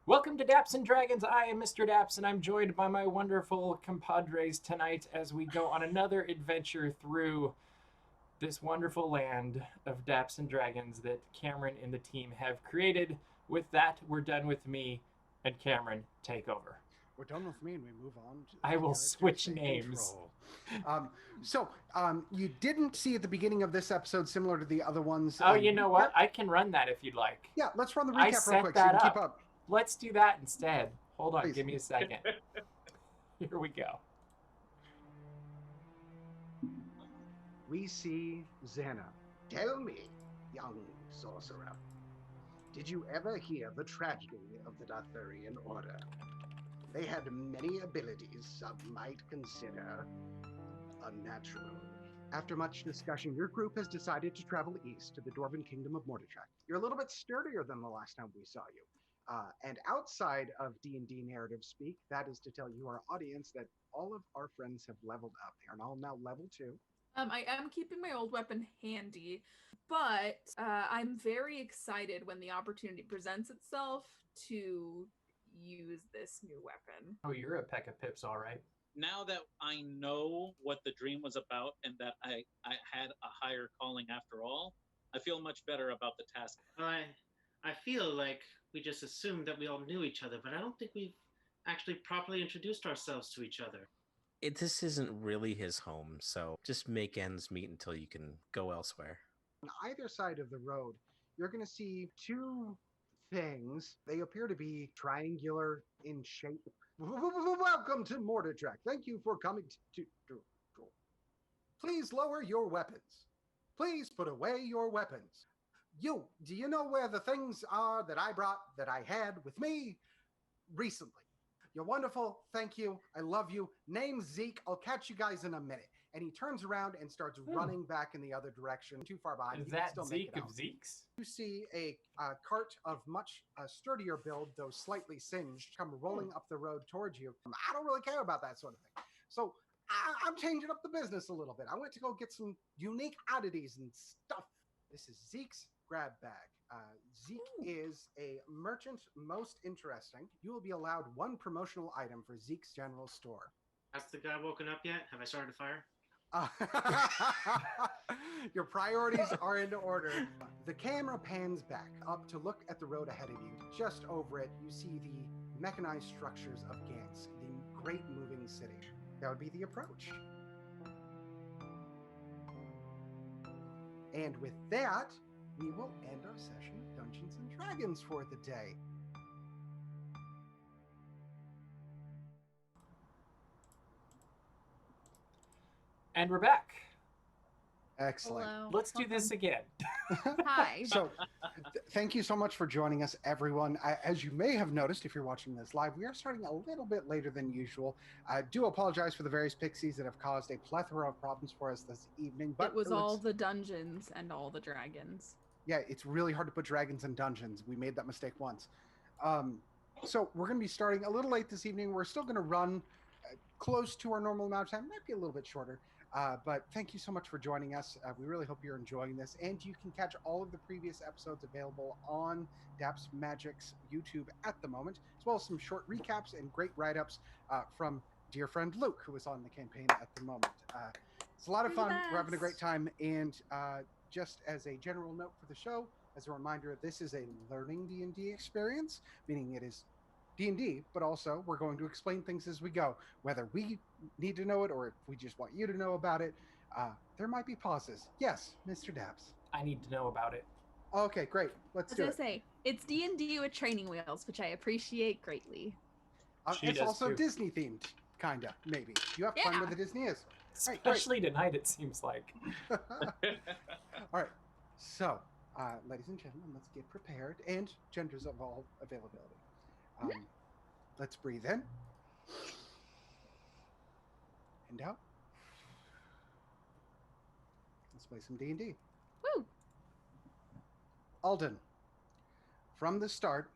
Welcome to Daps and Dragons. I am Mr. Daps, and I'm joined by my wonderful compadres tonight as we go on another adventure through this wonderful land of Daps and Dragons that Cameron and the team have created. With that, we're done with me, and Cameron, take over. We're done with me and we move on to I will switch names. You didn't see at the beginning of this episode, similar to the other ones. Oh, you know what? I can run that if you'd like. Yeah, let's run the I recap set real quick so that you can up. keep up. Let's do that instead. Hold on, Please. give me a second. Here we go. We see Xana. Tell me, young sorcerer, did you ever hear the tragedy of the Darthurian Order? They had many abilities some might consider unnatural. After much discussion, your group has decided to travel east to the Dwarven Kingdom of Mordechai. You're a little bit sturdier than the last time we saw you. And outside of D&D narrative speak, that is to tell you, our audience, that all of our friends have leveled up. They are all now level 2. I am keeping my old weapon handy, but I'm very excited when the opportunity presents itself to use this new weapon. Oh, you're a peck of pips, all right. Now that I know what the dream was about and that I had a higher calling after all, I feel much better about the task. I feel like we just assumed that we all knew each other, but I don't think we've actually properly introduced ourselves to each other. This isn't really his home, so just make ends meet until you can go elsewhere. On either side of the road, you're going to see two things. They appear to be triangular in shape. Welcome to Mordechai. Thank you for coming to. Please lower your weapons. Please put away your weapons. Do you know where the things are that I brought, that I had with me recently? You're wonderful. Thank you. I love you. Name's Zeke. I'll catch you guys in a minute. And he turns around and starts running back in the other direction, too far behind. Is that Zeke of Zeke's? You see a cart of much sturdier build, though slightly singed, come rolling up the road towards you. I don't really care about that sort of thing. So I'm changing up the business a little bit. I went to go get some unique oddities and stuff. This is Zeke's grab bag. Zeke is a merchant most interesting. You will be allowed one promotional item for Zeke's general store. Has the guy woken up yet? Have I started a fire? Your priorities are in order. The camera pans back up to look at the road ahead of you. Just over it, you see the mechanized structures of Ganske, the great moving city. That would be the approach. And with that, we will end our session of Dungeons and Dragons for the day. And we're back. Excellent. Hello. Let's do this again. Hi. So, thank you so much for joining us, everyone. As you may have noticed, if you're watching this live, we are starting a little bit later than usual. I do apologize for the various pixies that have caused a plethora of problems for us this evening. But it was all the dungeons and all the dragons. Yeah, it's really hard to put dragons in dungeons. We made that mistake once. So we're going to be starting a little late this evening. We're still going to run close to our normal amount of time. Might be a little bit shorter. But thank you so much for joining us. We really hope you're enjoying this. And you can catch all of the previous episodes available on DAPS Magic's YouTube at the moment, as well as some short recaps and great write-ups from dear friend Luke, who is on the campaign at the moment. It's a lot of fun. We're having a great time. And just as a general note for the show, as a reminder, this is a learning D&D experience, meaning it is D&D, but also we're going to explain things as we go, whether we need to know it or if we just want you to know about it. There might be pauses. Yes, Mr. Daps. I need to know about it. Okay, great. Let's do it. As I say, it's D&D with training wheels, which I appreciate greatly. It's also Disney themed, kinda, maybe. You have fun where the Disney is. Especially tonight, it seems like. All right. So, ladies and gentlemen, let's get prepared. And genders of all availability. Let's breathe in. And out. Let's play some D&D. Woo! Alden, from the start,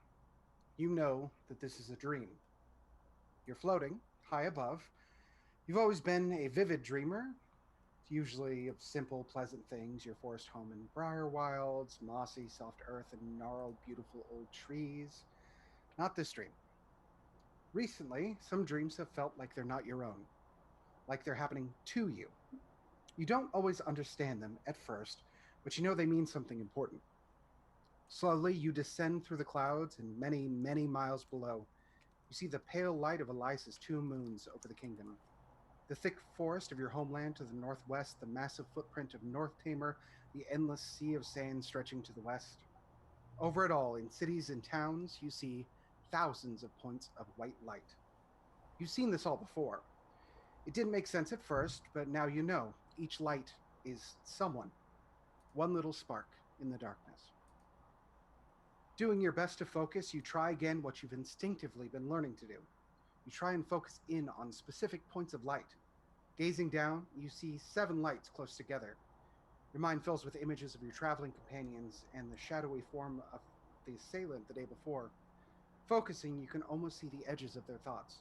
you know that this is a dream. You're floating high above. You've always been a vivid dreamer, usually of simple, pleasant things. Your forest home in Briar Wilds, mossy, soft earth, and gnarled, beautiful old trees. Not this dream. Recently, some dreams have felt like they're not your own, like they're happening to you. You don't always understand them at first, but you know they mean something important. Slowly, you descend through the clouds, and many, many miles below, you see the pale light of Elias's two moons over the kingdom. The thick forest of your homeland to the northwest, the massive footprint of North Tamer, the endless sea of sand stretching to the west. Over it all, in cities and towns, you see thousands of points of white light. You've seen this all before. It didn't make sense at first, but now you know each light is someone, one little spark in the darkness. Doing your best to focus, you try again what you've instinctively been learning to do. You try and focus in on specific points of light. Gazing down, you see 7 lights close together. Your mind fills with images of your traveling companions and the shadowy form of the assailant the day before. Focusing, you can almost see the edges of their thoughts.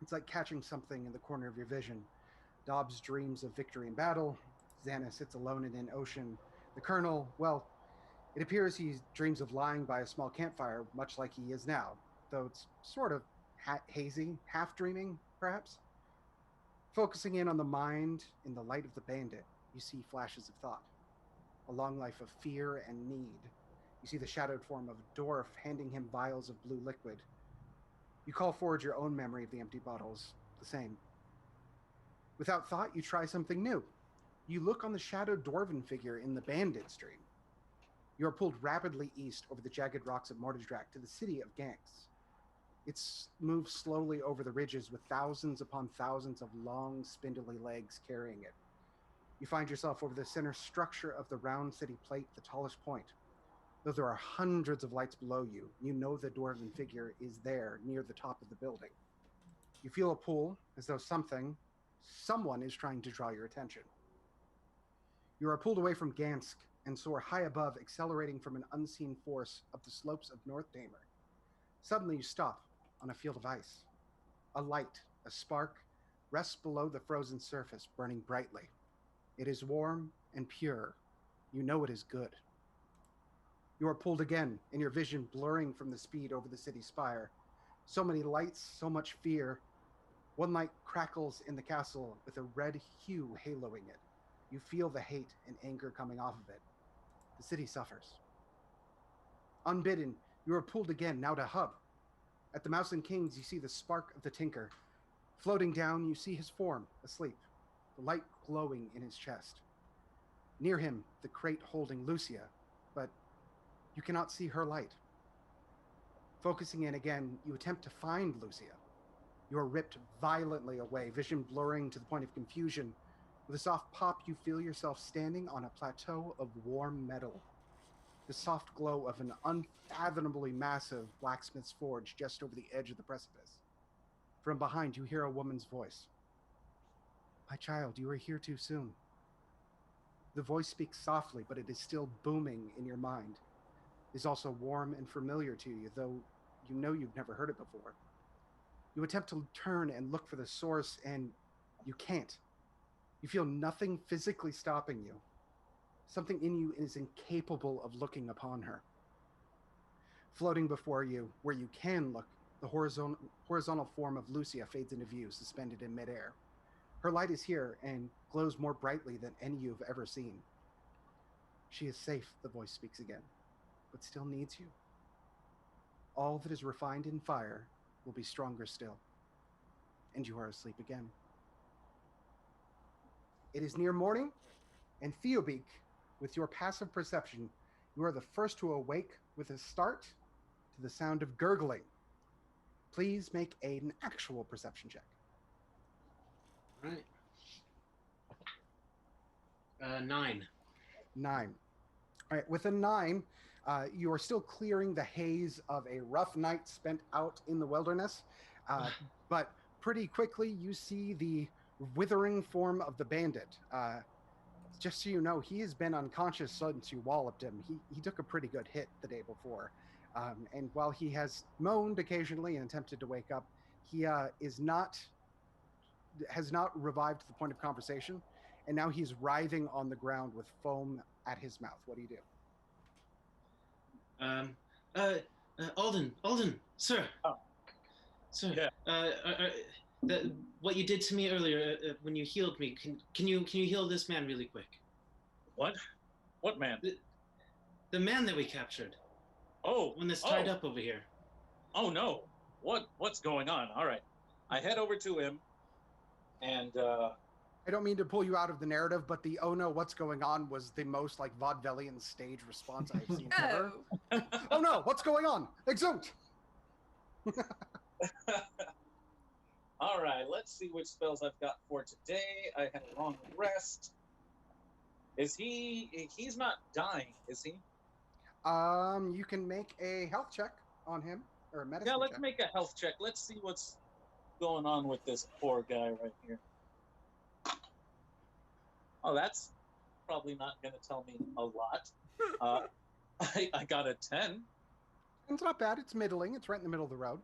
It's like catching something in the corner of your vision. Dobbs dreams of victory in battle. Xana sits alone in an ocean. The Colonel, well, it appears he dreams of lying by a small campfire, much like he is now, though it's sort of hazy, half dreaming, perhaps. Focusing in on the mind in the light of the bandit, you see flashes of thought. A long life of fear and need. You see the shadowed form of a dwarf handing him vials of blue liquid. You call forward your own memory of the empty bottles, the same. Without thought, you try something new. You look on the shadowed dwarven figure in the bandit's dream. You are pulled rapidly east over the jagged rocks of Morterdrak to the city of Ganske. It moves slowly over the ridges with thousands upon thousands of long, spindly legs carrying it. You find yourself over the center structure of the round city plate, the tallest point. Though there are hundreds of lights below you, you know the dwarven figure is there near the top of the building. You feel a pull, as though someone is trying to draw your attention. You are pulled away from Ganske and soar high above, accelerating from an unseen force up the slopes of North Tamer. Suddenly you stop on a field of ice. A light, a spark, rests below the frozen surface, burning brightly. It is warm and pure. You know it is good. You are pulled again, and your vision blurring from the speed over the city spire. So many lights, so much fear. One light crackles in the castle with a red hue haloing it. You feel the hate and anger coming off of it. The city suffers. Unbidden, you are pulled again, now to Hub. At the Mouse and Kings, you see the spark of the Tinker. Floating down, you see his form, asleep, the light glowing in his chest. Near him, the crate holding Lucia, but you cannot see her light. Focusing in again, you attempt to find Lucia. You are ripped violently away, vision blurring to the point of confusion. With a soft pop, you feel yourself standing on a plateau of warm metal. The soft glow of an unfathomably massive blacksmith's forge just over the edge of the precipice. From behind, you hear a woman's voice. "My child, you are here too soon." The voice speaks softly, but it is still booming in your mind. It is also warm and familiar to you, though you know you've never heard it before. You attempt to turn and look for the source, and you can't. You feel nothing physically stopping you. Something in you is incapable of looking upon her. Floating before you, where you can look, the horizontal form of Lucia fades into view, suspended in midair. Her light is here and glows more brightly than any you have ever seen. "She is safe," the voice speaks again, "but still needs you. All that is refined in fire will be stronger still." And you are asleep again. It is near morning, and Theobeak, with your passive perception, you are the first to awake with a start to the sound of gurgling. Please make an actual perception check. All right. 9. 9. All right, with a 9, you are still clearing the haze of a rough night spent out in the wilderness, but pretty quickly you see the withering form of the bandit. Just so you know, he has been unconscious since you walloped him. He took a pretty good hit the day before. And while he has moaned occasionally and attempted to wake up, he has not revived to the point of conversation. And now he's writhing on the ground with foam at his mouth. What do you do? Alden, sir. Oh. Sir. Yeah. What you did to me earlier when you healed me, can you heal this man really quick? What? What man? The man that we captured. Oh. One that's tied up over here. Oh no. What's going on? All right. I head over to him and I don't mean to pull you out of the narrative, but the "oh no, what's going on" was the most like vaudevillian stage response I've seen ever. Oh no, what's going on? Exude! all right, let's see which spells I've got for today. I had a long rest. He's not dying, is he? You can make a health check on him, or a medicine Yeah, let's check. make a health check. Let's see what's going on with this poor guy right here. Oh, that's probably not going to tell me a lot. I got a 10. It's not bad. It's middling. It's right in the middle of the road.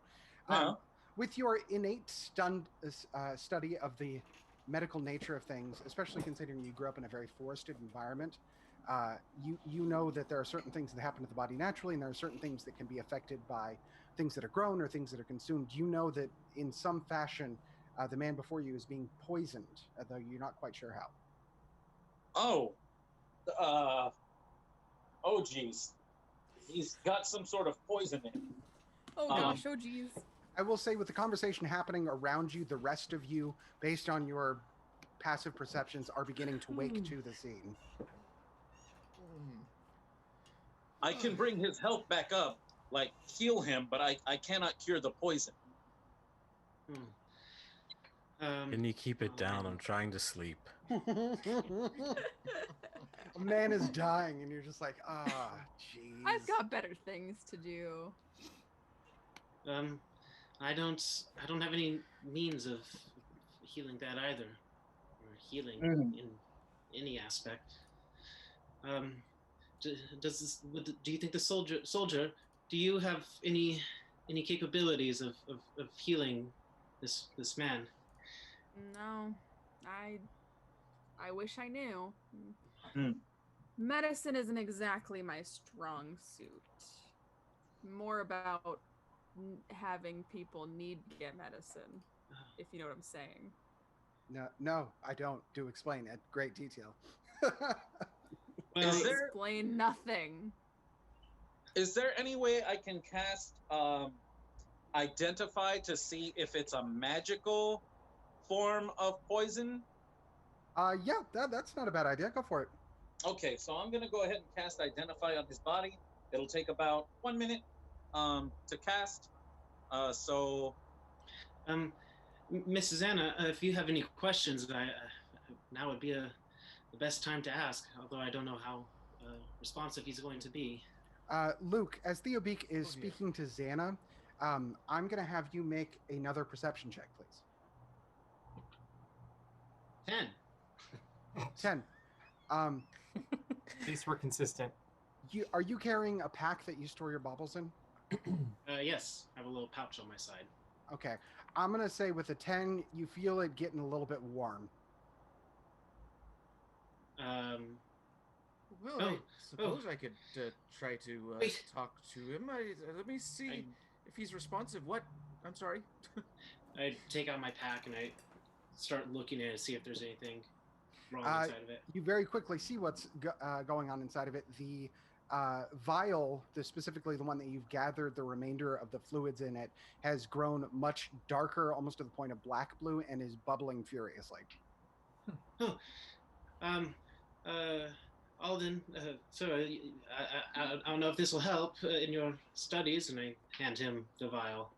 With your innate study of the medical nature of things, especially considering you grew up in a very forested environment, you know that there are certain things that happen to the body naturally, and there are certain things that can be affected by things that are grown or things that are consumed. You know that in some fashion, the man before you is being poisoned, though you're not quite sure how. Oh, geez. He's got some sort of poison in him. Oh gosh, oh geez. I will say, with the conversation happening around you, the rest of you, based on your passive perceptions, are beginning to wake to the scene. I can bring his health back up, like heal him, but I cannot cure the poison. Can you keep it down? I'm trying to sleep. A man is dying, and you're just like, jeez. I've got better things to do. I don't have any means of healing that either, or healing in any aspect. Do you think the soldier? Do you have any capabilities of healing this man? No, I wish I knew. Mm. Medicine isn't exactly my strong suit. More about having people need to get medicine, if you know what I'm saying. No, I don't. Do explain at great detail. Explain nothing. Is there any way I can cast Identify to see if it's a magical form of poison? Yeah, that's not a bad idea. Go for it. Okay, so I'm gonna go ahead and cast Identify on his body. It'll take about 1 minute to cast. Mrs. Anna, if you have any questions, now would be the best time to ask. Although I don't know how responsive he's going to be. Luke, as Theobeak is speaking to Xana, I'm going to have you make another perception check, please. 10. 10. At least we're consistent. Are you carrying a pack that you store your baubles in? Yes, I have a little pouch on my side. Okay. I'm going to say with a 10, you feel it getting a little bit warm. Well, I suppose I could try to talk to him. Let me see if he's responsive. What? I'm sorry. I take out my pack and I start looking at it to see if there's anything wrong inside of it. You very quickly see what's going on inside of it. The vial, specifically the one that you've gathered the remainder of the fluids in it, has grown much darker, almost to the point of black blue, and is bubbling furiously. Alden, sir, I don't know if this will help in your studies, and I hand him the vial.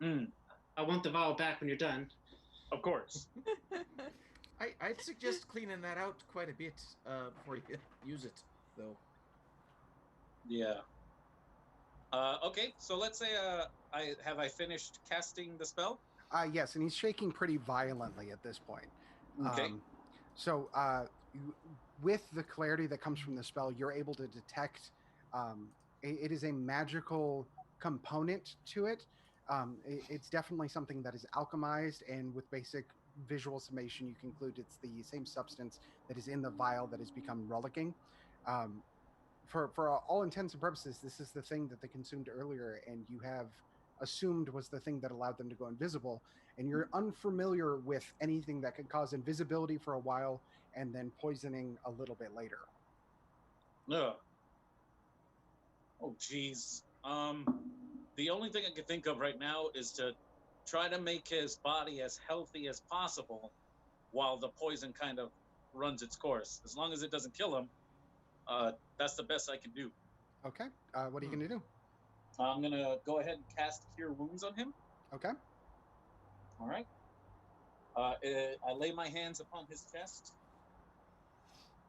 I want the vial back when you're done. Of course. I'd suggest cleaning that out quite a bit before you use it, though. Yeah. Okay, so let's say I finished casting the spell? Yes, and he's shaking pretty violently at this point. Okay. With the clarity that comes from the spell, you're able to detect it is a magical component to it. It's definitely something that is alchemized, and with basic visual summation, you conclude it's the same substance that is in the vial that has become rollicking. for all intents and purposes, this is the thing that they consumed earlier, and you have assumed was the thing that allowed them to go invisible. And you're unfamiliar with anything that could cause invisibility for a while and then poisoning a little bit later. Ugh. Oh, geez. The only thing I can think of right now is to try to make his body as healthy as possible while the poison kind of runs its course. As long as it doesn't kill him, that's the best I can do. Okay. What are you going to do? I'm going to go ahead and cast Cure Wounds on him. Okay. All right. I lay my hands upon his chest.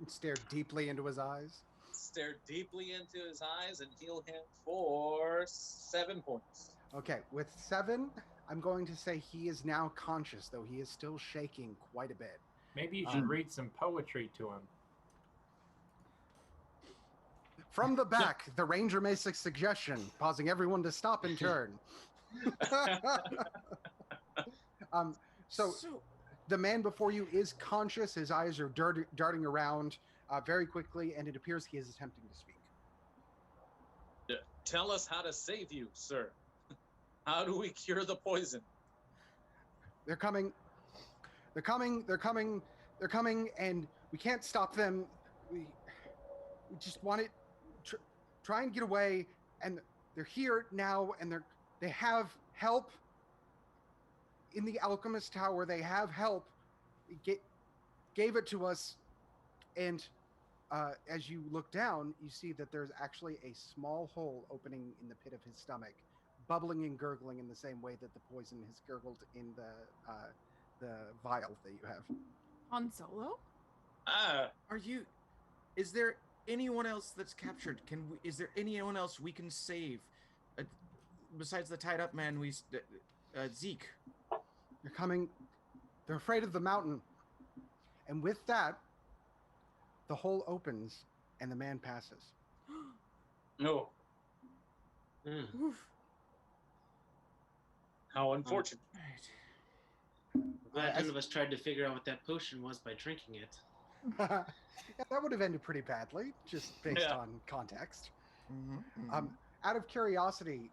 Stare deeply into his eyes. Stare deeply into his eyes and heal him for 7 points. Okay, with 7, I'm going to say he is now conscious, though he is still shaking quite a bit. Maybe you should read some poetry to him. From the back, the ranger makes a suggestion, pausing everyone to stop and turn. So the man before you is conscious. His eyes are darting around very quickly, and it appears he is attempting to speak. Tell us how to save you, sir. How do we cure the poison? They're coming. They're coming. They're coming. They're coming, and we can't stop them. We just want it. Try and get away, and they're here now, and they have help in the Alchemist Tower. They have help. Gave it to us, and as you look down, you see that there's actually a small hole opening in the pit of his stomach, bubbling and gurgling in the same way that the poison has gurgled in the vial that you have. Han Solo? Is there anyone else that's captured? Is there anyone else we can save? Besides the tied up man, Zeke. They're coming. They're afraid of the mountain. And with that, the hole opens and the man passes. No. Oof. How unfortunate. Glad none of us tried to figure out what that potion was by drinking it. Yeah, that would have ended pretty badly, just based on context. Out of curiosity,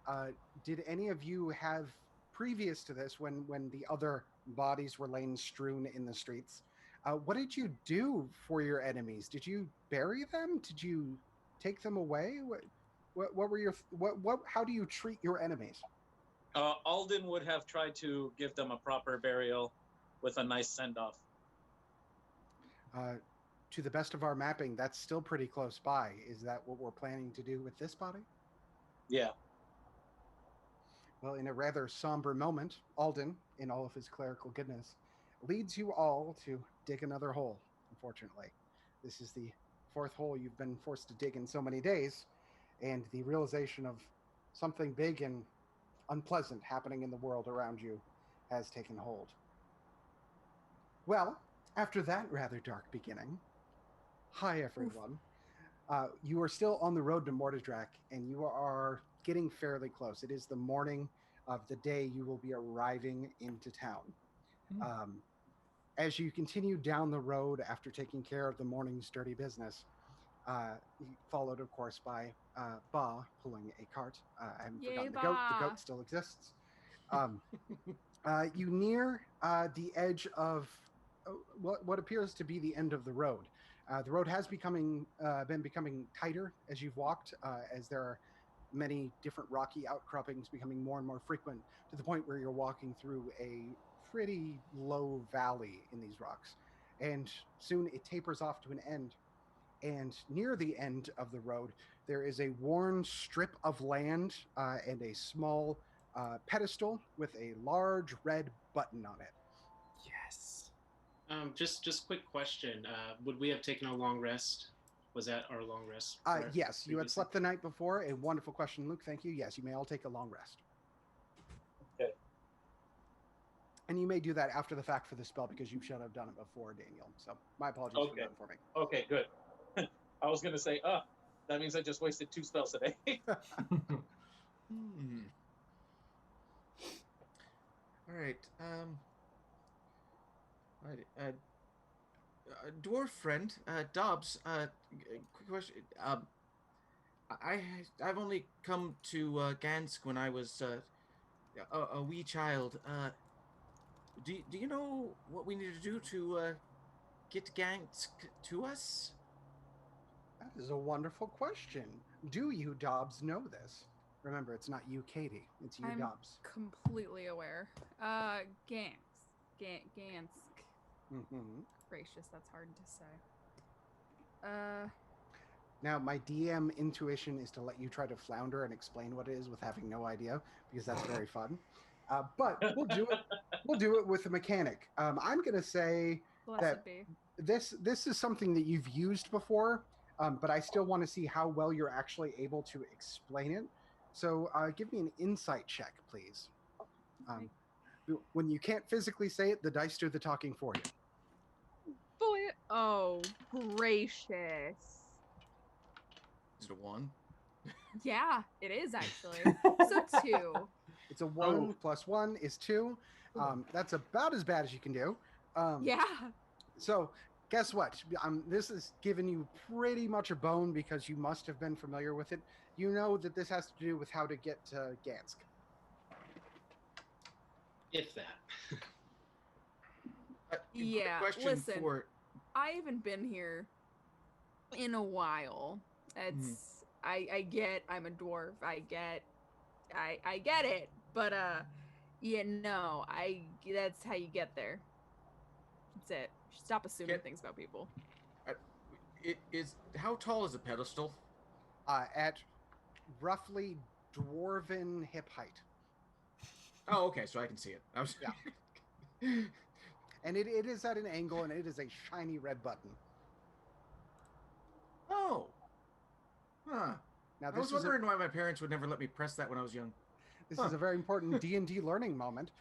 did any of you have, previous to this, when the other bodies were laying strewn in the streets, what did you do for your enemies? Did you bury them? Did you take them away? What were your how do you treat your enemies? Alden would have tried to give them a proper burial with a nice send-off. To the best of our mapping, that's still pretty close by. Is that what we're planning to do with this body? Yeah. Well, in a rather somber moment, Alden, in all of his clerical goodness, leads you all to dig another hole, unfortunately. This is the 4th hole you've been forced to dig in so many days, and the realization of something big and unpleasant happening in the world around you has taken hold. Well, after that rather dark beginning, hi everyone. You are still on the road to Mortadrak, and you are getting fairly close. It is the morning of the day you will be arriving into town. As you continue down the road after taking care of the morning's dirty business, followed, of course, by Ba pulling a cart. I haven't forgotten the goat. The goat still exists. You near the edge of what appears to be the end of the road. The road has been becoming tighter as you've walked, as there are many different rocky outcroppings becoming more and more frequent, to the point where you're walking through a pretty low valley in these rocks. And soon it tapers off to an end. And near the end of the road, there is a worn strip of land and a small pedestal with a large red button on it. Yes. Just quick question. Would we have taken a long rest? Was that our long rest? Yes, you had slept the night before. A wonderful question, Luke. Thank you. Yes, you may all take a long rest. Okay. And you may do that after the fact for the spell, because you should have done it before, Daniel. So my apologies for that for me. Okay, good. I was going to say, that means I just wasted 2 spells today. All right. Dwarf friend, Dobbs. Quick question. I've only come to Ganske when I was a wee child. Do you know what we need to do to get Ganske to us? That is a wonderful question. Do you, Dobbs, know this? Remember, it's not you, Katie. It's you, I'm Dobbs. completely aware. Ganske. Mm-hmm. Gracious, that's hard to say. Now, my DM intuition is to let you try to flounder and explain what it is with having no idea, because that's very fun. But we'll do it. We'll do it with a mechanic. I'm going to say Blessed be. this is something that you've used before, but I still want to see how well you're actually able to explain it. So give me an insight check, please. When you can't physically say it, the dice do the talking for you. Boy, oh, gracious. Is it a 1? Yeah, it is actually. So 2. It's a 1 plus 1 is 2. That's about as bad as you can do. Yeah. So guess what? This is giving you pretty much a bone because you must have been familiar with it. You know that this has to do with how to get to Ganske. If that. Yeah, Question listen. for... I haven't been here in a while. It's I get I'm a dwarf. I get it. But that's how you get there. That's it. Stop assuming things about people. How tall is a pedestal? At roughly dwarven hip height. Oh, okay, so I can see it. Yeah. And it is at an angle, and it is a shiny red button. Oh. Huh. Now, I was wondering why my parents would never let me press that when I was young. This is a very important D&D learning moment.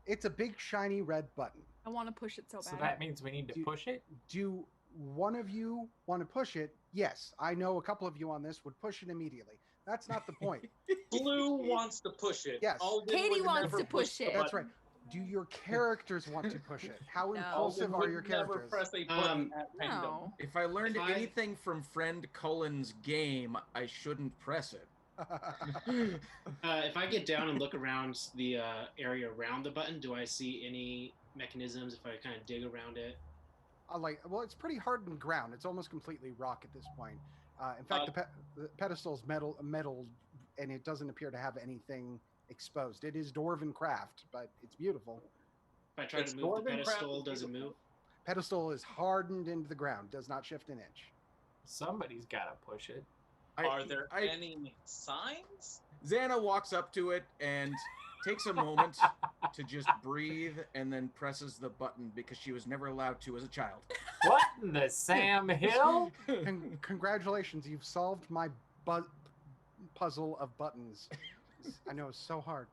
It's a big, shiny red button. I want to push it so bad. So that means we need to push it? Do one of you want to push it? Yes. I know a couple of you on this would push it immediately. That's not the point. Blue wants to push it. Yes. Katie wants to push it. That's right. Do your characters want to push it? How impulsive are your characters? Never press a button at random. No. If I learned anything from friend Cullen's game, I shouldn't press it. If I get down and look around the area around the button, do I see any mechanisms if I kind of dig around it? Well, it's pretty hardened ground. It's almost completely rock at this point. In fact, the pedestal's metal, and it doesn't appear to have anything exposed. It is dwarven craft, but it's beautiful. If I try to move the pedestal, does it move? Pedestal is hardened into the ground, does not shift an inch. Somebody's got to push it. Are there any signs? Xana walks up to it and takes a moment to just breathe and then presses the button because she was never allowed to as a child. What in the Sam Hill? Congratulations, you've solved my puzzle of buttons. I know, it's so hard.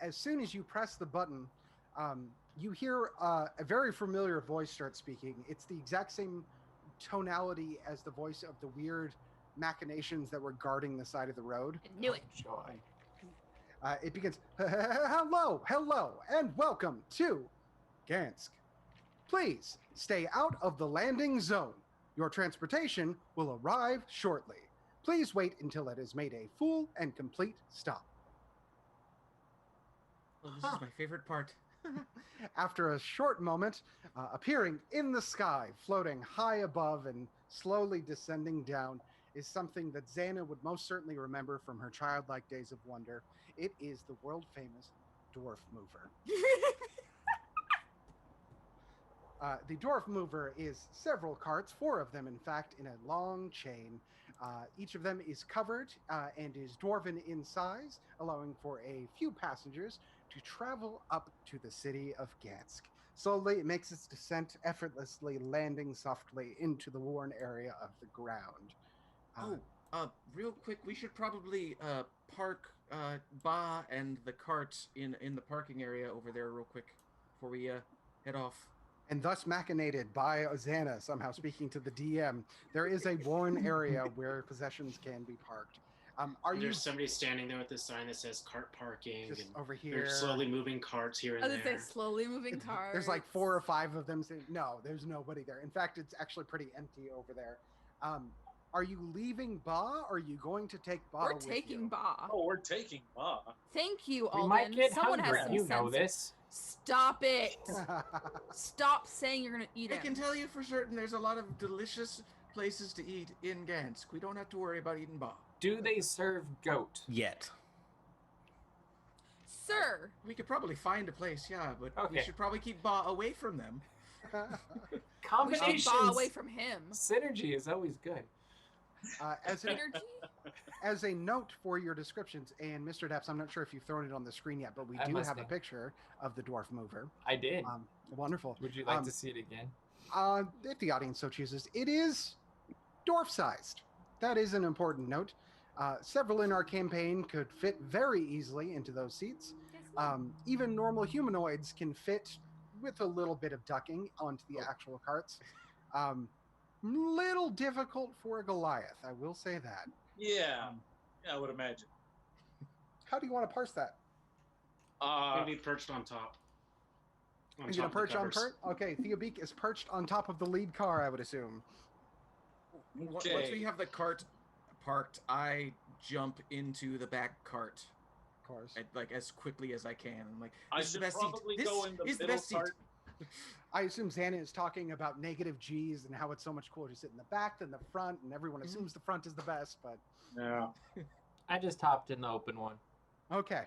As soon as you press the button, you hear a very familiar voice start speaking. It's the exact same tonality as the voice of the weird machinations that were guarding the side of the road. I knew it. Joy. It begins, hello, and welcome to Ganske. Please stay out of the landing zone. Your transportation will arrive shortly. Please wait until it has made a full and complete stop. Oh, this is my favorite part. After a short moment, appearing in the sky, floating high above and slowly descending down, is something that Xana would most certainly remember from her childlike days of wonder. It is the world-famous Dwarf Mover. The Dwarf Mover is several carts, 4 of them, in fact, in a long chain. Each of them is covered and is dwarven in size, allowing for a few passengers to travel up to the city of Ganske. Slowly, it makes its descent effortlessly, landing softly into the worn area of the ground. Real quick, we should probably park Ba and the cart in the parking area over there real quick before we head off. And thus machinated by Xana, somehow speaking to the DM, there is a worn area where possessions can be parked. There's somebody standing there with this sign that says cart parking. Just and over here. They're slowly moving carts here and I was there. gonna say slowly moving cars. There's like 4 or 5 of them saying, no, there's nobody there. In fact, it's actually pretty empty over there. Are you leaving Ba? Or are you going to take Ba We're with taking you? Ba. Oh, we're taking Ba. Thank you, We Alden. might get Someone hungry. has some You know sense. this. Stop it. Stop saying you're gonna eat I him. can tell you for certain there's a lot of delicious places to eat in Gansk. We don't have to worry about eating Ba. Do they serve goat? Yet. Sir. We could probably find a place, yeah, but we Okay. should probably keep Ba away from them. We should Combinations. Ba away from him. Synergy is always good. Synergy? As a note for your descriptions, and Mr. Daps, I'm not sure if you've thrown it on the screen yet, but we I'm do have a listening. picture of the dwarf mover. I did. Wonderful. Would you like to see it again? If the audience so chooses, it is dwarf-sized. That is an important note. Several in our campaign could fit very easily into those seats. Even normal humanoids can fit with a little bit of ducking onto the actual carts. Little difficult for a Goliath, I will say that. Yeah. Yeah, I would imagine. How do you want to parse that? Maybe perched on top. Are you going to perch on Pert? Okay, Theobeak is perched on top of the lead car, I would assume. Once Okay. we have the cart parked, I jump into the back cart. Of course. Like as quickly as I can. I'm like, I this is the should best seat. probably This go in the is the middle best seat. cart. I assume Xana is talking about negative G's and how it's so much cooler to sit in the back than the front, and everyone assumes the front is the best, but... Yeah. I just hopped in the open one. Okay.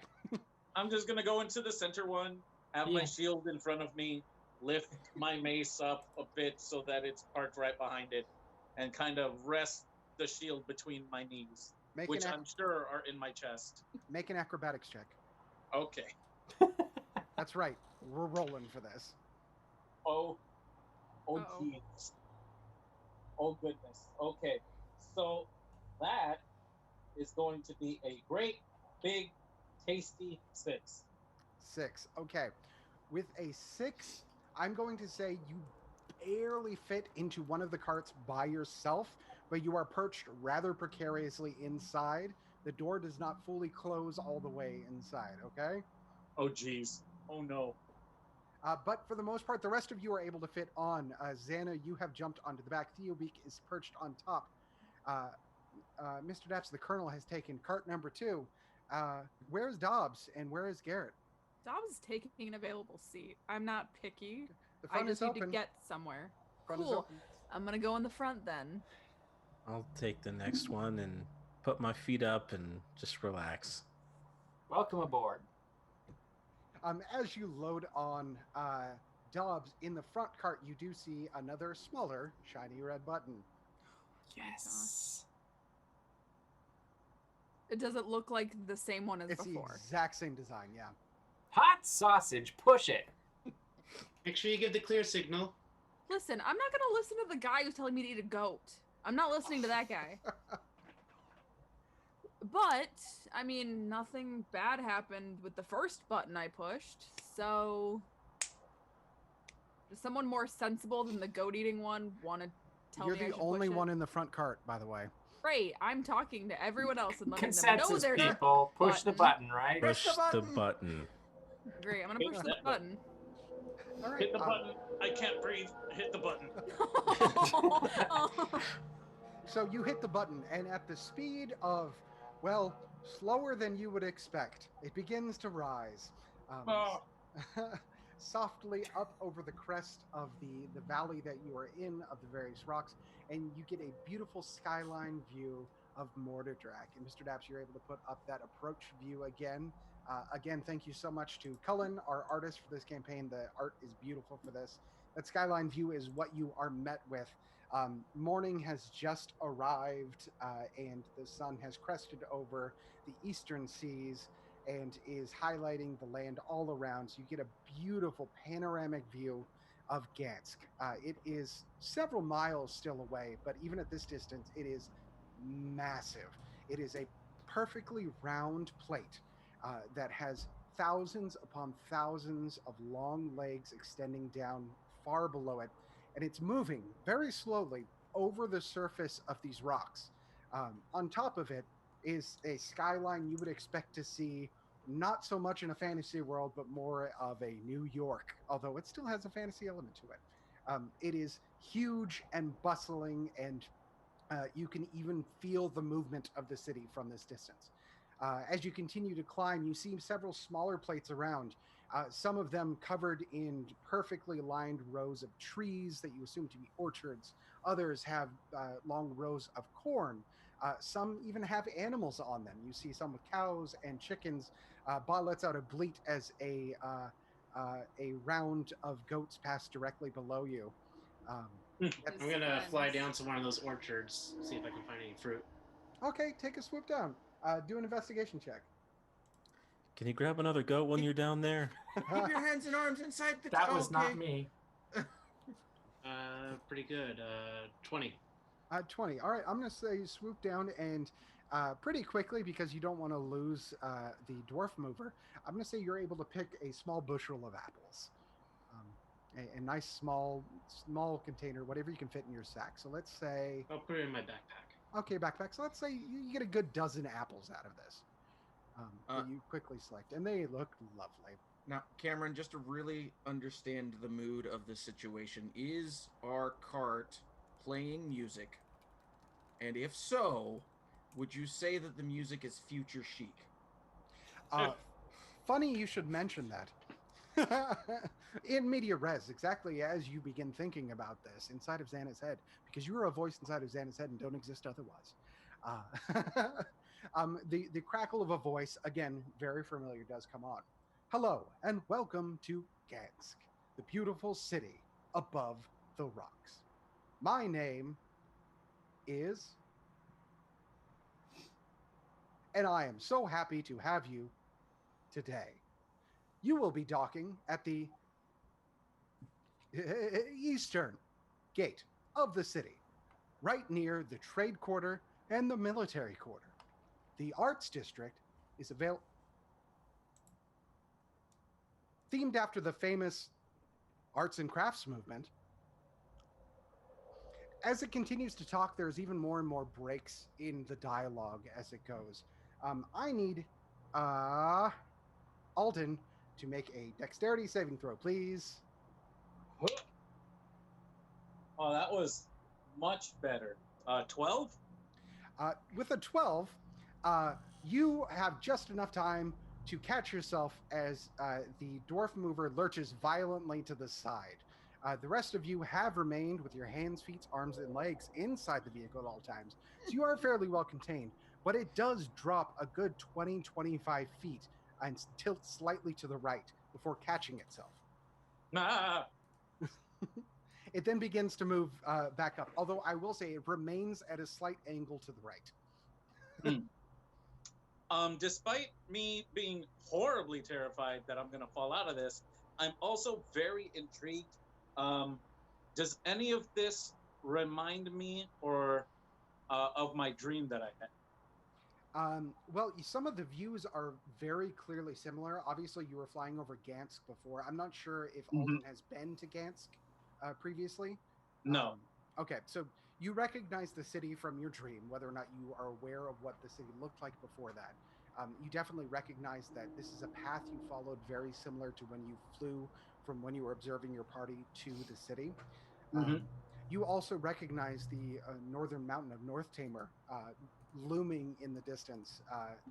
I'm just gonna go into the center one, have Yeah. my shield in front of me, lift my mace up a bit so that it's parked right behind it, and kind of rest the shield between my knees, Make which an, I'm sure are in my chest. make an acrobatics check. Okay. That's right. We're rolling for this. Oh Uh-oh. jeez. Oh goodness. Okay. So that is going to be a great, big, tasty 6. 6. Okay. With a 6, I'm going to say you barely fit into one of the carts by yourself, but you are perched rather precariously inside. The door does not fully close all the way inside, okay? Oh jeez. Oh no. But for the most part, the rest of you are able to fit on. Xana, you have jumped onto the back. Theobeak is perched on top. Mr. Daps, the Colonel, has taken cart number 2. Where's Dobbs and where is Garrett? Dobbs is taking an available seat. I'm not picky. The I front just is need to open. get somewhere. Front is Cool. open. I'm gonna go in the front then. I'll take the next one and put my feet up and just relax. Welcome aboard. As you load on Dobbs in the front cart, you do see another smaller shiny red button. Yes. It doesn't look like the same one as It's before. the exact same design, yeah. Hot sausage, push it. Make sure you give the clear signal. Listen, I'm not gonna listen to the guy who's telling me to eat a goat. I'm not listening to that guy. But, I mean, nothing bad happened with the first button I pushed, so... Does someone more sensible than the goat-eating one want to tell You're me I the should only push it? one in the front cart, by the way. Great, I'm talking to everyone else and letting them know Consensus, there's people. Push the button. button, right? Press Push the the button. button. a... Great, I'm gonna push the that button. All right. Hit the button. I can't breathe. Hit the button. So you hit the button, and at the speed of, well, slower than you would expect, it begins to rise. Oh. Softly up over the crest of the valley that you are in, of the various rocks, and you get a beautiful skyline view of Mordredrak. And Mr. Daps, you're able to put up that approach view again. Again, thank you so much to Cullen, our artist for this campaign. The art is beautiful for this. That skyline view is what you are met with. Morning has just arrived, and the sun has crested over the eastern seas and is highlighting the land all around. So you get a beautiful panoramic view of Ganske. It is several miles still away, but even at this distance, it is massive. It is a perfectly round plate that has thousands upon thousands of long legs extending down far below it, and it's moving very slowly over the surface of these rocks. On top of it is a skyline you would expect to see not so much in a fantasy world, but more of a New York, although it still has a fantasy element to it. It is huge and bustling and You can even feel the movement of the city from this distance. As you continue to climb, you see several smaller plates around, some of them covered in perfectly lined rows of trees that you assume to be orchards. Others have long rows of corn. Some even have animals on them. You see some with cows and chickens. Ba lets out a bleat as a round of goats pass directly below you. I'm gonna fly down to one of those orchards, see if I can find any fruit. Okay, take a swoop down. Do an investigation check. Can you grab another goat when you're down there? Keep your hands and arms inside the. That was not me. Pretty good. 20. 20. All right, I'm going to say you swoop down and pretty quickly, because you don't want to lose the dwarf mover, I'm going to say you're able to pick a small bushel of apples. A nice small container, whatever you can fit in your sack. So let's say... I'll put it in my backpack. Okay, backpack. So let's say you get a good dozen apples out of this. That you quickly select. And they look lovely. Now, Cameron, just to really understand the mood of the situation, is our cart playing music? And if so, would you say that the music is future chic? Funny you should mention that. In media res, exactly as you begin thinking about this inside of Xana's head, because you are a voice inside of Xana's head and don't exist otherwise. The crackle of a voice, again, very familiar, does come on. Hello, and welcome to Ganske, the beautiful city above the rocks. My name is... And I am so happy to have you today. You will be docking at the eastern gate of the city, right near the trade quarter and the military quarter. The arts district is themed after the famous arts and crafts movement. As it continues to talk, there's even more and more breaks in the dialogue as it goes. I need Alden to make a dexterity saving throw, please. Oh, that was much better. 12? With a 12, you have just enough time to catch yourself as the dwarf mover lurches violently to the side. The rest of you have remained with your hands, feet, arms, and legs inside the vehicle at all times. So you are fairly well contained, but it does drop a good 20-25 feet and tilt slightly to the right before catching itself. Ah! It then begins to move back up, although I will say it remains at a slight angle to the right. Despite me being horribly terrified that I'm going to fall out of this, I'm also very intrigued. Does any of this remind me or of my dream that I had? Well, some of the views are very clearly similar. Obviously, you were flying over Ganske before. I'm not sure if Alden has been to Ganske previously. No. Okay, so you recognize the city from your dream, whether or not you are aware of what the city looked like before that. You definitely recognize that this is a path you followed very similar to when you flew from when you were observing your party to the city. You also recognize the northern mountain of North Tamer looming in the distance.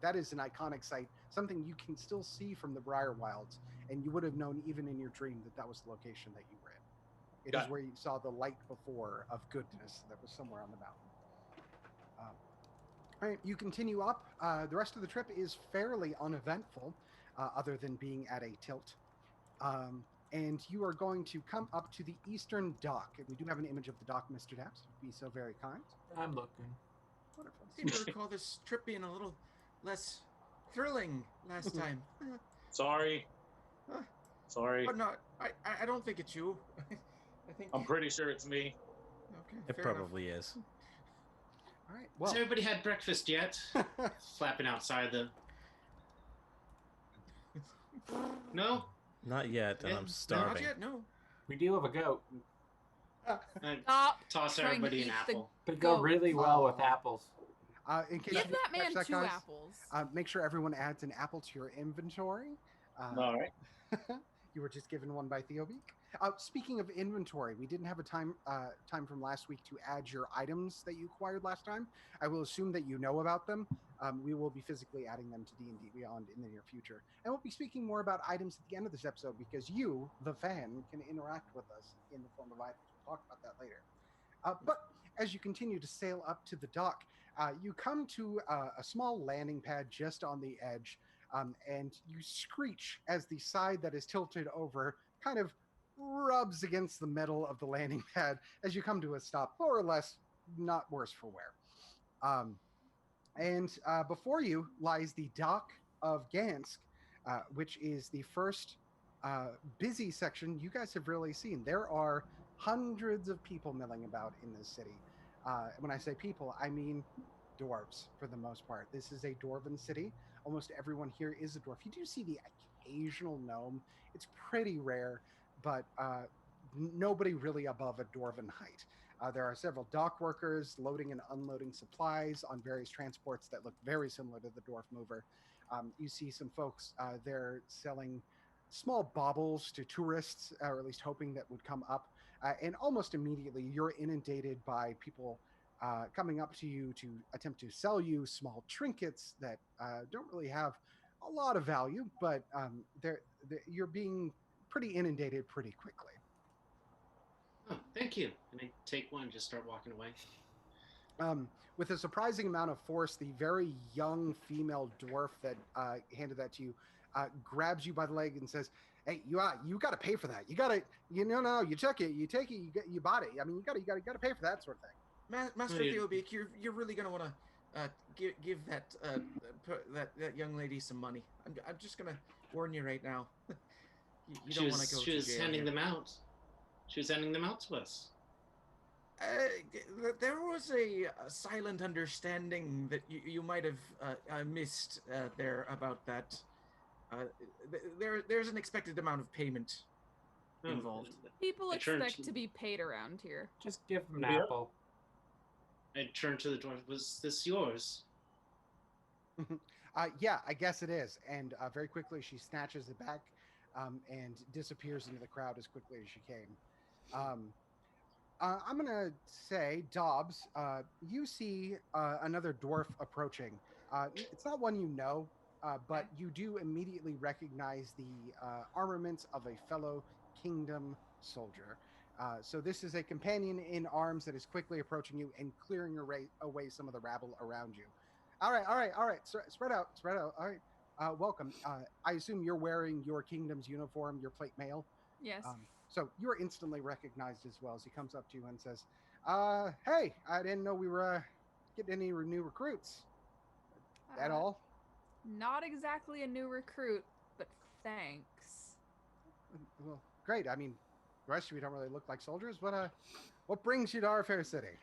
That is an iconic sight, something you can still see from the Briar Wilds, and you would have known even in your dream that that was the location that you were in. It is where you saw the light before of goodness that was somewhere on the mountain. All right, you continue up. The rest of the trip is fairly uneventful, other than being at a tilt. And you are going to come up to the eastern dock. And we do have an image of the dock, Mr. Daps. Be so very kind. I'm looking. Wonderful. I seem to recall this trip being a little less thrilling last time. Sorry. Sorry. But no, I don't think it's you. I think I'm pretty sure it's me. Okay, It fair probably is. All right. Well, Has everybody had breakfast yet? Flapping outside the... No? Not yet, and Yeah, I'm Not starving. yet, no. We do have a goat. I Stop toss trying to everybody an eat the apple. They go goat. really well with apples. in case Give you that didn't man catch 2 guys, apples. make sure everyone adds an apple to your inventory. All right. You were just given one by Theobeak. Speaking of inventory, we didn't have a time from last week to add your items that you acquired last time. I will assume that you know about them. We will be physically adding them to D&D Beyond in the near future. And we'll be speaking more about items at the end of this episode because you, the fan, can interact with us in the form of items. We'll talk about that later. But as you continue to sail up to the dock, you come to a small landing pad just on the edge, and you screech as the side that is tilted over kind of rubs against the metal of the landing pad as you come to a stop, more or less, not worse for wear. And before you lies the dock of Ganske, which is the first busy section you guys have really seen. There are hundreds of people milling about in this city. When I say people, I mean dwarves for the most part. This is a dwarven city. Almost everyone here is a dwarf. You do see the occasional gnome. It's pretty rare, but nobody really above a dwarven height. There are several dock workers loading and unloading supplies on various transports that look very similar to the dwarf mover. You see some folks there selling small baubles to tourists, or at least hoping that would come up. And almost immediately, you're inundated by people coming up to you to attempt to sell you small trinkets that don't really have a lot of value, but you're being pretty inundated pretty quickly. Oh, thank you. And I take one and just start walking away. With a surprising amount of force, the very young female dwarf that handed that to you grabs you by the leg and says, "Hey, you got to pay for that. You took it, you take it, you bought it. I mean, you got to pay for that sort of thing." Master Theobik, you're really gonna want to give that young lady some money. I'm just gonna warn you right now. you don't want to go to jail. She was handing them out. She was handing them out to us. There was a silent understanding that you might have missed there about that. There's an expected amount of payment involved. People expect to be paid around here. Just give them an apple. I turned to the dwarf. Was this yours? Yeah, I guess it is. And very quickly, she snatches it back and disappears into the crowd as quickly as she came. I'm going to say, Dobbs, you see another dwarf approaching. It's not one you know, but you do immediately recognize the armaments of a fellow kingdom soldier. So this is a companion in arms that is quickly approaching you and clearing away some of the rabble around you. All right. Spread out. All right. Welcome. I assume you're wearing your kingdom's uniform, your plate mail? Yes. So you're instantly recognized as well as he comes up to you and says, "Hey, I didn't know we were getting any new recruits." At all? Not exactly a new recruit, but thanks. Well, great. I mean, the rest of you don't really look like soldiers. What brings you to our fair city?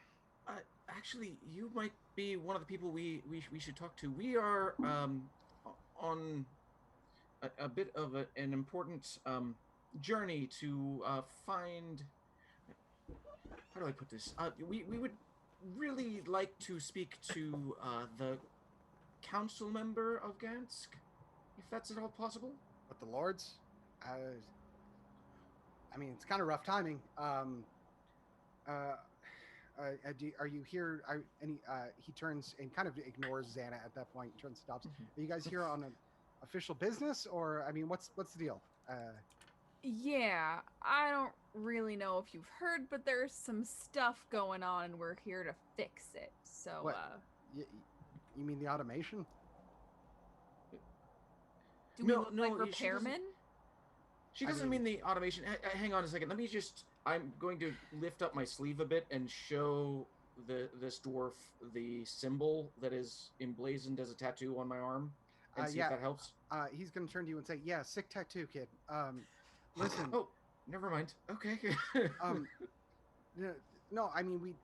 Actually, you might be one of the people we should talk to. We are on a bit of an important journey to find. How do I put this? We would really like to speak to the council member of Ganske, if that's at all possible. With the lords? I mean, it's kind of rough timing. Are you here? He turns and kind of ignores Xana at that point. Turns to Dobbs. Are you guys here on an official business, or I mean, what's the deal? Yeah, I don't really know if you've heard, but there's some stuff going on, and we're here to fix it. So, what? You mean the automation? Do we look like repairmen? She doesn't mean the automation. Hang on a second. I'm going to lift up my sleeve a bit and show this dwarf the symbol that is emblazoned as a tattoo on my arm, and see if that helps. He's going to turn to you and say, "Yeah, sick tattoo, kid. Listen." Oh, never mind. Okay. No, I mean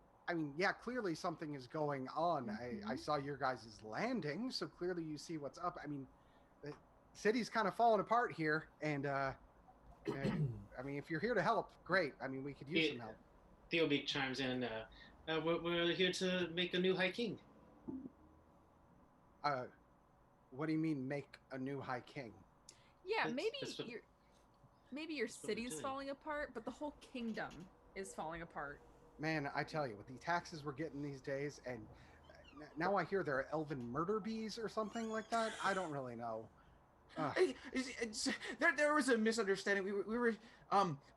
yeah, clearly something is going on. Mm-hmm. I saw your guys' landing, so clearly you see what's up. I mean, the city's kind of falling apart here, and I mean, if you're here to help, great. I mean, we could use some help. Theobik chimes in. We're here to make a new High King. What do you mean, make a new High King? Yeah, maybe you're... maybe your That's what we're city's doing. falling apart, but the whole kingdom is falling apart. Man, I tell you, with the taxes we're getting these days, and now I hear there are elven murder bees or something like that. I don't really know. Ugh. There was a misunderstanding.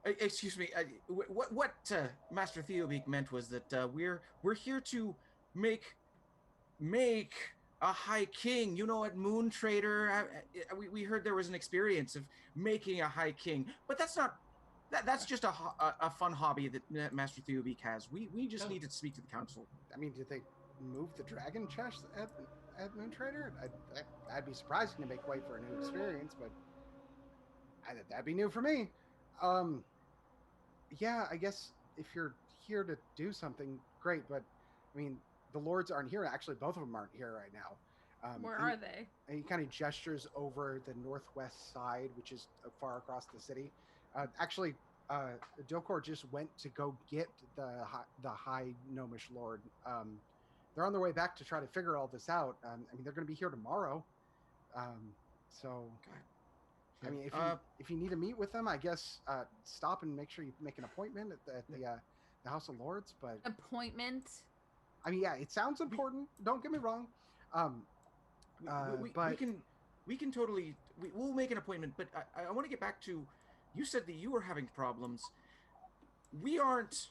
Excuse me. What Master Theobeak meant was that we're here to make a high king. You know, at Moon Trader, we heard there was an experience of making a high king, but that's not. That's just a fun hobby that Master Theobeak has. We just need to speak to the council. I mean, did they move the dragon chest at Moon Trader? I'd be surprising to make way for a new experience, but that'd be new for me. Yeah, I guess if you're here to do something, great. But I mean, the lords aren't here. Actually, both of them aren't here right now. Where are they? And he kind of gestures over the northwest side, which is far across the city. Actually, Dokor just went to go get the High Gnomish Lord. They're on their way back to try to figure all this out. I mean, they're going to be here tomorrow. So, I mean, if you need to meet with them, I guess stop and make sure you make an appointment at the House of Lords. But Appointment? I mean, yeah, it sounds important. Don't get me wrong. But we can totally we'll make an appointment. But I want to get back to, you said that you were having problems. We aren't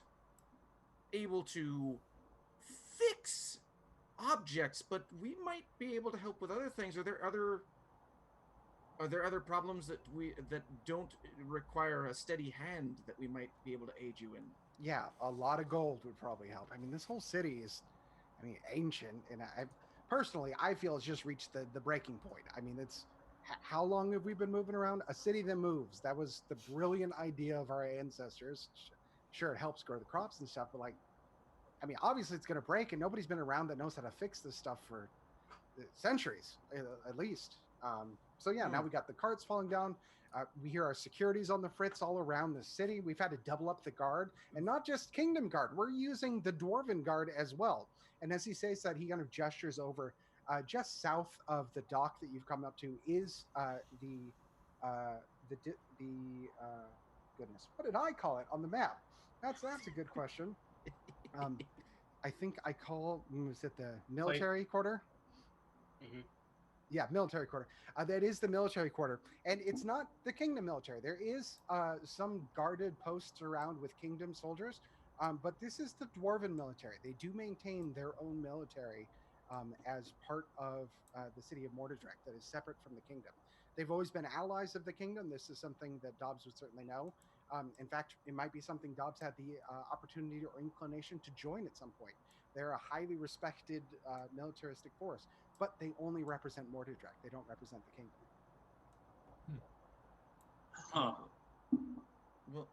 able to fix objects, but we might be able to help with other things. Are there other problems that don't require a steady hand that we might be able to aid you in? Yeah, a lot of gold would probably help. I mean, this whole city is, ancient, and I feel it's just reached the breaking point. I mean, it's how long have we been moving around? A city that moves. That was the brilliant idea of our ancestors. Sure, it helps grow the crops and stuff, but obviously it's going to break, and nobody's been around that knows how to fix this stuff for centuries, at least. So yeah, now we got the carts falling down. We hear our securities on the fritz all around the city. We've had to double up the guard, and not just Kingdom Guard. We're using the Dwarven Guard as well. And as he says that, he kind of gestures over just south of the dock that you've come up to is goodness, what did I call it on the map? That's a good question. I think I was it the military quarter? Mm-hmm. Yeah, military quarter. That is the military quarter. And it's not the kingdom military. There is some guarded posts around with kingdom soldiers, but this is the dwarven military. They do maintain their own military as part of the city of Mordredrek that is separate from the kingdom. They've always been allies of the kingdom. This is something that Dobbs would certainly know. In fact, it might be something Dobbs had the opportunity or inclination to join at some point. They're a highly respected militaristic force, but they only represent Mordredrek. They don't represent the kingdom. Huh. Well,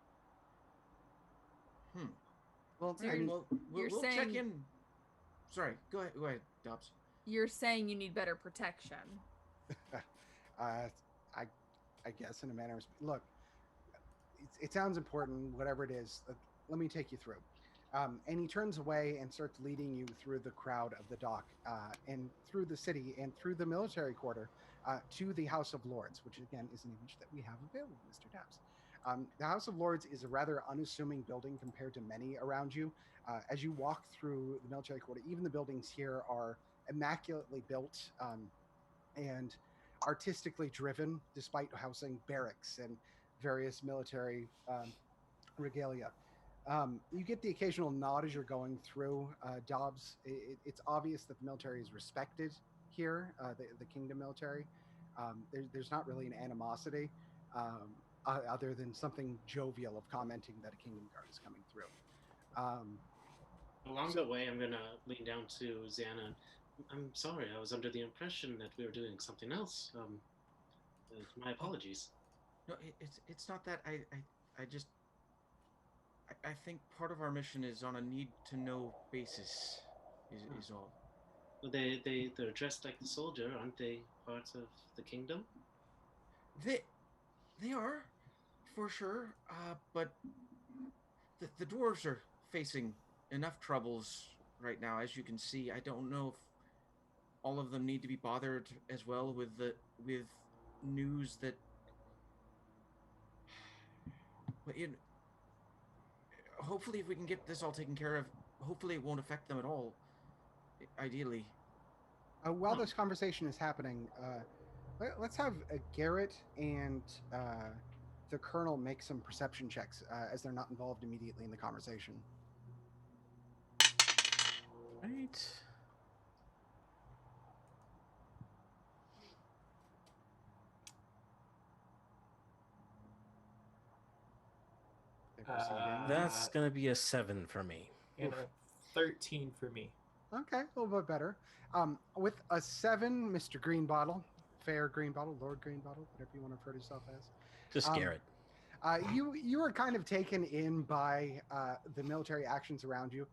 Well, So we'll check in. Sorry, go ahead, Dobbs. You're saying you need better protection. I guess in a manner of look, it sounds important, whatever it is. Let me take you through. And he turns away and starts leading you through the crowd of the dock and through the city and through the military quarter to the House of Lords, which again is an image that we have available, Mr. Daps. The House of Lords is a rather unassuming building compared to many around you. As you walk through the military quarter, even the buildings here are immaculately built and artistically driven, despite housing barracks and various military regalia. You get the occasional nod as you're going through, Dobbs. It's obvious that the military is respected here, the kingdom military. There's not really an animosity other than something jovial of commenting that a kingdom guard is coming through. Along the way, I'm going to lean down to Xana. I'm sorry, I was under the impression that we were doing something else. My apologies. No, it's not that. I think part of our mission is on a need-to-know basis, is all. They're dressed like the soldier, aren't they? Parts of the kingdom. They are, for sure. But the dwarves are facing enough troubles right now, as you can see. I don't know if all of them need to be bothered as well with news that But hopefully, if we can get this all taken care of, hopefully it won't affect them at all. Ideally. While this conversation is happening, let's have Garrett and the Colonel make some perception checks as they're not involved immediately in the conversation. Right. That's gonna be a 7 for me. And a 13 for me. Okay, a little bit better. With a 7, Mr. Greenbottle, Fair Greenbottle, Lord Greenbottle, whatever you want to refer to yourself as. Just Garrett. You are kind of taken in by the military actions around you.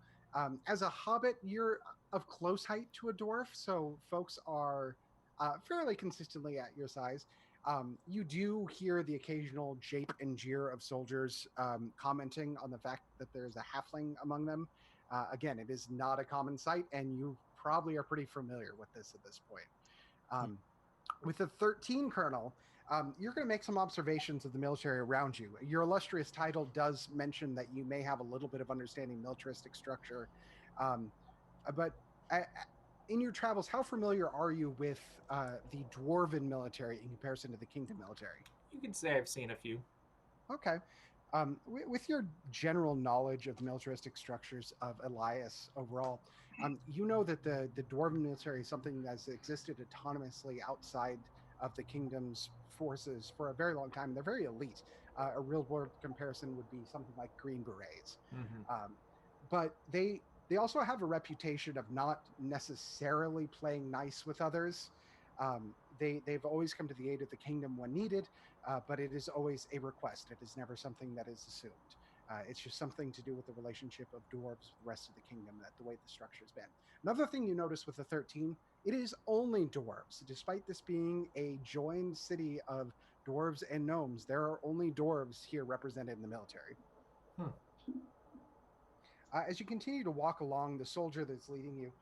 As a hobbit, you're of close height to a dwarf, so folks are fairly consistently at your size. You do hear the occasional jape and jeer of soldiers commenting on the fact that there's a halfling among them. Again, it is not a common sight, and you probably are pretty familiar with this at this point. With the 13 Colonel, you're going to make some observations of the military around you. Your illustrious title does mention that you may have a little bit of understanding militaristic structure. But in your travels, how familiar are you with the dwarven military in comparison to the kingdom military? You can say I've seen a few. Okay. With your general knowledge of the militaristic structures of Elias overall, you know that the dwarven military is something that's existed autonomously outside of the kingdom's forces for a very long time. They're very elite. A real world comparison would be something like Green Berets. Mm-hmm. But they also have a reputation of not necessarily playing nice with others. They've always come to the aid of the kingdom when needed, but it is always a request. It is never something that is assumed. It's just something to do with the relationship of dwarves with the rest of the kingdom, that the way the structure's been. Another thing you notice with the 13, it is only dwarves. Despite this being a joined city of dwarves and gnomes, there are only dwarves here represented in the military. As you continue to walk along, the soldier that's leading you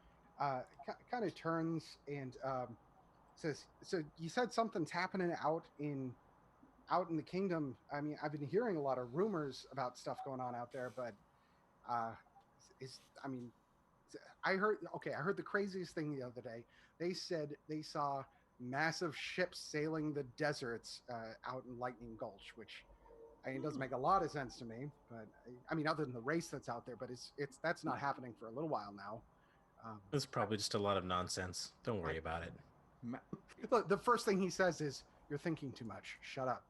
kind of turns and says, "So you said something's happening out in the kingdom. I mean, I've been hearing a lot of rumors about stuff going on out there, but I heard the craziest thing the other day. They said they saw massive ships sailing the deserts out in Lightning Gulch, which it doesn't make a lot of sense to me. But I mean, other than the race that's out there, but that's not happening for a little while now. It's probably just a lot of nonsense. Don't worry about it." Look, the first thing he says is, "You're thinking too much. Shut up."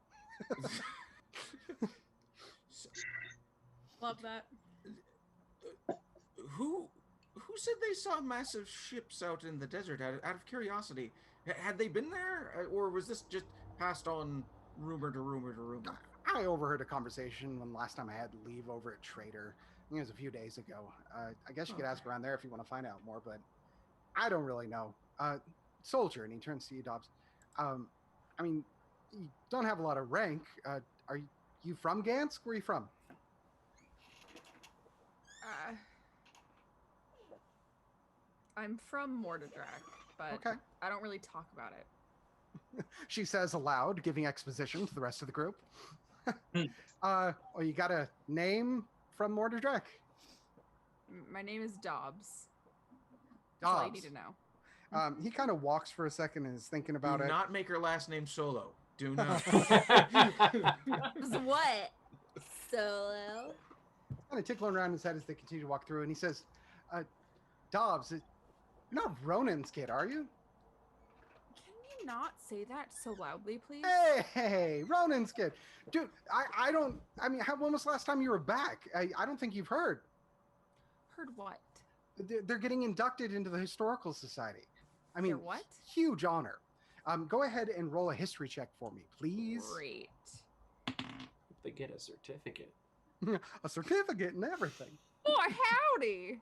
Love that. Who said they saw massive ships out in the desert? Out of curiosity, had they been there, or was this just passed on rumor to rumor to rumor? I overheard a conversation when last time I had to leave over at Trader. I think it was a few days ago. I guess you could ask around there if you want to find out more, but I don't really know. Soldier, and he turns to you, Dobbs. I mean, you don't have a lot of rank. Are you from Ganske? Where are you from? I'm from Mordredrak, but Okay. I don't really talk about it. She says aloud, giving exposition to the rest of the group. Well, you got a name from Mordredrak? My name is Dobbs. That's Dobbs. all you need to know. He kind of walks for a second and is thinking about Do it. not make her last name Solo. Do not. What? Solo? Kind of tickling around his head as they continue to walk through, and he says, Dobbs, you're not Ronan's kid, are you? Can you not say that so loudly, please? Hey, Ronan's kid. Dude, when was the last time you were back? I don't think you've heard. Heard what? They're getting inducted into the Historical Society. I mean, They're what? Huge honor. Go ahead and roll a history check for me, please. Great. They get a certificate. A certificate and everything. Oh, howdy!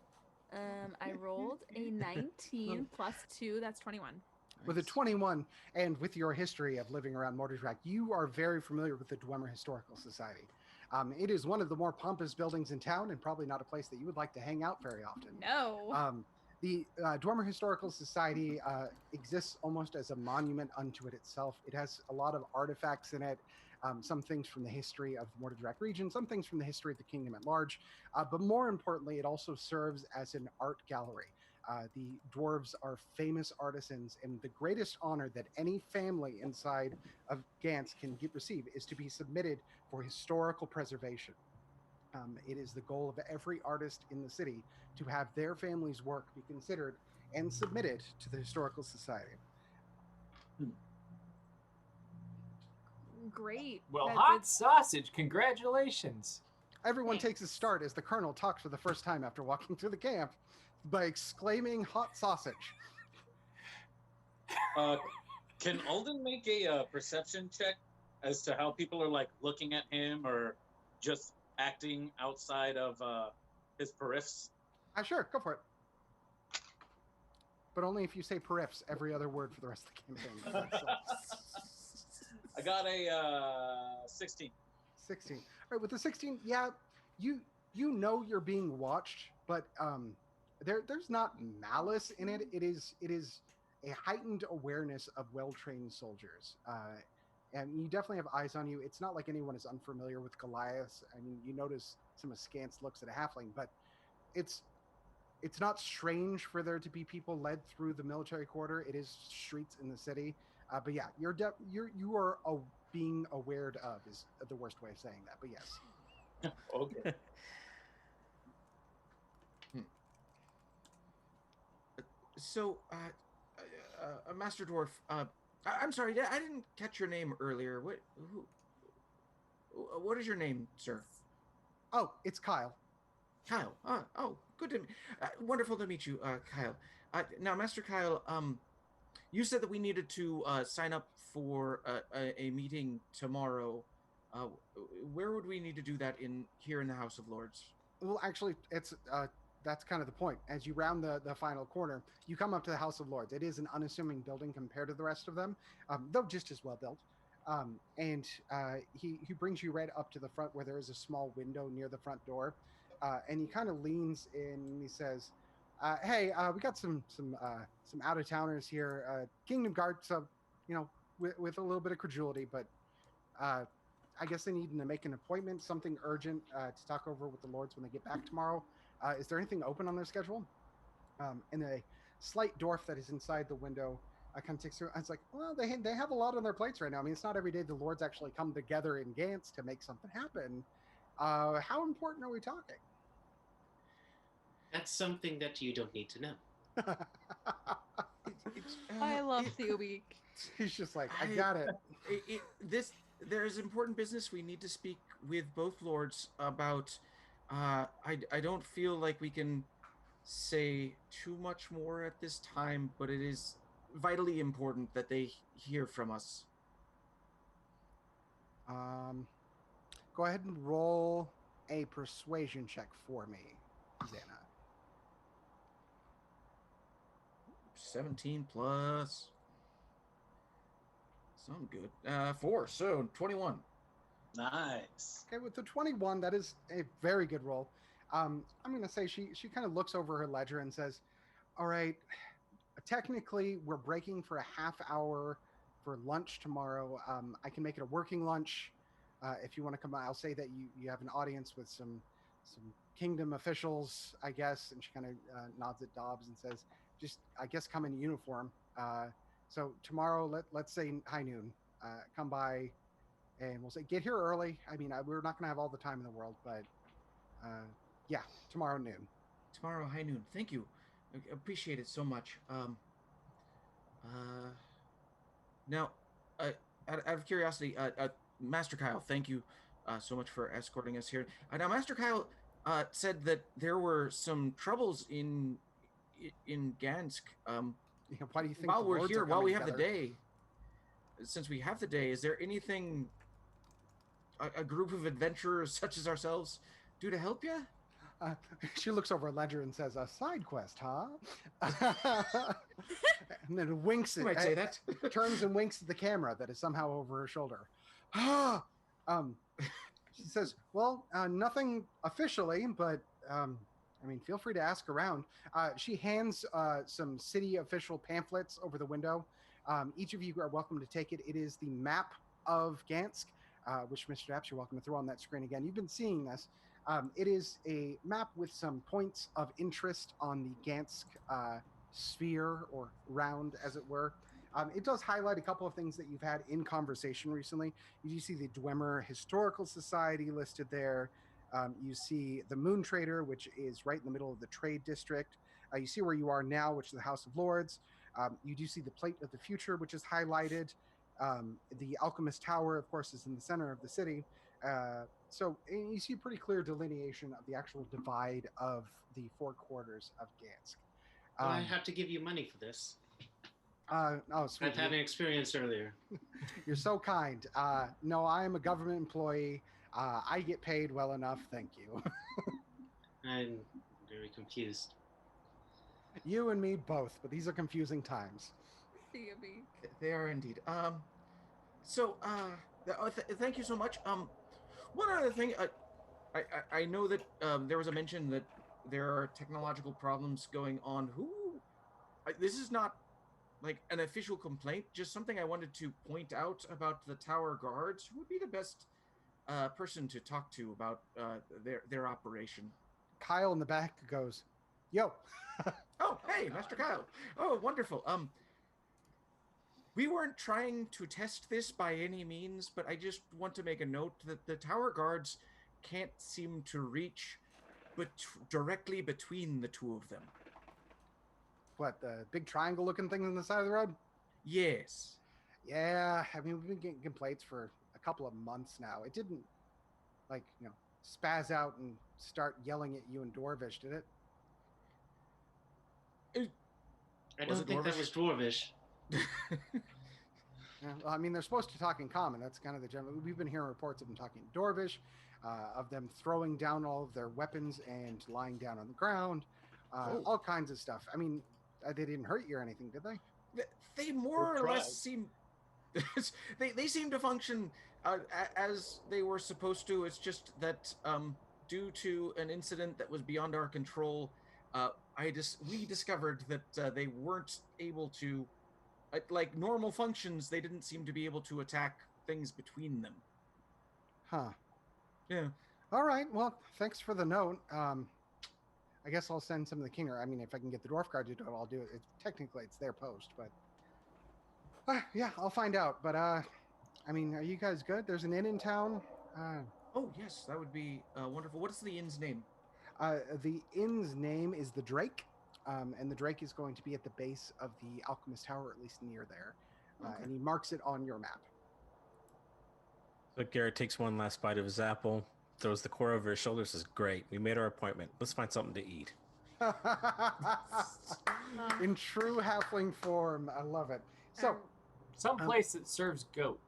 I rolled a 19 plus 2. That's 21. With a 21, and with your history of living around Mordredrak, you are very familiar with the Dwemer Historical Society. It is one of the more pompous buildings in town, and probably not a place that you would like to hang out very often. No. The Dwemer Historical Society exists almost as a monument unto it itself. It has a lot of artifacts in it. some things from the history of the Mortardrag region, some things from the history of the kingdom at large. But more importantly, it also serves as an art gallery. The dwarves are famous artisans, and the greatest honor that any family inside of Ganske can receive is to be submitted for historical preservation. It is the goal of every artist in the city to have their family's work be considered and submitted to the Historical Society. Great. Well, That's- hot sausage, congratulations. Everyone Thanks. takes a start as the colonel talks for the first time after walking through the camp by exclaiming hot sausage. Can Alden make a perception check as to how people are like looking at him or just acting outside of his periffs? Sure, go for it. But only if you say periffs every other word for the rest of the campaign. I got a 16. 16. All right, with the 16, yeah, you know you're being watched, but there's not malice in it. It is a heightened awareness of well-trained soldiers, and you definitely have eyes on you. It's not like anyone is unfamiliar with Elias. I mean, you notice some askance looks at a halfling, but it's not strange for there to be people led through the military quarter. It is streets in the city, but yeah, you are being aware of is the worst way of saying that. But yes. Okay. So, Master Dwarf, I'm sorry, I didn't catch your name earlier. What is your name, sir? Oh, it's Kyle. Kyle. Oh, good to wonderful to meet you, Kyle. Now, Master Kyle, you said that we needed to sign up for a meeting tomorrow. Where would we need to do that here in the House of Lords? Well, actually, it's that's kind of the point. As you round the final corner, you come up to the House of Lords. It is an unassuming building compared to the rest of them, though just as well built. And he brings you right up to the front where there is a small window near the front door, and he kind of leans in and he says, "Hey, we got some out of towners here, Kingdom Guard. So, with a little bit of credulity, but I guess they need to make an appointment, something urgent to talk over with the Lords when they get back tomorrow. Is there anything open on their schedule?" And a slight dwarf that is inside the window kind of takes through. It's like, well, they have a lot on their plates right now. I mean, it's not every day the Lords actually come together in Ganske to make something happen. How important are we talking? That's something that you don't need to know. I love Theobik. He's just like, I got it. There's important business we need to speak with both lords about. I don't feel like we can say too much more at this time, but it is vitally important that they hear from us. Go ahead and roll a persuasion check for me, Xana. 17 plus. Sound good. 4, so 21. Nice. Okay, with the 21, that is a very good roll. I'm going to say she kind of looks over her ledger and says, all right, technically we're breaking for a half hour for lunch tomorrow. I can make it a working lunch. If you want to come by, I'll say that you have an audience with some kingdom officials, I guess. And she kind of nods at Dobbs and says, just, I guess, come in uniform. So tomorrow, let's say high noon, come by and we'll say, get here early. I mean, we're not going to have all the time in the world, but yeah, tomorrow noon. Tomorrow high noon. Thank you. I appreciate it so much. Now, out of curiosity, Master Kyle, thank you so much for escorting us here. Now, Master Kyle said that there were some troubles in Ganske. Why do you think while we're here, while we have together? the day, since we have the day, is there anything a group of adventurers such as ourselves do to help you? She looks over a ledger and says, "A side quest, huh?" And then winks You might say that. turns and winks at the camera that is somehow over her shoulder. She says, "Well, nothing officially, but I mean, feel free to ask around." She hands some city official pamphlets over the window. Each of you are welcome to take it. It is the map of Ganske. which Mr. Daps, you're welcome to throw on that screen again. You've been seeing this. It is a map with some points of interest on the Ganske sphere, or round, as it were. It does highlight a couple of things that you've had in conversation recently. You do see the Dwemer Historical Society listed there. You see the Moon Trader, which is right in the middle of the trade district. You see where you are now, which is the House of Lords. You do see the Plate of the Future, which is highlighted. The Alchemist Tower, of course, is in the center of the city. So you see a pretty clear delineation of the actual divide of the four quarters of Ganske. I have to give you money for this. Oh, sweet. I've had an experience earlier. You're so kind. No, I am a government employee. I get paid well enough, thank you. I'm very confused. You and me both, but these are confusing times. They are indeed. Thank you so much. One other thing, I know that there was a mention that there are technological problems going on. This is not like an official complaint, just something I wanted to point out about the tower guards. Who would be the best person to talk to about their operation? Kyle in the back goes, "Yo." Oh, hey, Master Kyle. Oh, wonderful. We weren't trying to test this by any means, but I just want to make a note that the tower guards can't seem to reach directly between the two of them. What, the big triangle-looking thing on the side of the road? Yes. Yeah, I mean, we've been getting complaints for a couple of months now. It didn't, spaz out and start yelling at you in Dwarvish, did it? I don't think that was Dwarvish. Yeah, well, I mean, they're supposed to talk in common. That's kind of the general. We've been hearing reports of them talking Dwarvish, of them throwing down all of their weapons and lying down on the ground, all kinds of stuff. I mean, they didn't hurt you or anything, did they? They more or less seem. they seem to function as they were supposed to. It's just that due to an incident that was beyond our control, we discovered that they weren't able to. Like normal functions, they didn't seem to be able to attack things between them. Huh. Yeah. All right. Well, thanks for the note. I guess I'll send some of the Kinger. I mean, if I can get the Dwarf Guard to do it, I'll do it. Technically, it's their post, but yeah, I'll find out. But I mean, are you guys good? There's an inn in town. Oh yes, that would be wonderful. What is the inn's name? The inn's name is the Drake. And the Drake is going to be at the base of the Alchemist Tower, or at least near there. Okay. And he marks it on your map. So Garrett takes one last bite of his apple, throws the core over his shoulders, says, "Great, we made our appointment. Let's find something to eat." In true halfling form. I love it. So, some place that serves goat.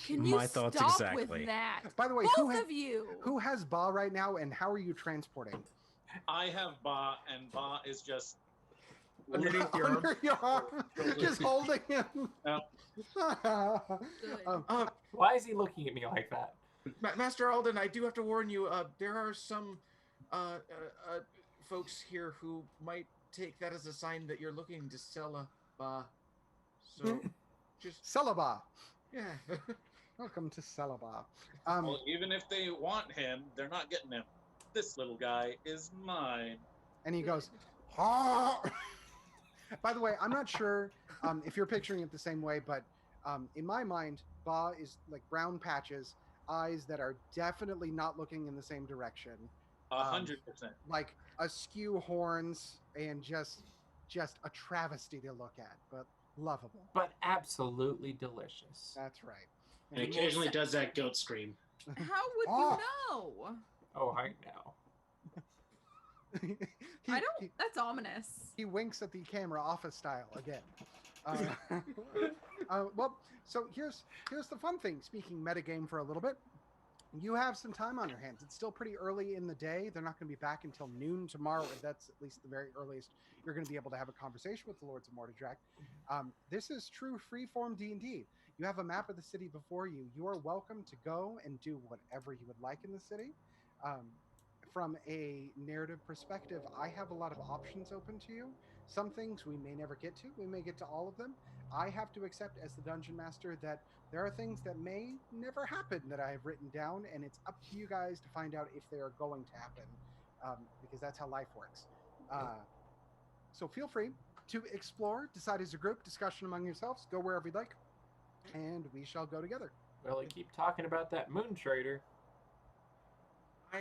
Can you stop exactly. with that? By the way, who has Ba right now, and how are you transporting? I have Ba, and Ba is just underneath your arm, just holding him. Why is he looking at me like that? Master Alden, I do have to warn you, there are some folks here who might take that as a sign that you're looking to sell a Ba. So, just... Sell a Ba. Yeah. Welcome to Celaba. Well, even if they want him, they're not getting him. This little guy is mine. And he goes, "Ah!" By the way, I'm not sure if you're picturing it the same way, but in my mind, Ba is like brown patches, eyes that are definitely not looking in the same direction. 100%. Like askew horns and just a travesty to look at, but lovable. But absolutely delicious. That's right. And occasionally does that goat scream. How would you know? Oh, I know. That's ominous. He winks at the camera office style again. Well, so here's the fun thing. Speaking metagame for a little bit, you have some time on your hands. It's still pretty early in the day. They're not going to be back until noon tomorrow. That's at least the very earliest you're going to be able to have a conversation with the Lords of Mortadrak. This is true freeform D&D. You have a map of the city before you. You are welcome to go and do whatever you would like in the city. From a narrative perspective, I have a lot of options open to you. Some things we may never get to. We may get to all of them. I have to accept as the dungeon master that there are things that may never happen that I have written down, and it's up to you guys to find out if they are going to happen, because that's how life works. So feel free to explore, decide as a group, discussion among yourselves, go wherever you'd like, and we shall go together. Well, you keep talking about that moon trader.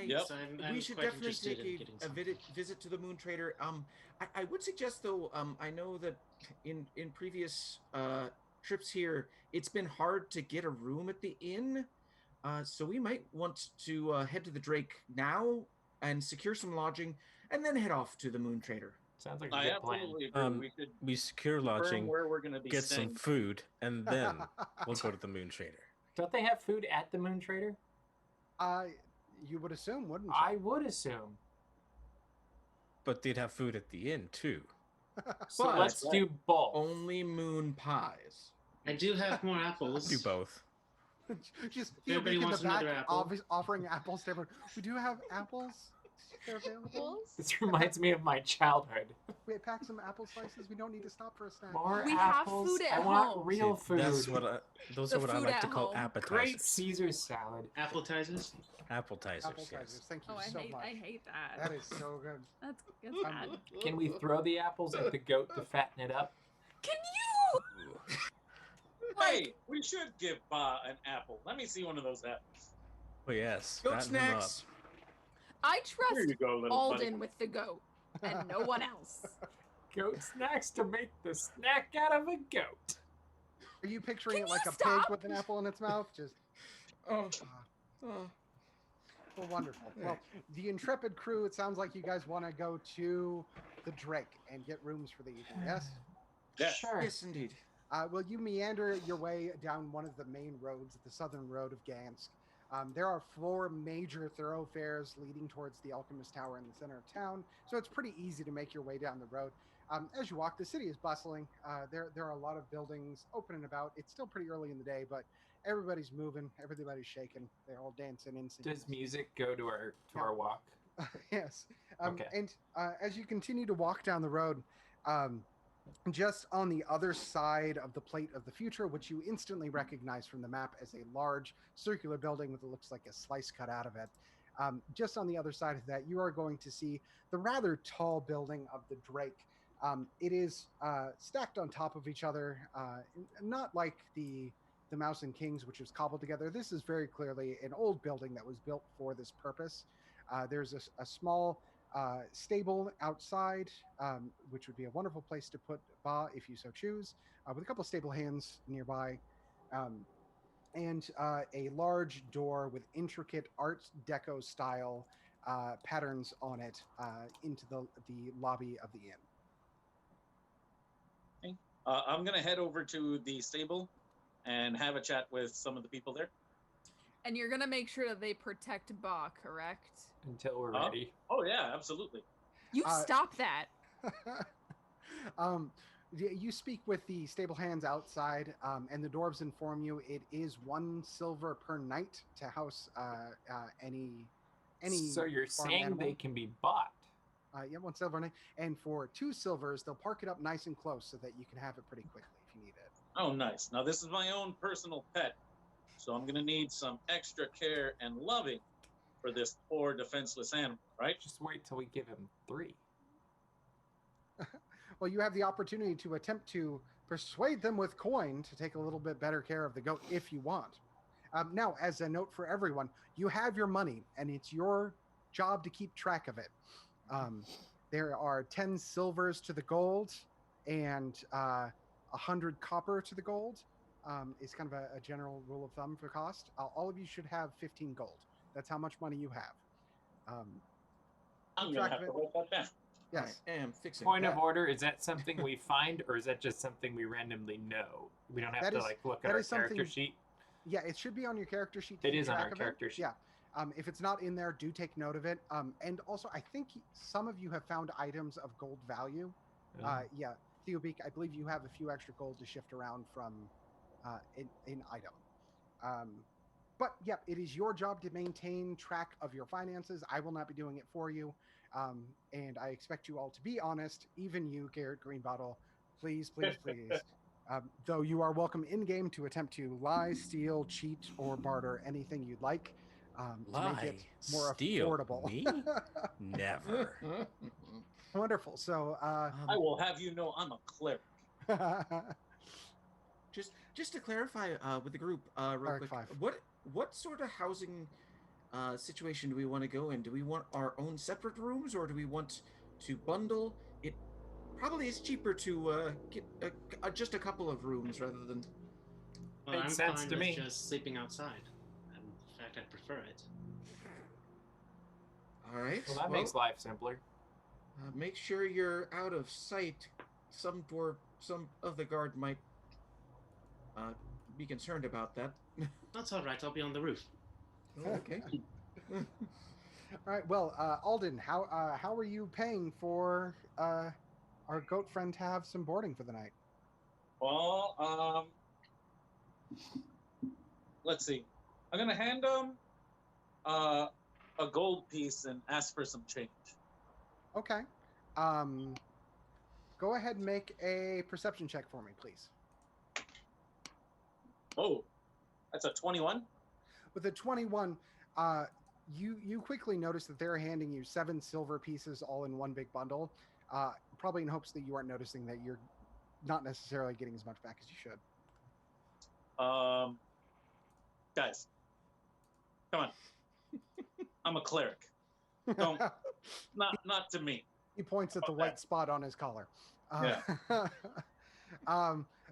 Yep. So I'm We should quite definitely interested in take getting a some. visit to the Moon Trader. I would suggest though. I know that in previous trips here, it's been hard to get a room at the inn. So we might want to head to the Drake now and secure some lodging, and then head off to the Moon Trader. Sounds like a I good plan. absolutely agree. We should We secure confirm lodging, where we're going to be get staying. some food, and then we'll go to the Moon Trader. Don't they have food at the moon trader? You would assume, wouldn't you? I would assume. But they'd have food at the inn too. So But let's do both. Only moon pies. I do have more apples. Do both. Just If anybody in the wants back, another apple. offering apples to everyone. We do have apples. They're available. This reminds me of my childhood. We pack some apple slices. We don't need to stop for a snack. More We have apples. food at I want home. real food. Those The are what I food like at to call home. appetizers. Great Caesar salad. Appetizers. Appetizers. Appetizers. Yes. Thank you Oh, so much. I hate that. That is so good. That's Um, bad. Can we throw the apples at the goat to fatten it up? Can you? Hey, we should give Ba an apple. Let me see one of those apples. Oh yes. Goat fatten them up. snacks. I Here trust you go, little Alden buddy. with the goat and no one else. Goat snacks to make the snack out of a goat. Are you picturing Can it like you a stop? pig with an apple in its mouth? Just Oh. well, wonderful. Well, the intrepid crew. It sounds like you guys want to go to the Drake and get rooms for the evening. Yes. Yes. Sure. Yes, indeed. Will you meander your way down one of the main roads, the southern road of Ganske? There are 4 major thoroughfares leading towards the Alchemist Tower in the center of town, so it's pretty easy to make your way down the road. As you walk, the city is bustling. There are a lot of buildings open and about. It's still pretty early in the day, but everybody's moving, everybody's shaking. They're all dancing in sync. Does music go to our walk? Yes. Okay. And as you continue to walk down the road, just on the other side of the Plate of the Future, which you instantly recognize from the map as a large circular building with what looks like a slice cut out of it, just on the other side of that, you are going to see the rather tall building of the Drake. It is stacked on top of each other, not like the Mouse and Kings, which was cobbled together. This is very clearly an old building that was built for this purpose. There's a small stable outside, which would be a wonderful place to put Ba if you so choose, with a couple of stable hands nearby, and a large door with intricate Art Deco style patterns on it into the lobby of the inn. I'm going to head over to the stable and have a chat with some of the people there. And you're gonna make sure that they protect Ba, correct? Until we're Huh? ready. Oh, yeah, absolutely. You stop that. You speak with the stable hands outside, and the dwarves inform you it is 1 silver per night to house any. So you're farm saying animal. they can be bought? Yeah, 1 silver a night, and for 2 silvers, they'll park it up nice and close so that you can have it pretty quickly if you need it. Oh, nice. Now, this is my own personal pet, so I'm going to need some extra care and loving for this poor defenseless animal, right? Just wait till we give him 3. Well, you have the opportunity to attempt to persuade them with coin to take a little bit better care of the goat if you want. Now, as a note for everyone, you have your money, and it's your job to keep track of it. There are 10 silvers to the gold and 100 copper to the gold. Is kind of a general rule of thumb for cost. All of you should have 15 gold. That's how much money you have. I'm going track to have of to write that down. Yes. I am fixing Point that. of order, is that something we find, or is that just something we randomly know? We don't have That to is- look that at our is character something- sheet? Yeah, it should be on your character sheet. To It keep is on track our of character sheet. Yeah. If it's not in there, do take note of it. And also, I think some of you have found items of gold value. Yeah, Theobeak, I believe you have a few extra gold to shift around from an item. But yeah, it is your job to maintain track of your finances. I will not be doing it for you. And I expect you all to be honest, even you, Garrett Greenbottle. Please, please, please. Though you are welcome in-game to attempt to lie, steal, cheat, or barter anything you'd like to make it more steal affordable. Me? Never. Wonderful. So I will have you know I'm a cleric. Just to clarify with the group real Cleric quick, 5. what sort of housing situation do we want to go in? Do we want our own separate rooms, or do we want to bundle? It probably is cheaper to get just a couple of rooms rather than. Well, I'm Makes sense fine to with me. just sleeping outside. In fact, I prefer it. All right. Well, that makes life simpler. Make sure you're out of sight. Some of the guard might be concerned about that. That's all right. I'll be on the roof. Oh, okay. All right. Well, Alden, how are you paying for our goat friend to have some boarding for the night? Well, let's see. I'm gonna hand him a gold piece and ask for some change. Okay. Go ahead and make a perception check for me, please. Oh, that's a 21. With a 21, you quickly notice that they're handing you 7 silver pieces all in one big bundle, probably in hopes that you aren't noticing that you're not necessarily getting as much back as you should. Guys, come on. I'm a cleric. Don't, not to me. He points at the Okay. white spot on his collar. Yeah.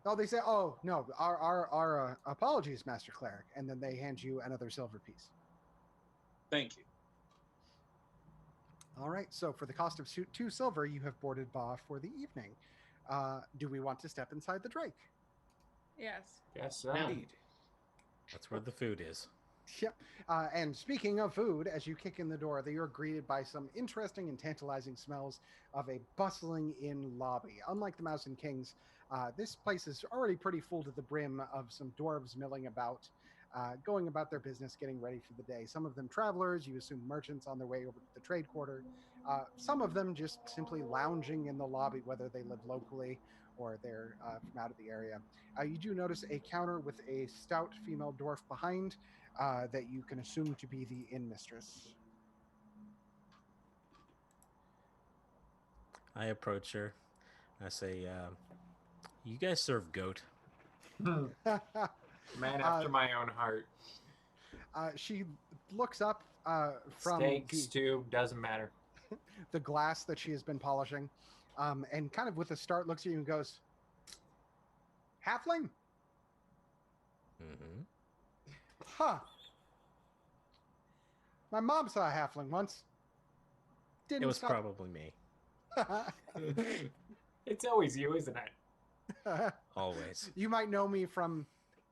Oh, they say, "Oh no, our apologies, Master Cleric," and then they hand you another silver piece. Thank you. All right. So for the cost of 2 silver, you have boarded Ba for the evening. Do we want to step inside the Drake? Yes. Guess so. Yeah. Indeed. That's where the food is. Yep. And speaking of food, as you kick in the door, they are greeted by some interesting and tantalizing smells of a bustling inn lobby. Unlike the Mouse and Kings, this place is already pretty full to the brim of some dwarves milling about, going about their business, getting ready for the day. Some of them travelers, you assume merchants on their way over to the trade quarter. Some of them just simply lounging in the lobby, whether they live locally or they're from out of the area. You do notice a counter with a stout female dwarf behind, that you can assume to be the inn mistress. I approach her. I say, you guys serve goat? Man after my own heart. She looks up from Steak, stew, doesn't matter. the glass that she has been polishing, and kind of with a start looks at you and goes, "Halfling? Mm-hmm. Huh. My mom saw a halfling once. Didn't It was stop." probably me. It's always you, isn't it? Always. You might know me from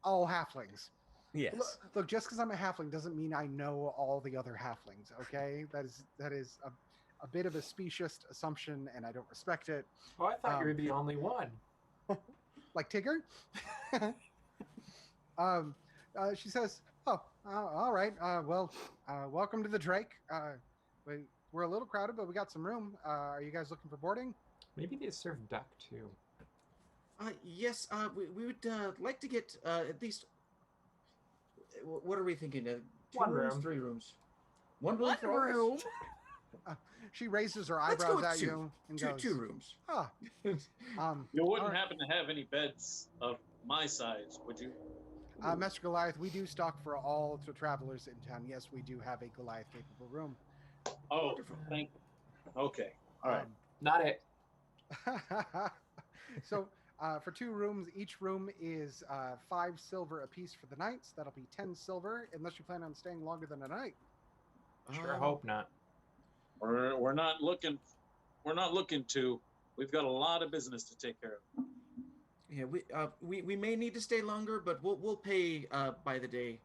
all halflings. Yes. Look, just because I'm a halfling doesn't mean I know all the other halflings, okay? That is a bit of a specious assumption, and I don't respect it. Oh, I thought you were the only one. Like Tigger? She says, "Oh, all right. Welcome to the Drake. We're a little crowded, but we got some room. Are you guys looking for boarding?" Maybe they serve duck too. Yes, we would like to get at least. What are we thinking? 2 One rooms, room. 3 rooms. One room. One for all of us? room. She raises her Let's go eyebrows with at 2. you and Two, goes, 2 rooms. "Ah." You all wouldn't right. happen to have any beds of my size, would you? Master Goliath, we do stock for all the travelers in town. Yes, we do have a Goliath capable room. Oh, Wonderful. thank you. Okay. All right. Not it. So for 2 rooms, each room is 5 silver apiece for the nights. That'll be 10 silver, unless you plan on staying longer than a night. Sure hope not. We're not looking. We're not looking to. We've got a lot of business to take care of. Yeah, we may need to stay longer, but we'll pay by the day.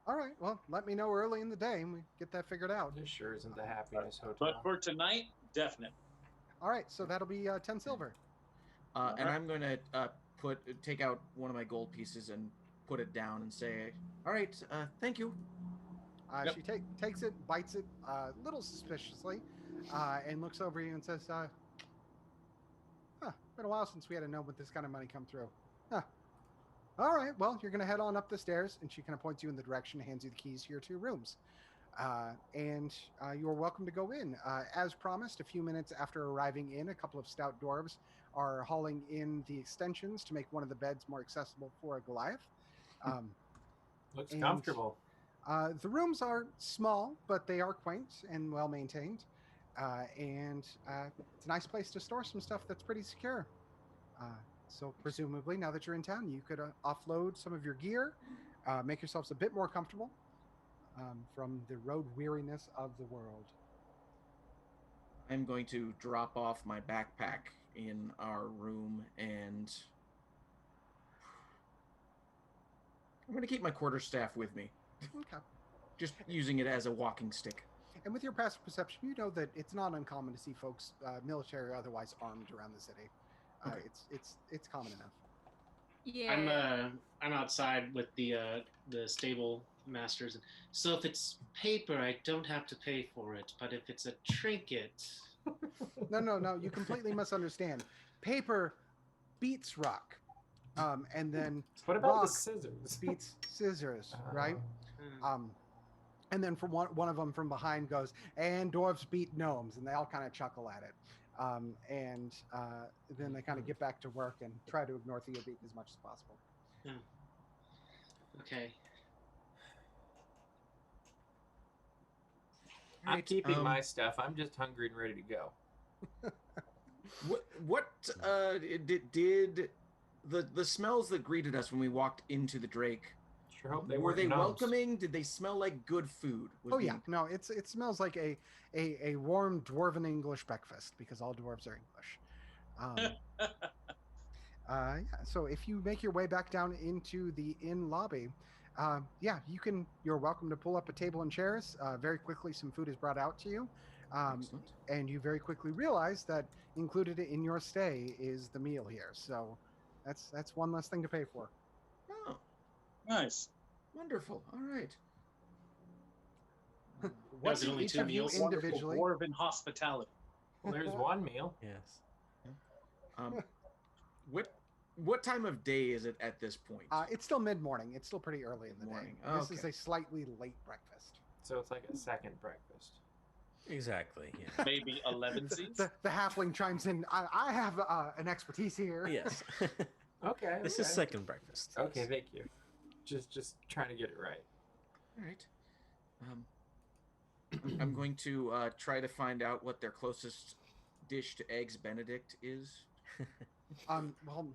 All right. Well, let me know early in the day, and we get that figured out. This sure isn't the happiness hotel. But for tonight, definite. All right. So that'll be 10 silver. And I'm going to take out one of my gold pieces and put it down and say, "All right, thank you." Yep. She takes it, bites it a little suspiciously, and looks over you and says, been a while since we had a gnome with this kind of money come through. Huh. All right, well, you're going to head on up the stairs, and she kind of points you in the direction, hands you the keys to your 2 rooms. And you're welcome to go in. As promised, a few minutes after arriving in, a couple of stout dwarves are hauling in the extensions to make one of the beds more accessible for a Goliath. Looks comfortable. The rooms are small, but they are quaint and well maintained. And it's a nice place to store some stuff that's pretty secure. So presumably, now that you're in town, you could offload some of your gear, make yourselves a bit more comfortable from the road weariness of the world. I'm going to drop off my backpack in our room, and I'm going to keep my quarterstaff with me. Okay. Just using it as a walking stick. And with your passive perception, you know that it's not uncommon to see folks, military or otherwise, armed around the city. Okay. It's common enough. Yeah. I'm outside with the stable masters. So if it's paper, I don't have to pay for it. But if it's a trinket, No. You completely misunderstand. Paper beats rock, and then What about rock the scissors? beats scissors, right? And then from one of them from behind goes, and dwarves beat gnomes, and they all kind of chuckle at it. And then they kind of get back to work and try to ignore Theobeak as much as possible. okay. I'm keeping my stuff. I'm just hungry and ready to go. What did the smells that greeted us when we walked into the Drake? Sure hope they Were they gnomes. welcoming? Did they smell like good food? Yeah, no, it smells like a warm dwarven English breakfast because all dwarves are English. Yeah, so if you make your way back down into the inn lobby, you're welcome to pull up a table and chairs. Very quickly, some food is brought out to you, and you very quickly realize that included in your stay is the meal here. So that's one less thing to pay for. Oh, Nice. wonderful! All right. What's only each 2 of you meals? individually? Dwarven hospitality. Well, there's one meal. Yes. What time of day is it at this point? It's still mid-morning. It's still pretty early in the Morning. day. This is Okay. a slightly late breakfast. So it's like a second breakfast. Exactly. Yeah. Maybe 11 seats. The halfling chimes in. I have an expertise here. Yes. Okay. This is second breakfast. Okay, thank you. Just trying to get it right. All right. I'm going to try to find out what their closest dish to eggs Benedict is. Well,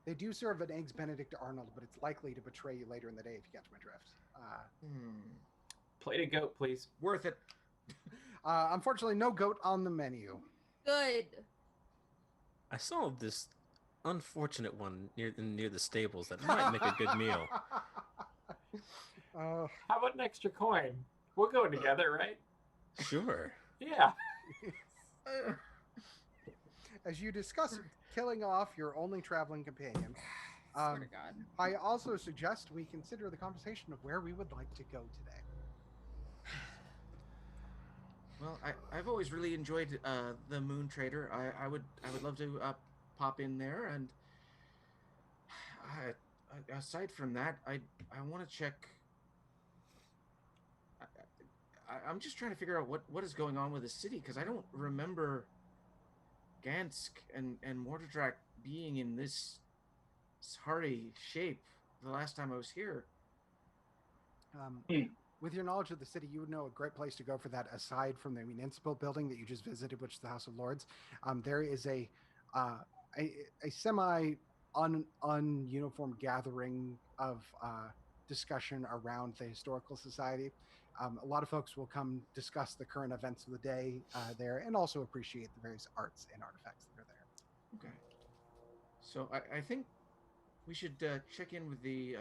they do serve an eggs Benedict Arnold, but it's likely to betray you later in the day if you catch my drift. Plate of goat, please. Worth it. Unfortunately, no goat on the menu. Good. I saw this unfortunate one near the stables that might make a good meal. Uh, How about an extra coin? We'll go together, right? Sure. Yeah. as you discuss killing off your only traveling companion, Swear to God. I also suggest we consider the conversation of where we would like to go today. Well, I've always really enjoyed the Moon Trader. I would love to pop in there, and aside from that, I want to check. I'm just trying to figure out what is going on with the city, because I don't remember Ganske and Morterdrak being in this sorry shape the last time I was here. With your knowledge of the city, you would know a great place to go for that, aside from the municipal building that you just visited, which is the House of Lords. There is a semi-ununiform gathering of discussion around the Historical Society. A lot of folks will come discuss the current events of the day there, and also appreciate the various arts and artifacts that are there. Okay. So I think we should check in with the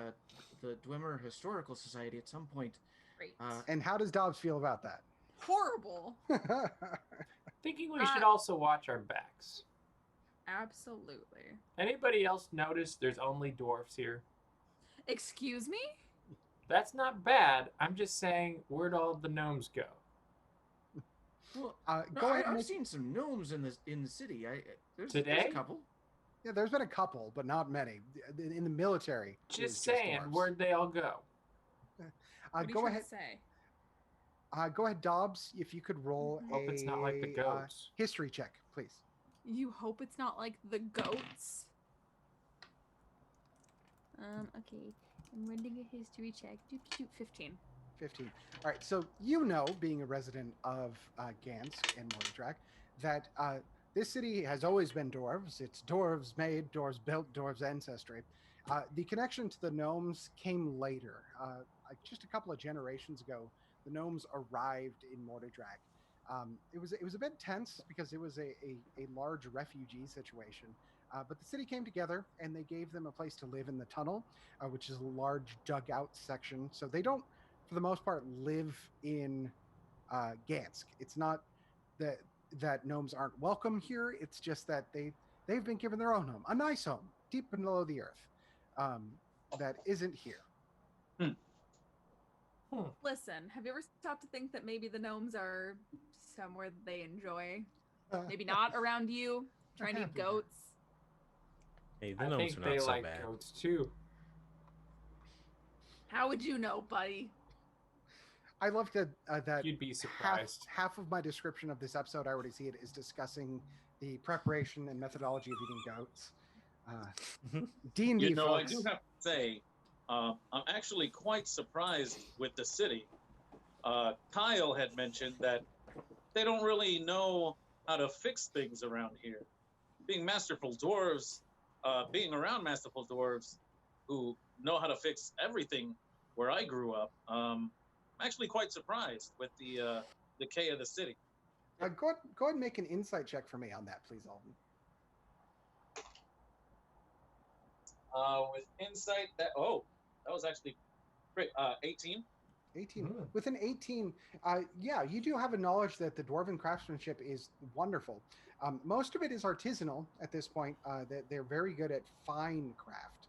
Dwemer Historical Society at some point. Great. And how does Dobbs feel about that? Horrible. Thinking we should also watch our backs. Absolutely. Anybody else notice there's only dwarfs here? Excuse me? That's not bad. I'm just saying, where'd all the gnomes go? Well, Go ahead. I've seen some gnomes in the city. There's Today? a couple. Yeah, there's been a couple, but not many. In the military. it was Just saying, dwarves. where'd they all go? What are you Go trying ahead. to say? Go ahead, Dobbs. If you could roll Hope it's not like the goats. history check, please. You hope it's not like the goats. Okay. I'm running a history check. 15. 15. All right, so being a resident of Ganske and Mordrak, that this city has always been dwarves. It's dwarves made, dwarves built, dwarves ancestry. The connection to the gnomes came later. Like just a couple of generations ago, the gnomes arrived in Mordrak. It was a bit tense because it was a large refugee situation. But the city came together and they gave them a place to live in the tunnel, which is a large dugout section. So they don't, for the most part, live in Ganske. It's not that gnomes aren't welcome here. It's just that they've been given their own home, a nice home, deep below the earth, that isn't here. Listen, have you ever stopped to think that maybe the gnomes are somewhere that they enjoy? Maybe not around you, trying to eat goats. Hey, the I gnomes think are they not so like bad. goats too. How would you know, buddy? I love that You'd be surprised. half of my description of this episode, I already see it, is discussing the preparation and methodology of eating goats. D&D, You know, folks. I do have to say, I'm actually quite surprised with the city. Kyle had mentioned that they don't really know how to fix things around here. Being masterful dwarves, being around masterful dwarves who know how to fix everything where I grew up, I'm actually quite surprised with the decay of the city. Go ahead and make an insight check for me on that, please, Alden. With insight, that was actually great. 18. 18. With an 18, yeah, you do have a knowledge that the dwarven craftsmanship is wonderful. Most of it is artisanal at this point. They're very good at fine craft.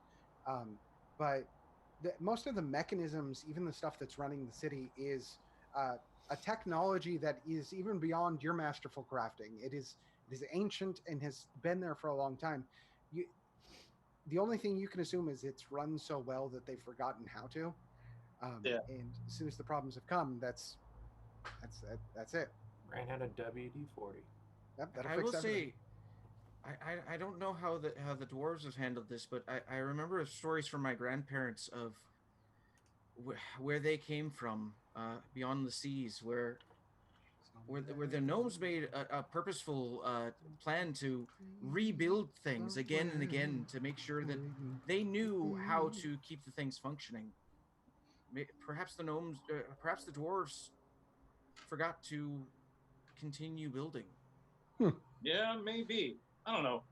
But most of the mechanisms, even the stuff that's running the city, is a technology that is even beyond your masterful crafting. It is ancient and has been there for a long time. The only thing you can assume is it's run so well that they've forgotten how to. And as soon as the problems have come, that's it. Ran out of WD-40. Yep, that'll I fix will everything. say, I don't know how the dwarves have handled this, but I remember stories from my grandparents of where they came from, beyond the seas, where the gnomes made a purposeful plan to rebuild things again and again to make sure that they knew how to keep the things functioning. Perhaps the gnomes, perhaps the dwarves forgot to continue building. Yeah, maybe. I don't know.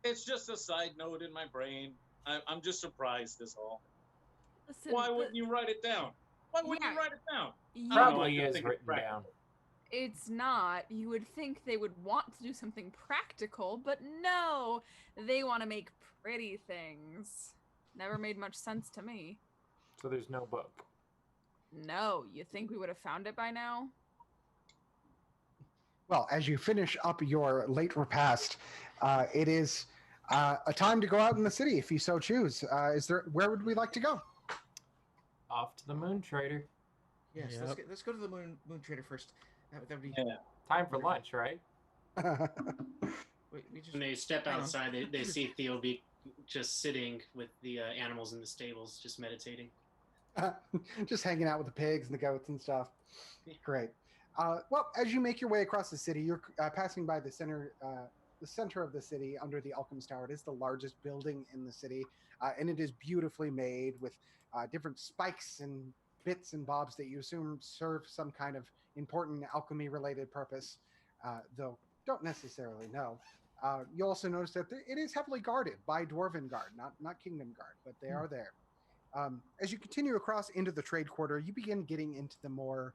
It's just a side note in my brain. I'm just surprised is all. Listen, Why wouldn't you write it down? Why wouldn't you write it down? you- I don't know, I Probably just is think it's written down. practical. It's not. You would think they would want to do something practical, but no, they want to make pretty things. Never made much sense to me. So there's no book. No, you think we would have found it by now? Well, as you finish up your late repast, it is a time to go out in the city if you so choose. Where would we like to go? Off to the Moon Trader. Yes, Yep. let's go to the moon trader first. That would be. Yeah. Time for lunch, right? Wait, we just When they step hang on. outside, they see Theobe just sitting with the animals in the stables, just meditating. Just hanging out with the pigs and the goats and stuff. Yeah. Great. Well, as you make your way across the city, you're passing by the center of the city under the Alchemist Tower. It is the largest building in the city, and it is beautifully made with different spikes and bits and bobs that you assume serve some kind of important alchemy-related purpose, though don't necessarily know. You also notice that it is heavily guarded by Dwarven Guard, not Kingdom Guard, but they are there. As you continue across into the trade quarter, you begin getting into the more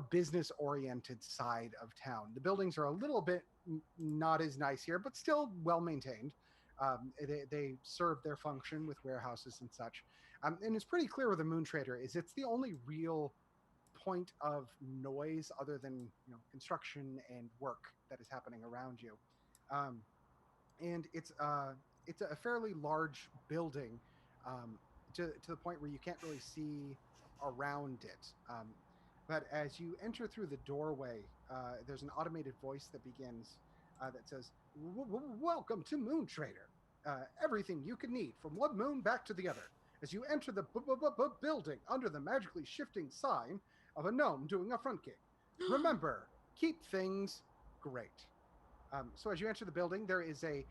business-oriented side of town. The buildings are a little bit not as nice here, but still well-maintained. They serve their function with warehouses and such. And it's pretty clear with the Moon Trader is it's the only real point of noise other than construction and work that is happening around you. And it's a fairly large building, to the point where you can't really see around it. But as you enter through the doorway, there's an automated voice that begins that says, "Welcome to Moon Trader. Everything you could need from one moon back to the other. As you enter the building under the magically shifting sign of a gnome doing a front kick. Remember, keep things great." So as you enter the building, there is a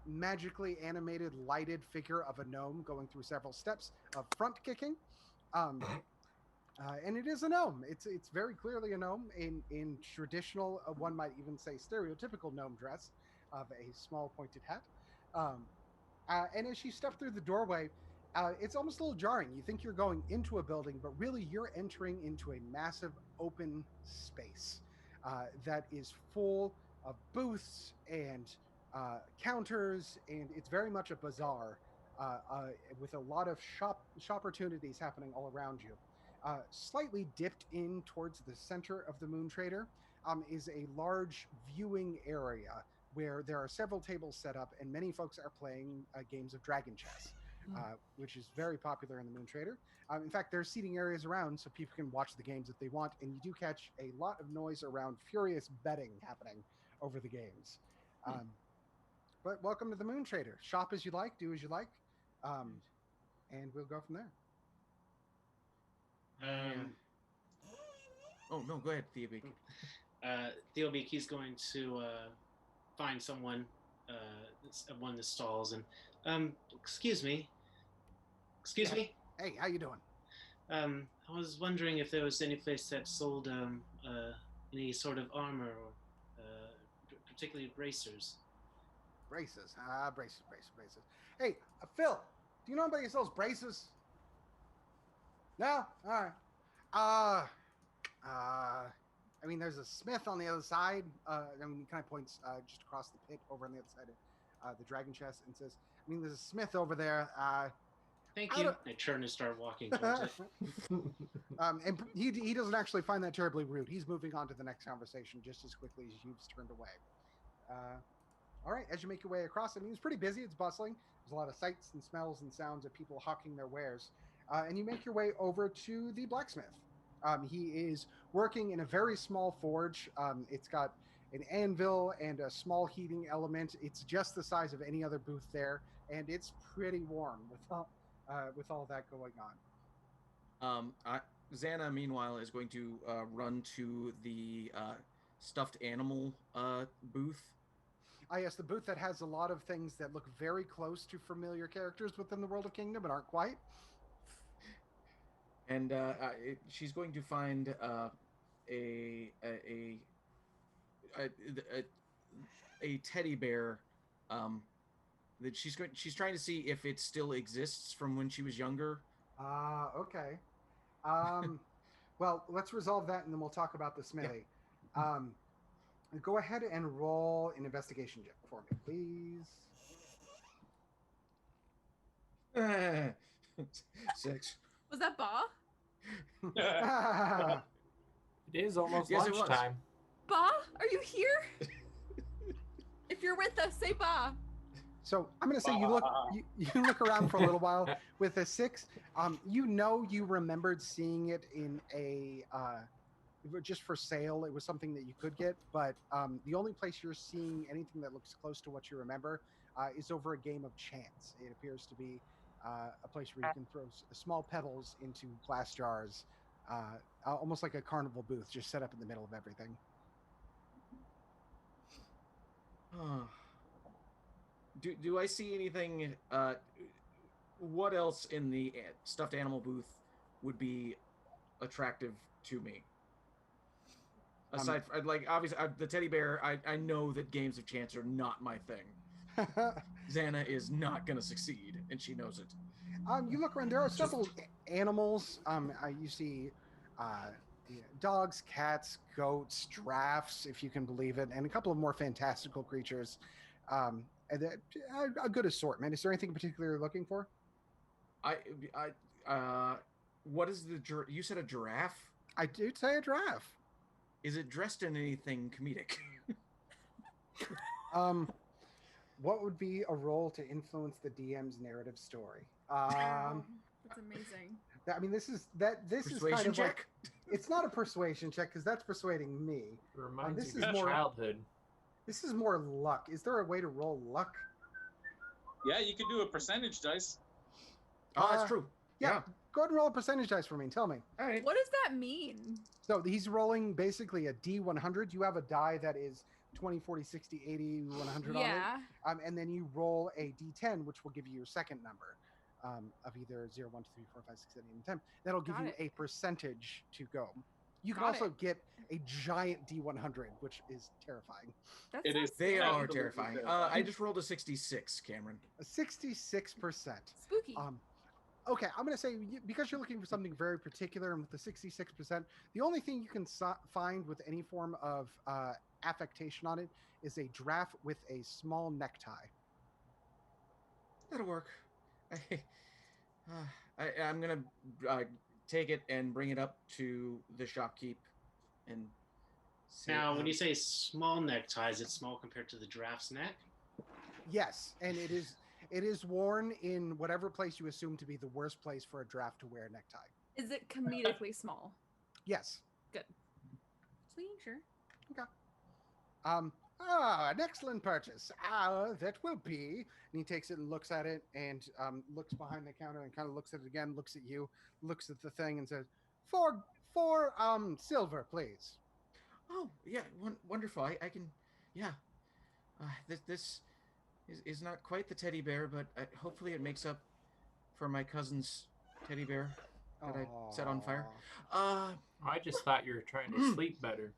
magically animated, lighted figure of a gnome going through several steps of front kicking. And it is a gnome. It's very clearly a gnome in traditional, one might even say stereotypical gnome dress of a small pointed hat. And as you step through the doorway, it's almost a little jarring. You think you're going into a building, but really you're entering into a massive open space that is full of booths and counters, and it's very much a bazaar with a lot of shop opportunities happening all around you. Slightly dipped in towards the center of the Moon Trader is a large viewing area where there are several tables set up, and many folks are playing games of dragon chess, which is very popular in the Moon Trader. In fact, there's seating areas around so people can watch the games if they want, and you do catch a lot of noise around furious betting happening over the games. But welcome to the Moon Trader. Shop as you like, do as you like, and we'll go from there. Oh no, go ahead, Theobeak. Theobeak, he's going to find someone at one of the stalls and excuse me. Hey, how you doing? I was wondering if there was any place that sold any sort of armor or particularly bracers. Braces. Braces. Hey, Phil, do you know anybody who sells braces? No? All right. I mean, there's a smith on the other side. I mean, he kind of points just across the pit over on the other side of the dragon chest and says, I mean, there's a smith over there. Thank you. I turn and start walking towards it. And he doesn't actually find that terribly rude. He's moving on to the next conversation just as quickly as you've turned away. All right, as you make your way across, I mean, it's pretty busy. It's bustling. There's a lot of sights and smells and sounds of people hawking their wares. And you make your way over to the blacksmith. He is working in a very small forge. It's got an anvil and a small heating element. It's just the size of any other booth there, and it's pretty warm with all that going on. Xana, meanwhile, is going to run to the stuffed animal booth. Yes, the booth that has a lot of things that look very close to familiar characters within the World of Kingdom, but aren't quite. And she's going to find a teddy bear that she's trying to see if it still exists from when she was younger. Okay. Well, let's resolve that, and then we'll talk about the smithy. Yeah. Go ahead and roll an investigation check for me, please. 6. Was that Ba? It is almost Yes, lunchtime. Ba, are you here? If you're with us, say Ba. So I'm going to say you look around for a little while with a 6. You remembered seeing it in a just for sale. It was something that you could get, but the only place you're seeing anything that looks close to what you remember is over a game of chance. It appears to be a place where you can throw small pebbles into glass jars, almost like a carnival booth, just set up in the middle of everything. Do I see anything? What else in the stuffed animal booth would be attractive to me? Aside from, obviously, the teddy bear, I know that games of chance are not my thing. Xana is not going to succeed, and she knows it. You look around, there are several animals. You see dogs, cats, goats, giraffes, if you can believe it, and a couple of more fantastical creatures. And a good assortment. Is there anything in particular you're looking for? What is you said a giraffe? I do say a giraffe. Is it dressed in anything comedic? What would be a role to influence the DM's narrative story? Wow, that's amazing. I mean, this is kind Persuasion of check? like, it's not a persuasion check because that's persuading me. It reminds this you is of more- childhood. This is more luck. Is there a way to roll luck? Yeah, you could do a percentage dice. Oh, that's true. Yeah. Go ahead and roll a percentage dice for me and tell me. All right. What does that mean? So he's rolling basically a D100. You have a die that is 20, 40, 60, 80, 100 Yeah. on it. And then you roll a D10, which will give you your second number of either 0, 1, 2, 3, 4, 5, 6, 7, 8, and 10. That'll give Got you it. a percentage to go. You can Got also it. get a giant D100, which is terrifying. That It sounds is. They are Absolutely terrifying. terrifying. I just rolled a 66, Cameron. A 66%. spooky. Okay, I'm going to say, because you're looking for something very particular, and with the 66%, the only thing you can find with any form of affectation on it is a giraffe with a small necktie. That'll work. I'm going to take it and bring it up to the shopkeep and see. Now, when you say small neckties, it's small compared to the giraffe's neck? Yes, and it is worn in whatever place you assume to be the worst place for a giraffe to wear a necktie. Is it comedically small? Yes. Good. Just making sure. An excellent purchase. That will be. And he takes it and looks at it and looks behind the counter and kind of looks at it again, looks at you, looks at the thing and says, four silver, please. Oh, yeah, wonderful. I can, yeah. This is not quite the teddy bear, but hopefully it makes up for my cousin's teddy bear that I set on fire. I just thought you were trying to sleep better.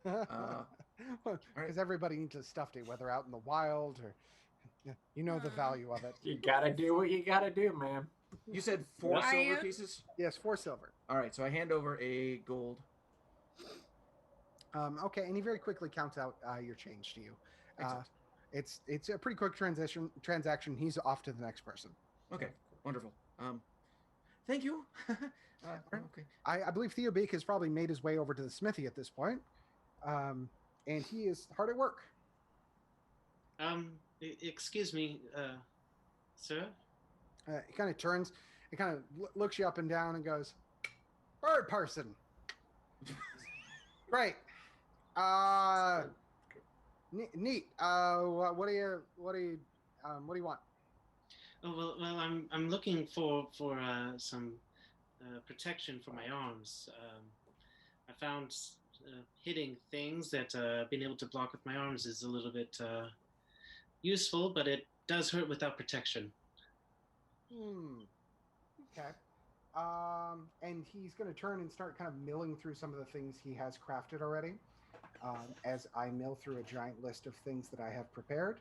Because everybody needs a stuffed, whether out in the wild or, you know, the value of it. You gotta do what you gotta do, man. You said 4 I silver am- pieces? Yes, 4 silver. All right, so I hand over a gold. Okay, and he very quickly counts out your change to you. Excellent. It's a pretty quick transaction. He's off to the next person. Okay, wonderful. Thank you. Okay. I believe Theo Beak has probably made his way over to the smithy at this point. And he is hard at work. Excuse me, sir? He kind of turns, he kind of looks you up and down and goes, "Bird person." Great. Neat. What do you want? Oh well, I'm looking for some protection for my arms. I found hitting things that being able to block with my arms is a little bit useful, but it does hurt without protection. Okay. And he's going to turn and start kind of milling through some of the things he has crafted already. As I mill through a giant list of things that I have prepared.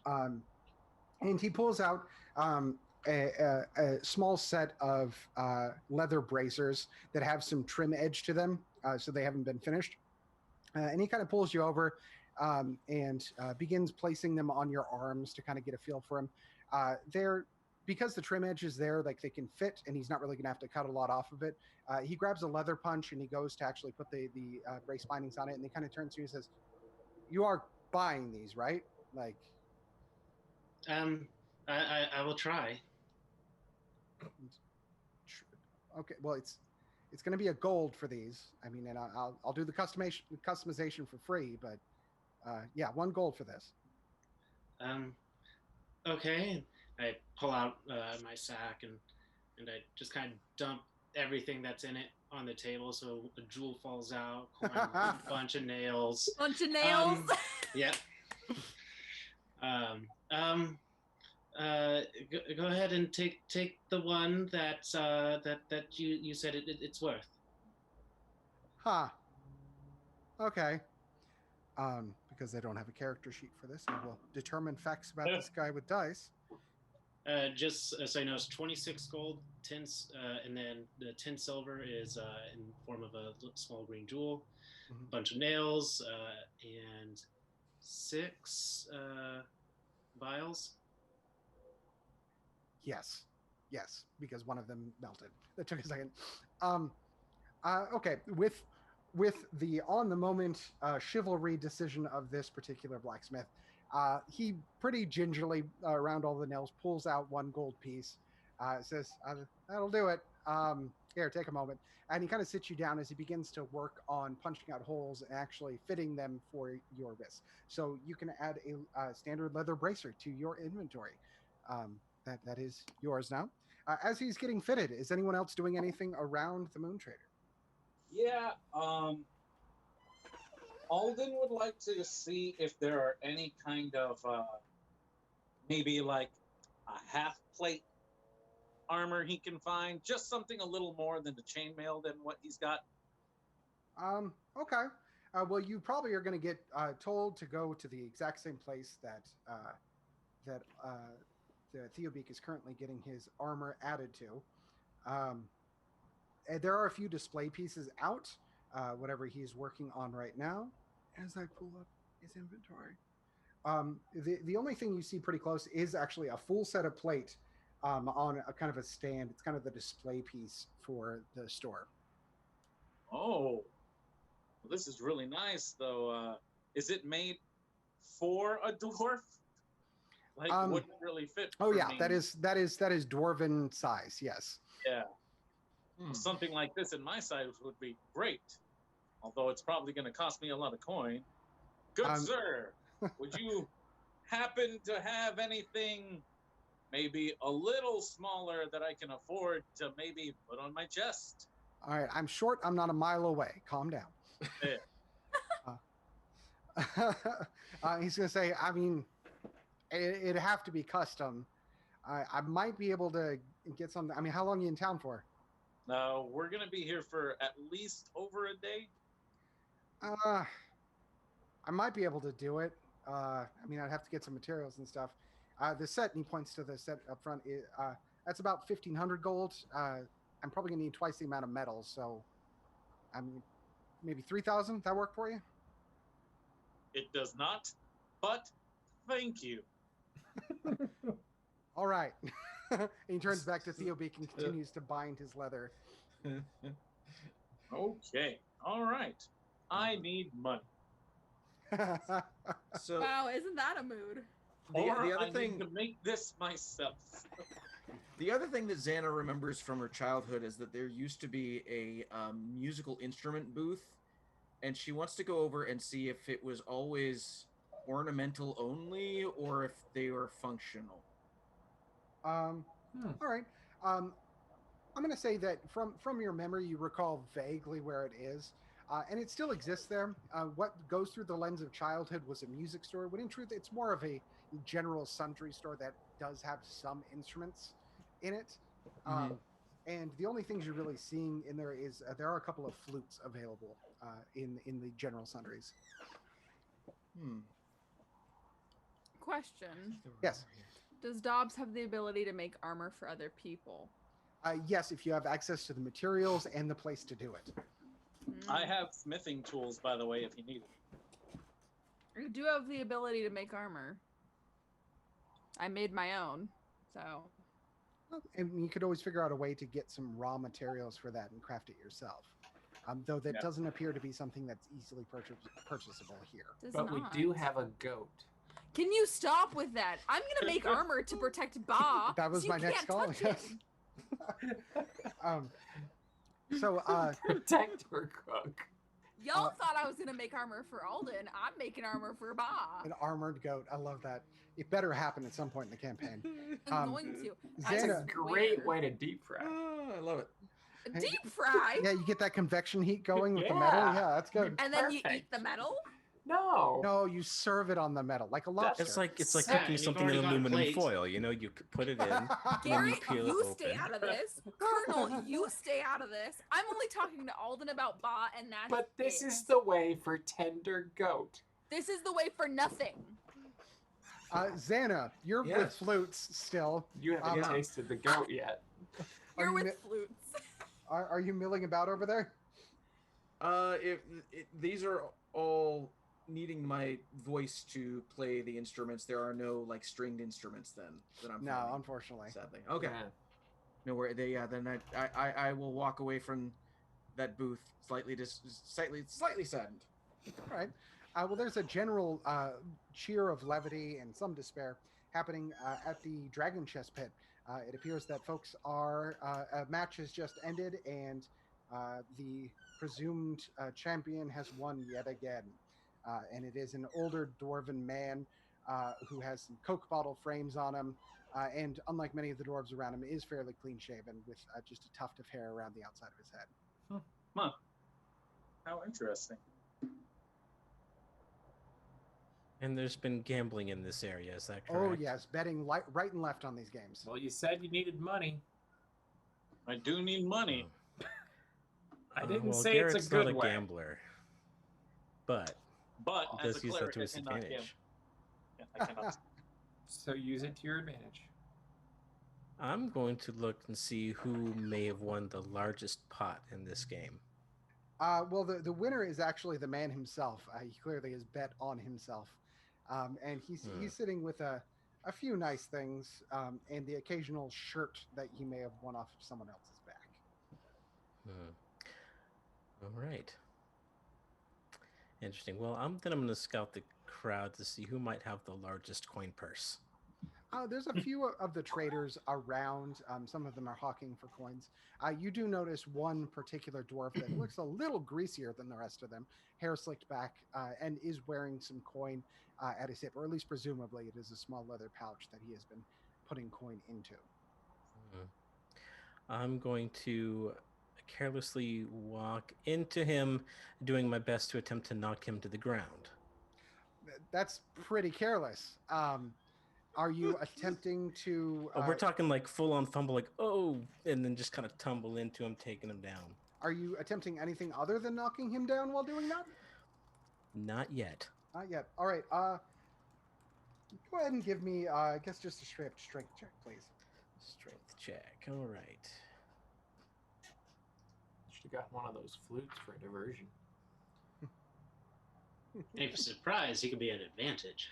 And he pulls out a small set of leather bracers that have some trim edge to them, so they haven't been finished. And he kind of pulls you over and begins placing them on your arms to kind of get a feel for them. Because the trim edge is there, like they can fit, and he's not really going to have to cut a lot off of it. He grabs a leather punch and he goes to actually put the brace bindings on it, and he kind of turns to you and says, "You are buying these, right?" Like, I will try. okay, well, it's going to be a gold for these. I mean, and I'll do the customization for free, but yeah, 1 gold for this. Okay. I pull out my sack and I just kind of dump everything that's in it on the table, so a jewel falls out, coin, a bunch of nails. Bunch of nails. Yep. Go ahead and take the one that you said it's worth. Huh. Okay. Because they don't have a character sheet for this, I will determine facts about this guy with dice. Just so you know, it's 26 gold, 10, and then the 10 silver is in form of a small green jewel, Mhm. bunch of nails, and 6 vials. Yes, because one of them melted. That took a second. Okay, with the on the moment chivalry decision of this particular blacksmith, he pretty gingerly around all the nails pulls out one gold piece, says, "That'll do it. Here, take a moment." And he kind of sits you down as he begins to work on punching out holes and actually fitting them for your wrists. So you can add a standard leather bracer to your inventory. That is yours now. As he's getting fitted, is anyone else doing anything around the Moon Trader? Yeah, Alden would like to see if there are any kind of maybe like a half plate armor he can find, just something a little more than the chainmail than what he's got. Okay. Well, you probably are going to get told to go to the exact same place that the Theobeak is currently getting his armor added to. And there are a few display pieces out, whatever he's working on right now. As I pull up his inventory, the only thing you see pretty close is actually a full set of plate on a kind of a stand. It's kind of the display piece for the store. Oh, well, this is really nice, though. Is it made for a dwarf? Like, wouldn't really fit. Oh for yeah, me. that is dwarven size. Yes. Yeah. Something like this in my size would be great. Although it's probably going to cost me a lot of coin. Good sir, would you happen to have anything maybe a little smaller that I can afford to maybe put on my chest? All right, I'm short. I'm not a mile away. Calm down. Yeah. He's going to say, I mean, it'd have to be custom. I might be able to get something. I mean, how long are you in town for? No, we're going to be here for at least over a day. I might be able to do it. I mean, I'd have to get some materials and stuff. The set, and he points to the set up front, that's about 1,500 gold. I'm probably going to need twice the amount of metals, so I mean, maybe 3,000. That work for you? It does not, but thank you. All right. And he turns back to Theobeak and continues to bind his leather. Okay. All right. I need money. So Wow, isn't that a mood? the Or other I thing, need to make this myself. The other thing that Xana remembers from her childhood is that there used to be a musical instrument booth, and she wants to go over and see if it was always ornamental only or if they were functional. All right. I'm going to say that from your memory, you recall vaguely where it is. And it still exists there. What goes through the lens of childhood was a music store, when in truth, it's more of a general sundry store that does have some instruments in it. And the only things you're really seeing in there is there are a couple of flutes available in the general sundries. Question. Yes. Does Dobbs have the ability to make armor for other people? Yes, if you have access to the materials and the place to do it. I have smithing tools, by the way, if you need it. I do have the ability to make armor. I made my own, so. And you could always figure out a way to get some raw materials for that and craft it yourself. Though that doesn't appear to be something that's easily purchasable here. But we do have a goat. Can you stop with that? I'm gonna make armor to protect Ba. That was so my you next can't call. touch Yes. him. Protect or cook. Y'all thought I was gonna make armor for Alden. I'm making armor for Ba. An armored goat. I love that. It better happen at some point in the campaign. I'm going to. That's Xana, a great way to deep fry. Oh, I love it. Deep fry. Yeah, you get that convection heat going with the metal. Yeah, that's good. And then you eat Perfect. the metal. No. No, you serve it on the metal like a lobster. it's like Yeah, cooking you've something in already got a aluminum plate. foil. You know, you put it in. And then Gary, you peel you it stay open. out of this. Colonel, you stay out of this. I'm only talking to Alden about Ba, and that's But this it. is the way for tender goat. This is the way for nothing. Xana, you're with Yes. flutes still. You haven't Yeah. tasted the goat yet. Are You're you with mi- flutes. Are you milling about over there? These are all needing my voice to play the instruments. There are no like stringed instruments then that I'm No, finding, unfortunately. sadly. Okay. Yeah. No, where they then I will walk away from that booth slightly saddened. All right. Well, there's a general cheer of levity and some despair happening at the Dragon Chess Pit. It appears that folks are a match has just ended, and the presumed champion has won yet again. And it is an older dwarven man who has some Coke bottle frames on him, and unlike many of the dwarves around him, is fairly clean shaven with just a tuft of hair around the outside of his head. Huh. How interesting. And there's been gambling in this area, is that correct? Oh yes, betting right and left on these games. Well, you said you needed money. I do need money. I didn't well, say Garrett's it's a good not a way. gambler, but But he as does a use that cleric, to I his cannot advantage. I cannot. So use it to your advantage. I'm going to look and see who may have won the largest pot in this game. Well, the winner is actually the man himself. He clearly has bet on himself, and he's sitting with a few nice things and the occasional shirt that he may have won off of someone else's back. All right. Interesting. Well, I'm going to scout the crowd to see who might have the largest coin purse. There's a few of the traders around. Some of them are hawking for coins. You do notice one particular dwarf that looks a little greasier than the rest of them, hair slicked back, and is wearing some coin at his hip, or at least presumably it is a small leather pouch that he has been putting coin into. I'm going to carelessly walk into him, doing my best to attempt to knock him to the ground. That's pretty careless. Are you attempting to... we're talking like full-on fumble, like, oh, and then just kind of tumble into him, taking him down. Are you attempting anything other than knocking him down while doing that? Not yet. Not yet. All right. Go ahead and give me, I guess, just a straight strength check, please. Strength check. All right. Should have got one of those flutes for diversion. Hey, for surprise, he could be an advantage.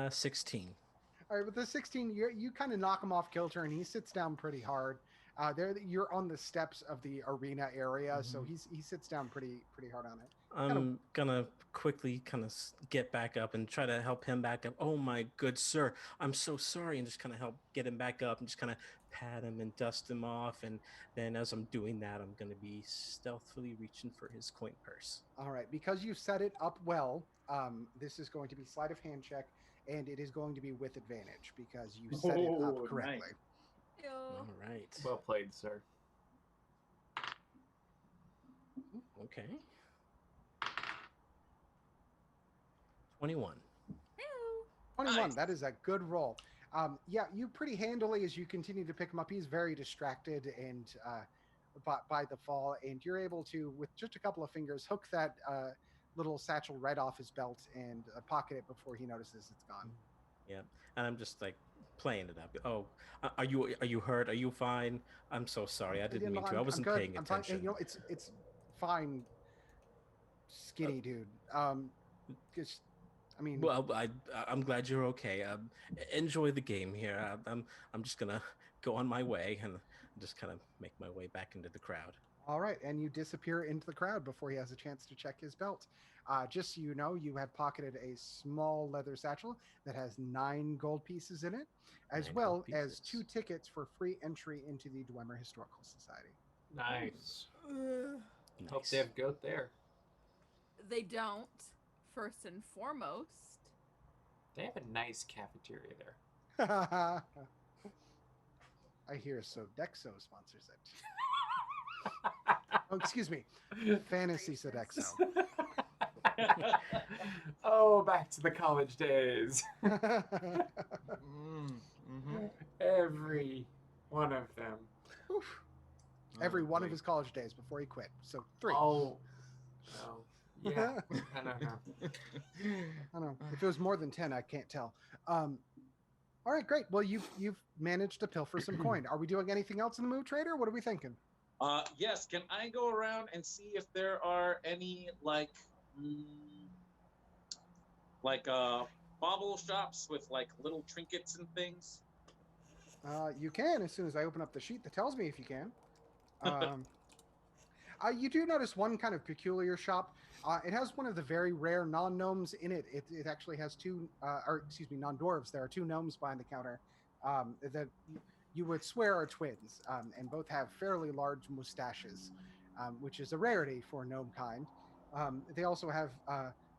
16. All right, with the 16, you kind of knock him off kilter, and he sits down pretty hard. You're on the steps of the arena area, so he sits down pretty hard on it. I'm gonna quickly kind of get back up and try to help him back up. Oh my good sir, I'm so sorry, and just kind of help get him back up and just kind of pat him and dust him off. And then as I'm doing that, I'm gonna be stealthily reaching for his coin purse. All right, because you set it up well, this is going to be sleight of hand check, and it is going to be with advantage because you set it up correctly. Nice. All right. Well played, sir. Okay. 21. 21, Nice. that is a good roll. Yeah, you pretty handily as you continue to pick him up. He's very distracted and by the fall, and you're able to, with just a couple of fingers, hook that little satchel right off his belt and pocket it before he notices it's gone. Yeah, and I'm just like playing it up. Oh, are you hurt? Are you fine? I'm so sorry. I didn't mean to. I wasn't paying I'm fine. attention. You know, it's fine, skinny dude. Just, I mean, Well, I'm glad you're okay. Enjoy the game here. I'm just gonna go on my way and just kind of make my way back into the crowd. all right, and you disappear into the crowd before he has a chance to check his belt. Just so you know, you have pocketed a small leather satchel that has 9 gold pieces in it, as 9 well gold as pieces. 2 tickets for free entry into the Dwemer Historical Society. Nice. Hope Nice. they have goat there. They don't, first and foremost. They have a nice cafeteria there. I hear Sodexo sponsors it. Oh, excuse me, Fantasy Sodexo. Oh, back to the college days. Every one of them. Oof. Every one of his college days before he quit. So 3. Oh, no. Yeah. I don't know. I don't know. If it was more than 10, I can't tell. All right, great. Well, you've managed to pilfer some coin. Are we doing anything else in the Move Trader? What are we thinking? Yes. Can I go around and see if there are any bauble shops with like little trinkets and things? You can as soon as I open up the sheet that tells me if you can. You do notice one kind of peculiar shop. It has one of the very rare non-gnomes in it. It actually has two, or excuse me, non-dwarves. There are two gnomes behind the counter that you would swear are twins, and both have fairly large mustaches, which is a rarity for gnome kind. They also have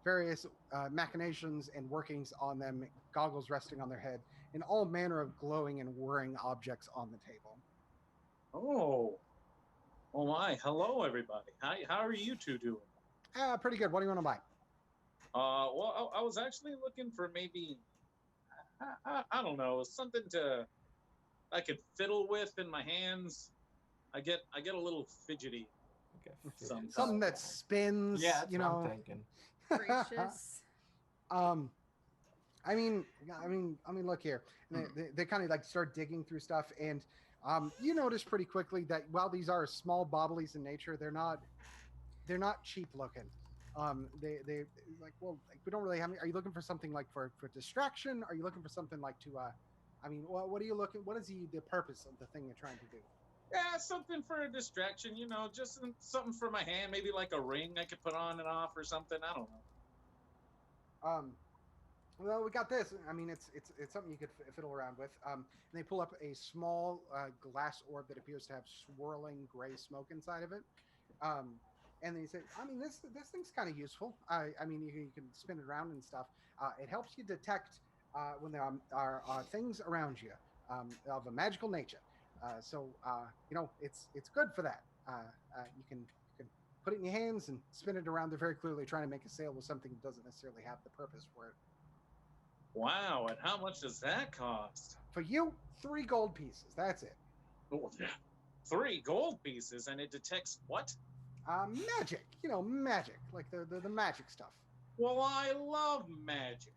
various machinations and workings on them, goggles resting on their head, and all manner of glowing and whirring objects on the table. Oh. Oh my, hello everybody. How are you two doing? Pretty good. What do you want to buy? Well, I was actually looking for maybe, I don't know, something I could fiddle with in my hands. I get a little fidgety. Sometimes. Something that spins. Yeah, that's you what know. I'm thinking. Gracious. I mean, look here. They kind of like start digging through stuff, and you notice pretty quickly that while these are small baubles in nature, they're not cheap looking. They like, well, like, we don't really have. Are you looking for something like for distraction? Are you looking for something like to? I mean, what are you looking? What is the purpose of the thing you're trying to do? Yeah, something for a distraction, you know, just something for my hand, maybe like a ring I could put on and off or something. I don't know. Well, we got this. I mean, it's something you could fiddle around with. And they pull up a small glass orb that appears to have swirling gray smoke inside of it. And they say, I mean, this thing's kind of useful. I mean, you can spin it around and stuff. It helps you detect when there are things around you of a magical nature. So you know, it's good for that. You can put it in your hands and spin it around. They're very clearly trying to make a sale with something that doesn't necessarily have the purpose for it. Wow, and how much does that cost? For you, 3 gold pieces. That's it. Oh, 3 gold pieces, and it detects what? Magic. You know, magic, like the magic stuff. Well, I love magic.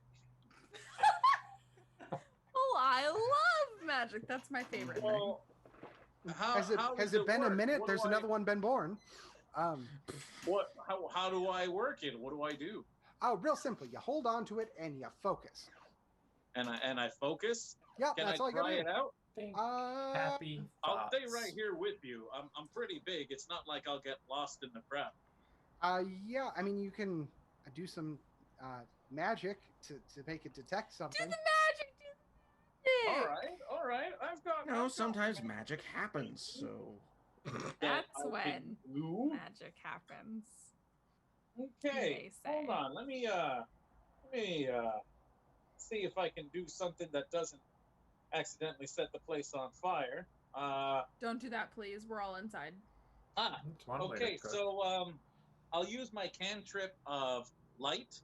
Oh, I love magic. That's my favorite thing. Well, Has it been a minute? There's another one been born. What? How do I work it? What do I do? Oh, real simple. You hold on to it and you focus. And I focus. Yeah, Can that's I all you try gotta it do. out? Think Happy I'll stay right here with you. I'm pretty big. It's not like I'll get lost in the crowd. Yeah. I mean, you can do some magic to make it detect something. Do the magic. Do the magic. All right. I've got. You know, sometimes magic happens, so. That's I when can do. magic happens. Okay, they say. hold on. Let me see if I can do something that doesn't accidentally set the place on fire. Don't do that, please. We're all inside. It's one way to Okay, cook. so I'll use my cantrip of light.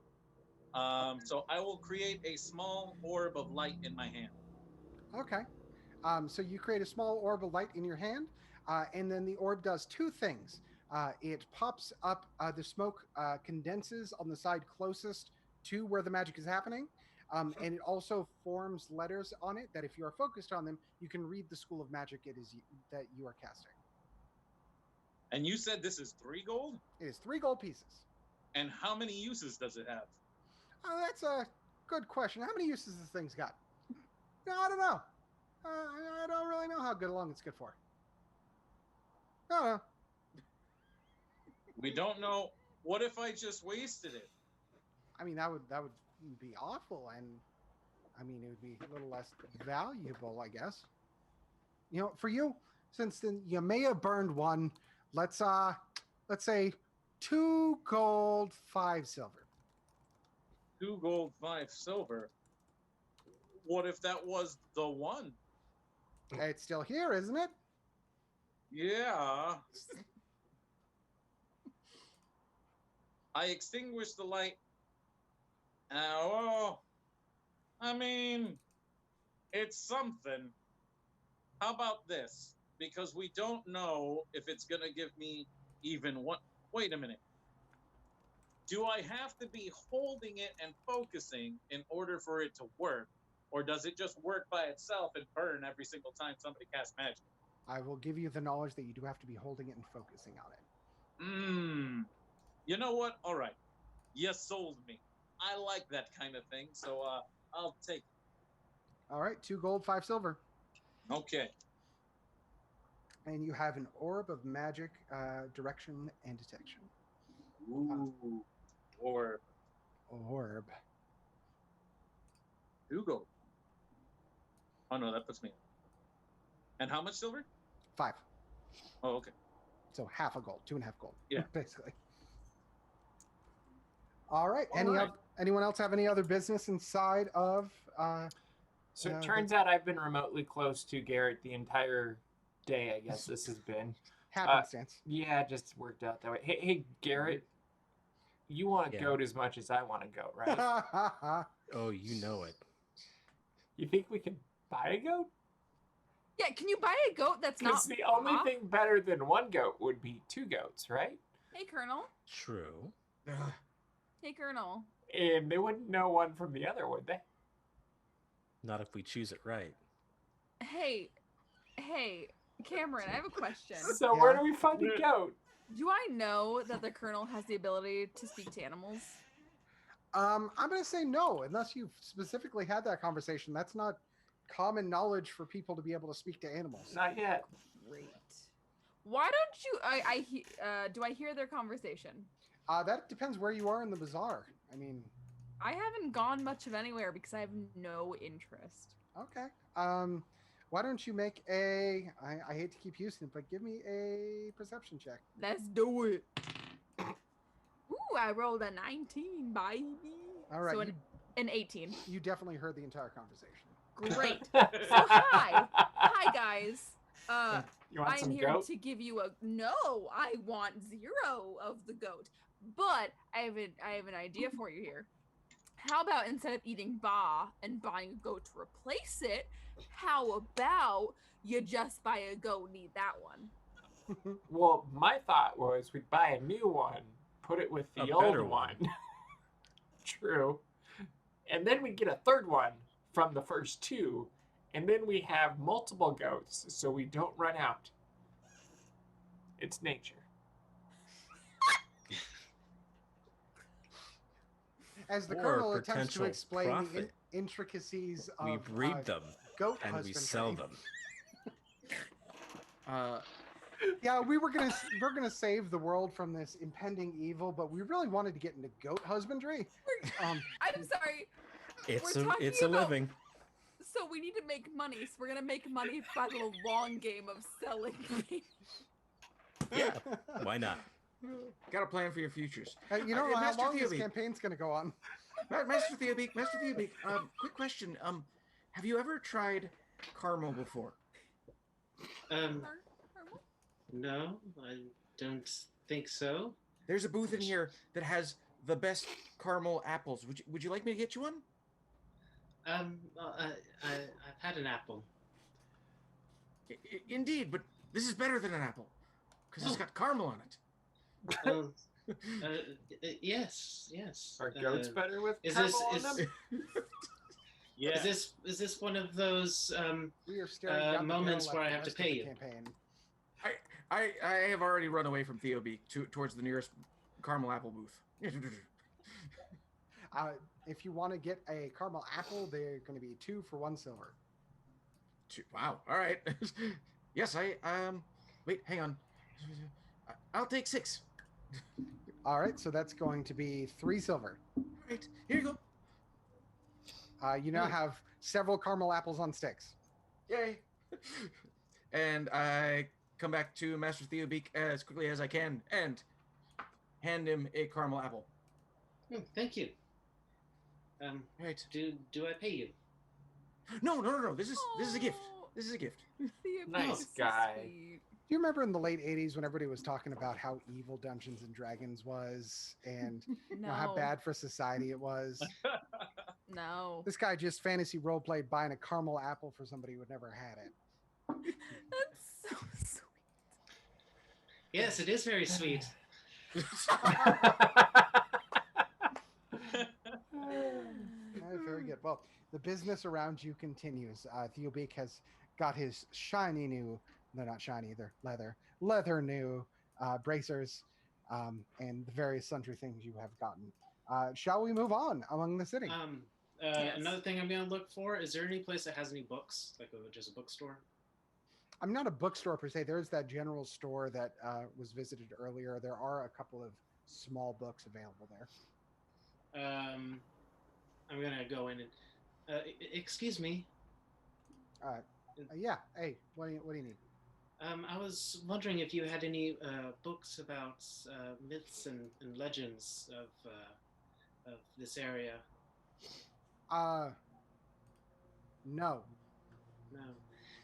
So I will create a small orb of light in my hand. Okay. So you create a small orb of light in your hand, and then the orb does 2 things. It pops up, the smoke condenses on the side closest to where the magic is happening, and it also forms letters on it that if you are focused on them, you can read the school of magic it is that you are casting. And you said this is 3 gold? It is 3 gold pieces. And how many uses does it have? That's a good question. How many uses this thing's got? No, I don't know. I don't really know how long it's good for. I don't know. We don't know. What if I just wasted it? I mean, that would be awful, and I mean, it would be a little less valuable, I guess. You know, for you, since then you may have burned 1. Let's say 2 gold, 5 silver. 2 gold, 5 silver. What if that was the one? It's still here, isn't it? Yeah. I extinguished the light. Well, I mean, it's something. How about this? Because we don't know if it's going to give me even one. Wait a minute. Do I have to be holding it and focusing in order for it to work? Or does it just work by itself and burn every single time somebody casts magic? I will give you the knowledge that you do have to be holding it and focusing on it. You know what? All right. You sold me. I like that kind of thing, so I'll take it. All right, 2 gold, 5 silver. Okay. And you have an orb of magic, direction, and detection. Ooh. Or Orb. 2 gold. Oh no, that puts me. And how much silver? 5. Oh, okay. So half a gold, 2.5 gold. Yeah. Basically. All right. All right. Anyone else have any other business inside of? So it turns out I've been remotely close to Garrett the entire day. I guess this has been happenstance? Yeah, it just worked out that way. Hey, Garrett, you want a goat as much as I want a goat, right? Oh, you know it. You think we can buy a goat? Yeah, can you buy a goat that's not Because the only thing better than 1 goat would be 2 goats, right? Hey, Colonel. True. Hey, Colonel. And they wouldn't know one from the other, would they? Not if we choose it right. Hey, Cameron, I have a question. So where do we find a goat? Do I know that the Colonel has the ability to speak to animals? I'm going to say no, unless you've specifically had that conversation. That's not common knowledge for people to be able to speak to animals. Not yet. Great. Why don't you? Do I hear their conversation? That depends where you are in the bazaar. I mean, I haven't gone much of anywhere because I have no interest. Okay. Why don't you make a? I hate to keep using it, but give me a perception check. Let's do it. Ooh, I rolled a 19, baby. All right. So an 18. You definitely heard the entire conversation. Great. So hi guys. You want I'm some here goat? to give you a no. I want 0 of the goat, but I have an idea for you here. How about instead of eating ba and buying a goat to replace it, how about you just buy a goat and eat that one? Well, my thought was we'd buy a new one, put it with the old one. True. And then we'd get a 3rd one from the first 2, and then we have multiple goats so we don't run out. It's nature. As the Or Colonel attempts to potential explain the profit. intricacies of We breed them goat and we husbandry. sell them. Yeah, we're gonna save the world from this impending evil, but we really wanted to get into goat husbandry. I'm sorry. It's We're talking a about- living. So we need to make money. So we're gonna make money by the long game of selling. Yeah, why not? Got a plan for your futures. You don't know how Master long this Theobeak. campaign's gonna go on. Master Theobeak, quick question. Have you ever tried caramel before? No, I don't think so. There's a booth in here that has the best caramel apples. Would you like me to get you one? I've had an apple. Indeed, but this is better than an apple because it's got caramel on it. Yes. Are goats better with Is caramel this on them? Yeah. Is this one of those We are staring down the moments barrel where at I the have to rest of pay the you? campaign. I have already run away from Theobeak towards the nearest caramel apple booth. If you want to get a caramel apple, they're going to be 2 for 1 silver. Wow. All right. Yes, wait, hang on. I'll take 6. All right, so that's going to be 3 silver. All right, here you go. You now have several caramel apples on sticks. Yay. And I come back to Master Theobeak as quickly as I can and hand him a caramel apple. Thank you. Right. Do I pay you? No. This is a gift. This is a gift. Nice guy. Do you remember in the late 80s when everybody was talking about how evil Dungeons and Dragons was and you know, how bad for society it was? No. This guy just fantasy roleplayed buying a caramel apple for somebody who had never had it. That's so sweet. Yes, it is very sweet. Very good. Well, the business around you continues. Theobeak has got his shiny new, they're not shiny, they're leather new bracers, and the various sundry things you have gotten. Shall we move on among the city? Another thing I'm gonna look for, is there any place that has any books, like just a bookstore? I'm not a bookstore per se. There's that general store that was visited earlier. There are a couple of small books available there. I'm gonna go in and excuse me. Yeah. Hey, what do you need? I was wondering if you had any books about myths and legends of this area. No. No.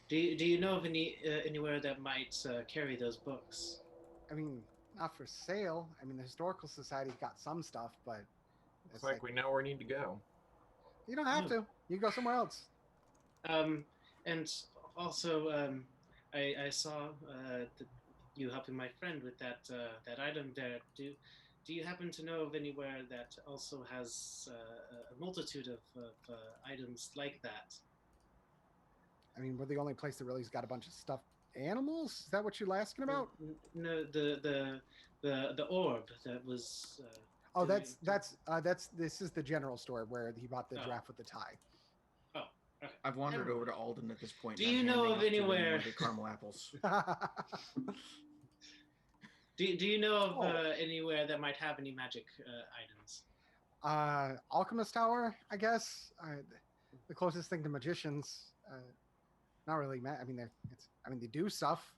Do you know of anywhere that might carry those books? I mean, not for sale. I mean, the Historical Society's got some stuff, but Looks like we know where we need to go. You don't have to. You can go somewhere else. And also, I saw you helping my friend with that item there. Do you happen to know of anywhere that also has a multitude of items like that? I mean, we're the only place that really's got a bunch of stuffed animals. Is that what you're asking about? No, the orb that was. Oh, that's this is the general store where he bought the giraffe with the tie. Oh, okay. I've wandered over to Alden at this point. Do you know of anywhere the caramel apples? Do you know of anywhere that might have any magic items? Alchemist Tower, I guess. The closest thing to magicians. Not really. I mean, they do stuff.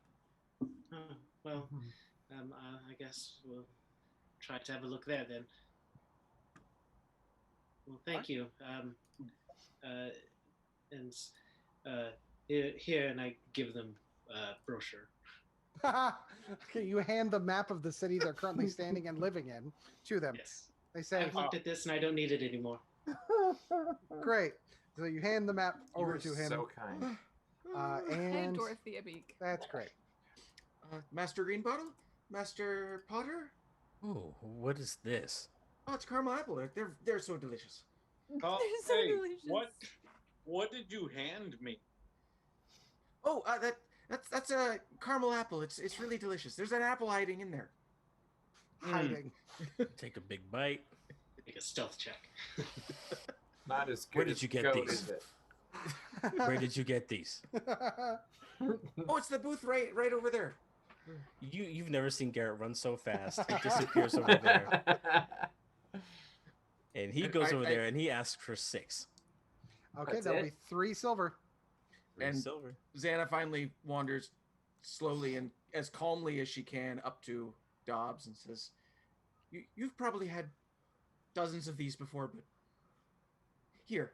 Oh, well, I guess we'll try to have a look there then. Well, thank you. And here, and I give them a brochure. Okay, you hand the map of the city they're currently standing and living in to them. Yes. They say, I've looked at this and I don't need it anymore. Great. So you hand the map over to him. So kind. And Hey, Dorothea Beak. that's great. Master Greenbottle? Master Potter? Ooh, what is this? Oh, it's caramel apple. They're so delicious. Oh, They're so hey, delicious. what did you hand me? Oh, that's a caramel apple. It's really delicious. There's an apple hiding in there. Hiding. Take a big bite. Make a stealth check. Not as good Where did as you get goat, these? is it? Where did you get these? Oh, it's the booth right over there. You've never seen Garrett run so fast. He disappears over there. And he goes over there and he asks for 6. Okay, That's that'll it? be 3 silver. And silver. Xana finally wanders slowly and as calmly as she can up to Dobbs and says, You've probably had dozens of these before, but here.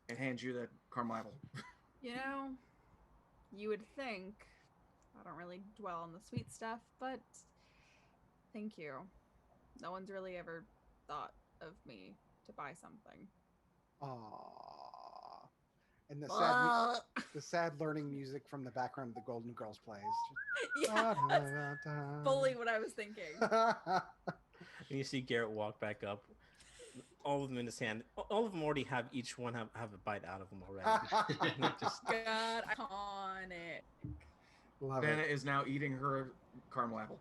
And hands you the caramel apple. You know, you would think I don't really dwell on the sweet stuff, but thank you. No one's really ever thought of me to buy something. Aww. And the Uh. sad learning music from the background of the Golden Girls plays. Yeah, that's fully what I was thinking. And you see Garrett walk back up, all of them in his hand. All of them already have each one have a bite out of them already. Just, God, iconic. Love Xana it. is now eating her caramel apple.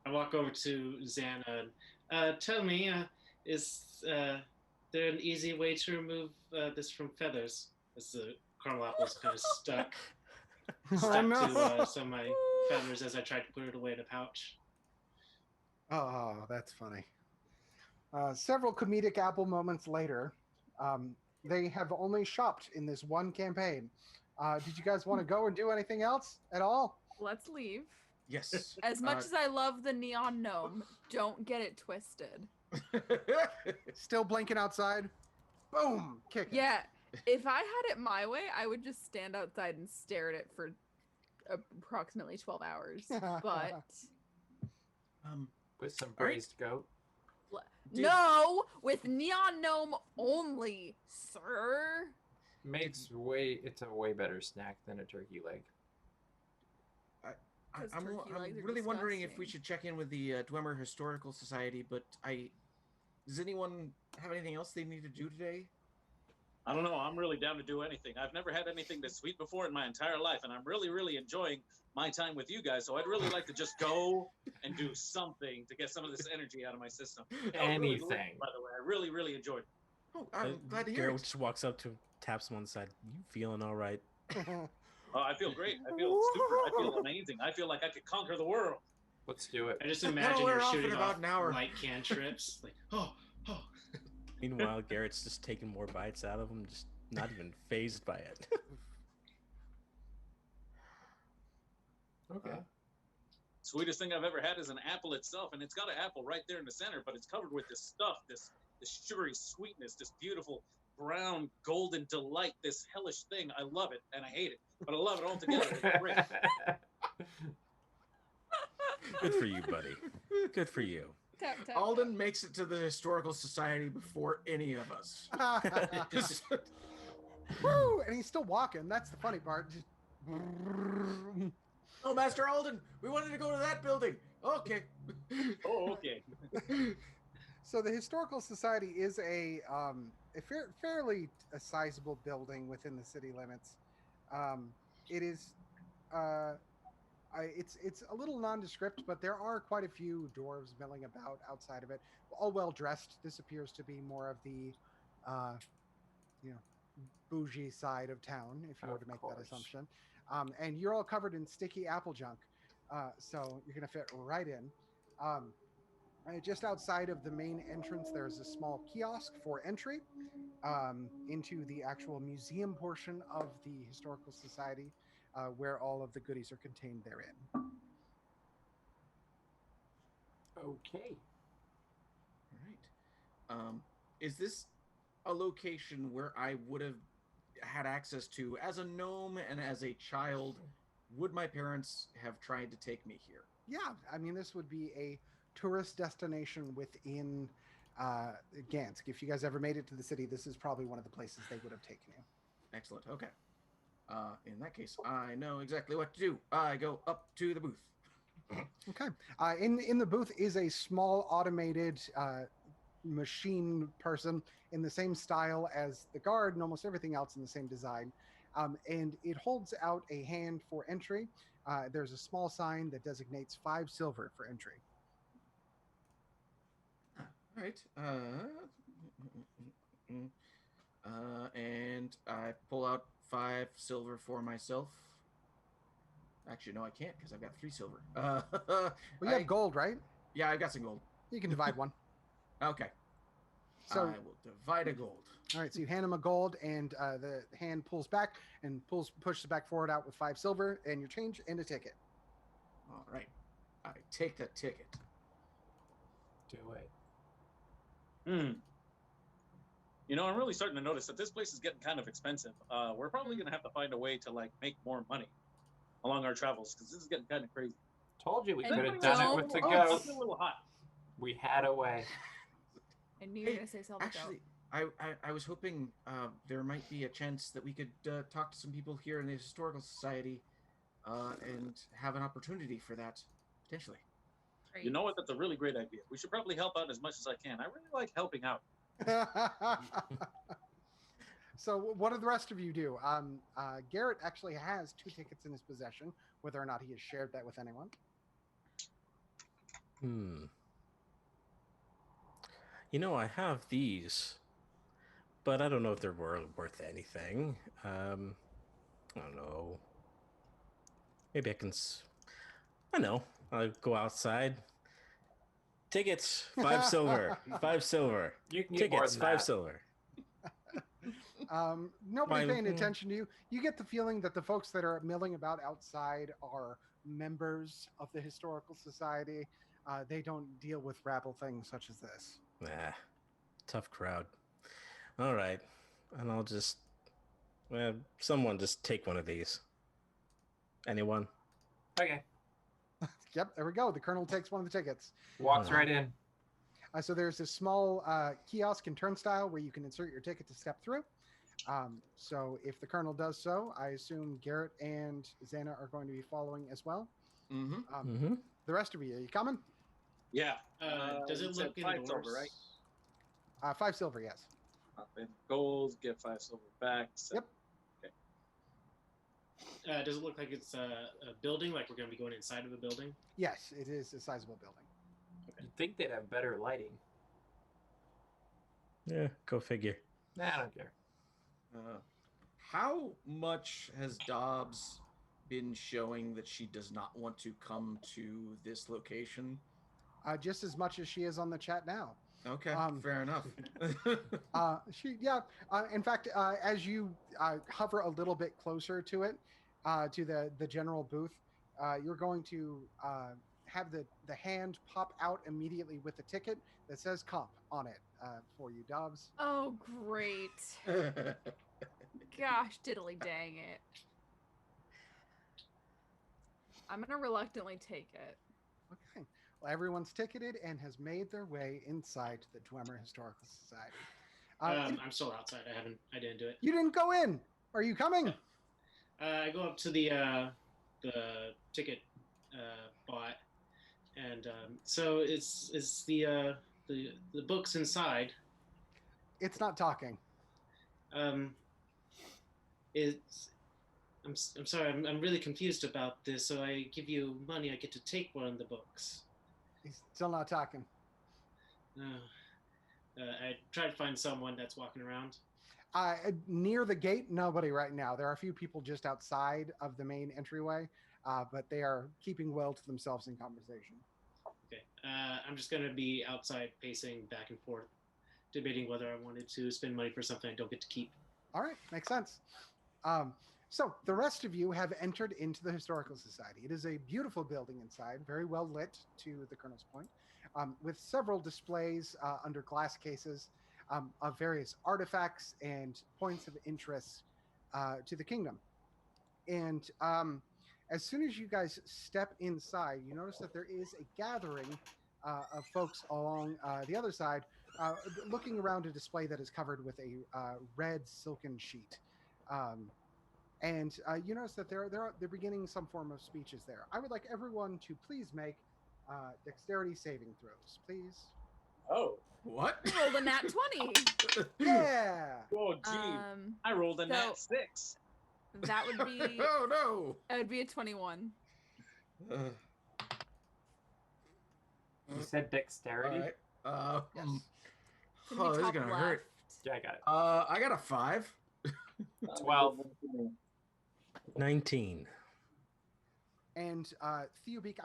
I walk over to Xana and tell me, is there an easy way to remove this from feathers? As the caramel apple is kind of stuck to some of my feathers as I tried to put it away in a pouch. Oh, that's funny. Several comedic apple moments later, they have only shopped in this one campaign. Did you guys want to go and do anything else at all? Let's leave. Yes. As much as I love the neon gnome, don't get it twisted. Still blinking outside? Boom! Kick it. Yeah, if I had it my way, I would just stand outside and stare at it for approximately 12 hours. But With some braised goat. no, with neon gnome only, sir. It's a way better snack than a turkey leg. I'm turkey legs are really wondering if we disgusting. should check in with the Dwemer Historical Society, but does anyone have anything else they need to do today? I don't know. I'm really down to do anything. I've never had anything this sweet before in my entire life, and I'm really, really enjoying my time with you guys. So I'd really like to just go and do something to get some of this energy out of my system. That was really delicious, Anything. by the way, I really, really enjoyed it. Oh, I'm glad to hear Garrett it. just walks up to him, taps him on the side. You feeling all right? Oh, I feel great. I feel super. I feel amazing. I feel like I could conquer the world. Let's do it. I just imagine we're you're off in shooting about off an hour. light cantrips. Like, oh. Meanwhile, Garrett's just taking more bites out of him, just not even phased by it. Okay. Sweetest thing I've ever had is an apple itself, and it's got an apple right there in the center, but it's covered with this stuff, this sugary sweetness, this beautiful brown golden delight, this hellish thing. I love it, and I hate it, but I love it all together. It's great. Good for you, buddy. Good for you. Tap, tap, Alden makes it to the Historical Society before any of us. Woo! And he's still walking. That's the funny part. Just... Oh, Master Alden, we wanted to go to that building. Okay. Oh, okay. So the Historical Society is a fairly sizable building within the city limits. It is it's a little nondescript, but there are quite a few dwarves milling about outside of it, all well dressed. This appears to be more of the bougie side of town, if you were to make that assumption. And you're all covered in sticky apple junk, so you're going to fit right in. Just outside of the main entrance, there's a small kiosk for entry into the actual museum portion of the Historical Society, where all of the goodies are contained therein. Okay. All right. Is this a location where I would have had access to as a gnome and as a child? Would my parents have tried to take me here? Yeah, I mean, this would be a tourist destination within Ganske. If you guys ever made it to the city, this is probably one of the places they would have taken you. Excellent. Okay. In that case, I know exactly what to do. I go up to the booth. Okay. In the booth is a small automated machine person in the same style as the guard and almost everything else in the same design. And it holds out a hand for entry. There's a small sign that designates 5 silver for entry. All right. And I pull out 5 silver for myself. Actually, no, I can't because I've got 3 silver. Well, you have gold, right? Yeah, I've got some gold. You can divide one. Okay. So I will divide a gold. All right, so you hand him a gold, and the hand pulls back and pushes back forward out with 5 silver and your change and a ticket. All right. I take the ticket. Do it. You know, I'm really starting to notice that this place is getting kind of expensive. We're probably going to have to find a way to, make more money along our travels, because this is getting kind of crazy. Told you we And could have done it with the Oh, goat. it's a little hot. We had a way. I knew you were going to say something. Actually, I was hoping there might be a chance that we could talk to some people here in the Historical Society and have an opportunity for that, potentially. You know what? That's a really great idea. We should probably help out as much as I can. I really like helping out. So what do the rest of you do? Garrett actually has 2 tickets in his possession, whether or not he has shared that with anyone. You know, I have these, but I don't know if they're worth anything. I don't know. Maybe I can... I know. I'll go outside. Tickets, 5 silver. 5 silver. You can get more Tickets, than 5 that. silver. Nobody Why- paying attention to you. You get the feeling that the folks that are milling about outside are members of the Historical Society. They don't deal with rabble things such as this. Nah, tough crowd. All right, and I'll just... someone just take one of these. Anyone? Okay. Yep, there we go. The Colonel takes one of the tickets. Walks right in. So there's a small kiosk and turnstile where you can insert your ticket to step through. So if the Colonel does so, I assume Garrett and Xana are going to be following as well. Mm-hmm. The rest of you, are you coming? Yeah. Does you it said look 5 indoors? silver, right? 5 silver, yes. And gold, get 5 silver back. So. Yep. Does it look like it's a building, like we're going to be going inside of a building? Yes, it is a sizable building. You'd think they'd have better lighting. Yeah, go figure. Nah, I don't care. How much has Dobbs been showing that she does not want to come to this location? Just as much as she is on the chat now. Okay, fair enough. In fact, as you hover a little bit closer to it, to the general booth, you're going to have the hand pop out immediately with a ticket that says comp on it for you, Dobbs. Oh, great. Gosh, diddly dang it. I'm going to reluctantly take it. Okay. Well, everyone's ticketed and has made their way inside the Dwemer Historical Society. I'm still outside. I didn't do it. You didn't go in. Are you coming? I go up to the ticket bot, and so is the books inside. It's not talking. It's. I'm sorry. I'm really confused about this. So I give you money. I get to take one of the books. He's still not talking. I try to find someone that's walking around. Near the gate, nobody right now. There are a few people just outside of the main entryway, but they are keeping well to themselves in conversation. Okay. I'm just going to be outside pacing back and forth, debating whether I wanted to spend money for something I don't get to keep. All right. Makes sense. So the rest of you have entered into the Historical Society. It is a beautiful building inside, very well lit to the Colonel's point, with several displays under glass cases of various artifacts and points of interest to the kingdom. And as soon as you guys step inside, you notice that there is a gathering of folks along the other side, looking around a display that is covered with a red silken sheet. And you notice that they're beginning some form of speeches there. I would like everyone to please make dexterity saving throws, please. Oh. What? You rolled a nat 20. Yeah. Oh, gee. I rolled a nat 6. That would be... Oh, no. That would be a 21. You said dexterity? All right. Yes. Oh, this is going to hurt. Yeah, I got it. I got a 5. 12. 19. And Theobeak,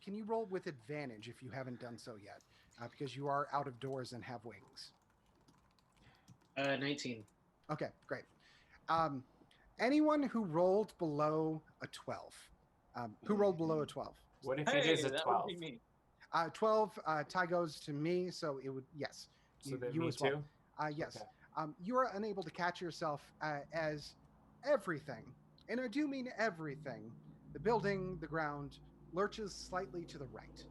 can you roll with advantage if you haven't done so yet? Because you are out of doors and have wings. 19. Okay, great. Anyone who rolled below a 12? Who rolled below a 12? What if it is a 12? That would be me. 12, tie goes to me, so it would, yes. So then you me as well. too? Yes. Okay. You are unable to catch yourself as everything, and I do mean everything, the building, the ground, lurches slightly to the right.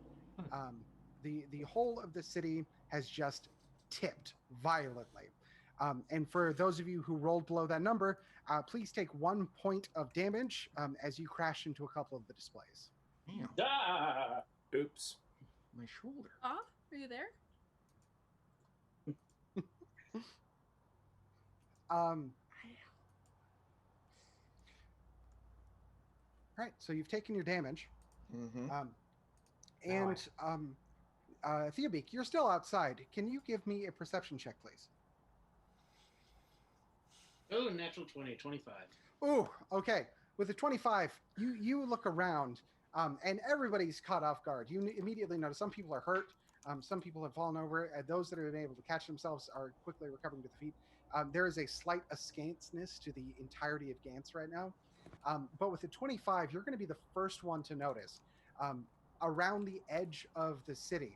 The whole of the city has just tipped violently. And for those of you who rolled below that number, please take 1 point of damage as you crash into a couple of the displays. Damn. Ah! Oops. My shoulder. Are you there? Right, so you've taken your damage. Mm-hmm. Theobeak, you're still outside. Can you give me a perception check, please? Oh, natural 20, 25. Ooh, okay. With a 25, you look around, and everybody's caught off guard. You immediately notice some people are hurt, some people have fallen over. Those that have been able to catch themselves are quickly recovering to the feet. There is a slight askance to the entirety of Gantz right now. But with the 25, you're going to be the first one to notice. Around the edge of the city,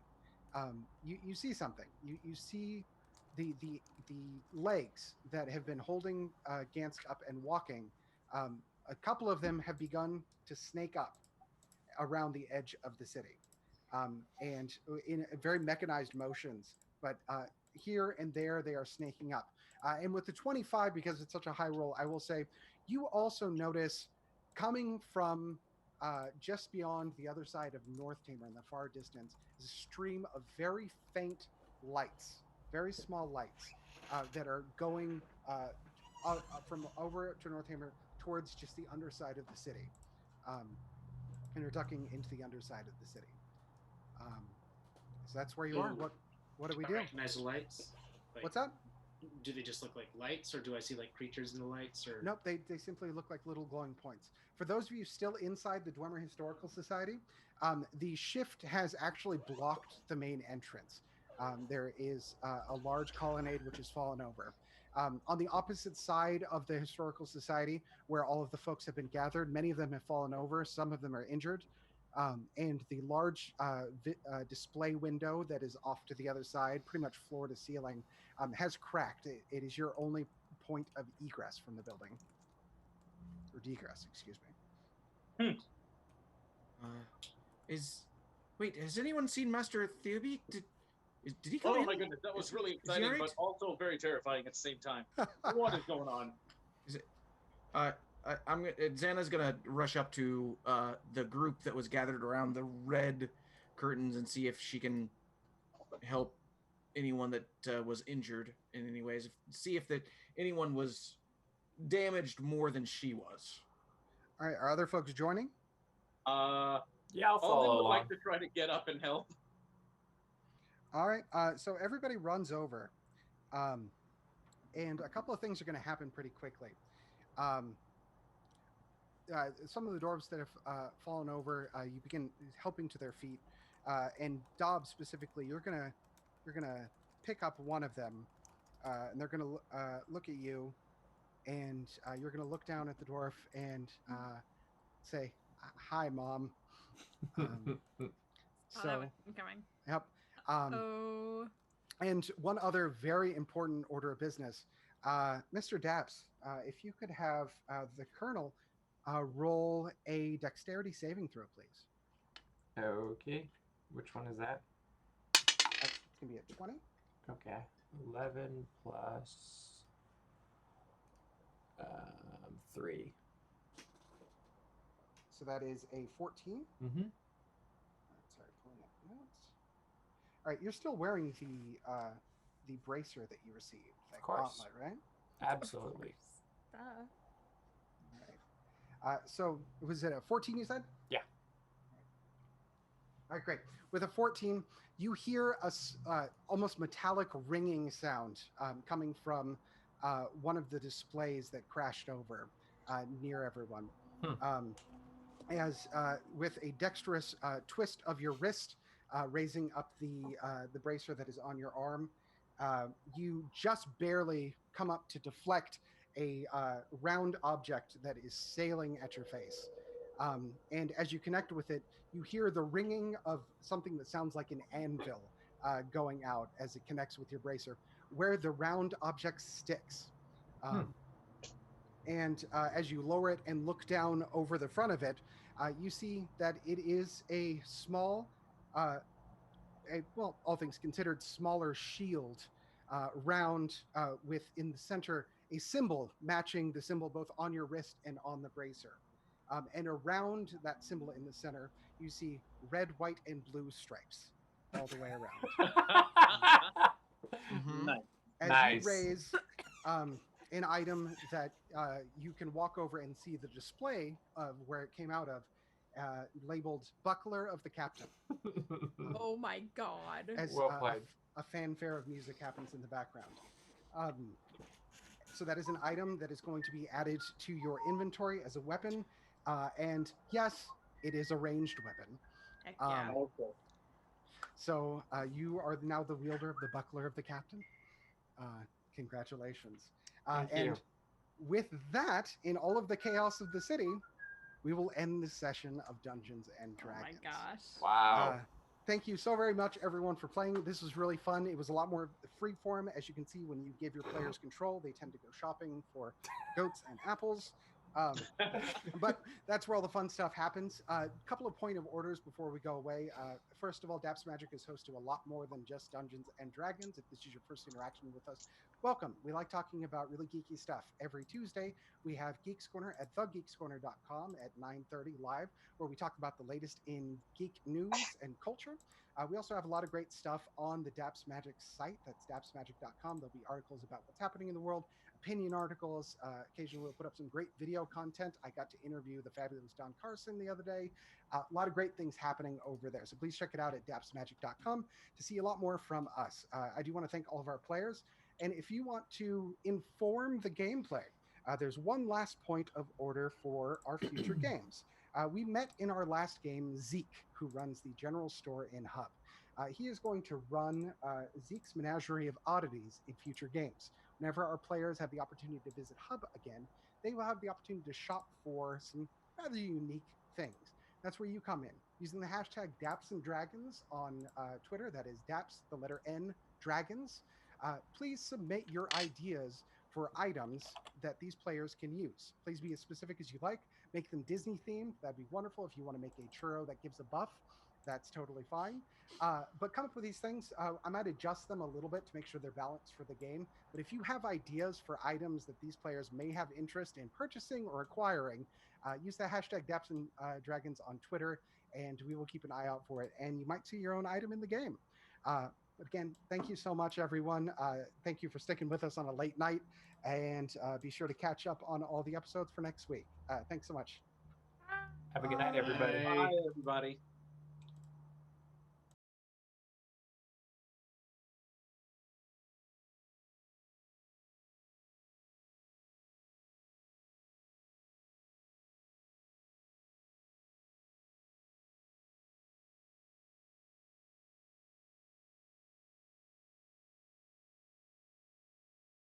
you see something. You see the legs that have been holding Ganske up and walking. A couple of them have begun to snake up around the edge of the city, and in very mechanized motions. But here and there, they are snaking up. And with the 25, because it's such a high roll, I will say you also notice coming from just beyond the other side of North Tamer in the far distance is a stream of very faint lights, very small lights that are going from over to North Tamer towards just the underside of the city. And are ducking into the underside of the city. So that's where you are. What do we do? Recognize the lights. What's that? do they just look like lights, or do I see like creatures in the lights? Or Nope, they simply look like little glowing points. For those of you still inside the Dwemer Historical Society, the shift has actually blocked the main entrance. There is a large colonnade which has fallen over. On the opposite side of the Historical Society, where all of the folks have been gathered, many of them have fallen over, some of them are injured. And the large display window that is off to the other side, pretty much floor to ceiling, has cracked. It is your only point of egress from the building. Or degress, excuse me. Wait, has anyone seen Master Theoby? Did he come in? Oh my goodness, that was really he exciting, alright? but also very terrifying at the same time. What is going on? Is it? Xana's gonna rush up to the group that was gathered around the red curtains and see if she can help anyone that was injured in any ways. See if anyone was damaged more than she was. All right, are other folks joining? Yeah, I'll All follow would along. like to try to get up and help. All right, so everybody runs over, and a couple of things are going to happen pretty quickly. Some of the dwarves that have fallen over, you begin helping to their feet, and Dobbs specifically, you're gonna pick up one of them, and they're gonna look at you, and you're gonna look down at the dwarf and say, "Hi, Mom." I'm coming. Yep. Oh. And one other very important order of business, Mr. Daps, if you could have the Colonel roll a dexterity saving throw, please. Okay. Which one is that? It's going to be a 20. Okay. 11 plus 3. So that is a 14. Mm-hmm. Sorry, pulling up notes. All right, you're still wearing the bracer that you received, that Of course. gauntlet, right? Absolutely. All right. So was it a 14 you said? Yeah. All right, great. With a 14, you hear a almost metallic ringing sound coming from one of the displays that crashed over near everyone. As with a dexterous twist of your wrist, raising up the bracer that is on your arm, you just barely come up to deflect a round object that is sailing at your face. And as you connect with it, you hear the ringing of something that sounds like an anvil going out as it connects with your bracer, where the round object sticks. And as you lower it and look down over the front of it, you see that it is a small, well, all things considered, smaller shield, round with in the center a symbol matching the symbol both on your wrist and on the bracer. And around that symbol in the center, you see red, white, and blue stripes all the way around. Mm-hmm. Nice. As Nice. you raise an item that you can walk over and see the display of where it came out of, labeled Buckler of the Captain. Oh my god. As Well played. a fanfare of music happens in the background. So that is an item that is going to be added to your inventory as a weapon. And yes, it is a ranged weapon. Heck yeah. Okay. So you are now the wielder of the Buckler of the Captain. Congratulations. Thank and you. with that, in all of the chaos of the city, we will end this session of Dungeons and Oh my Dragons. gosh. Wow. Thank you so very much, everyone, for playing. This was really fun. It was a lot more free form. As you can see, when you give your players control, they tend to go shopping for goats and apples. But that's where all the fun stuff happens. A couple of point of orders before we go away. First of all, DAPS Magic is host to a lot more than just Dungeons and Dragons. If this is your first interaction with us, welcome. We like talking about really geeky stuff. Every Tuesday, we have Geeks Corner at thegeekscorner.com at 9:30 live, where we talk about the latest in geek news and culture. We also have a lot of great stuff on the DAPS Magic site. That's dapsmagic.com. There'll be articles about what's happening in the world, opinion articles. Occasionally we'll put up some great video content. I got to interview the fabulous Don Carson the other day. A lot of great things happening over there. So please check it out at dapsmagic.com to see a lot more from us. I do want to thank all of our players. And if you want to inform the gameplay, there's one last point of order for our future games. We met in our last game Zeke, who runs the general store in Hub. He is going to run Zeke's Menagerie of Oddities in future games. Whenever our players have the opportunity to visit Hub again, they will have the opportunity to shop for some rather unique things. That's where you come in. Using the hashtag DAPS and Dragons on Twitter, that is DAPS, the letter N, Dragons, please submit your ideas for items that these players can use. Please be as specific as you like. Make them Disney themed. That'd be wonderful. If you want to make a churro that gives a buff, that's totally fine. But come up with these things. I might adjust them a little bit to make sure they're balanced for the game. But if you have ideas for items that these players may have interest in purchasing or acquiring, use the hashtag DAPS and Dragons on Twitter, and we will keep an eye out for it. And you might see your own item in the game. Again, thank you so much, everyone. Thank you for sticking with us on a late night. And be sure to catch up on all the episodes for next week. Thanks so much. Have a good night, everybody. Bye, everybody.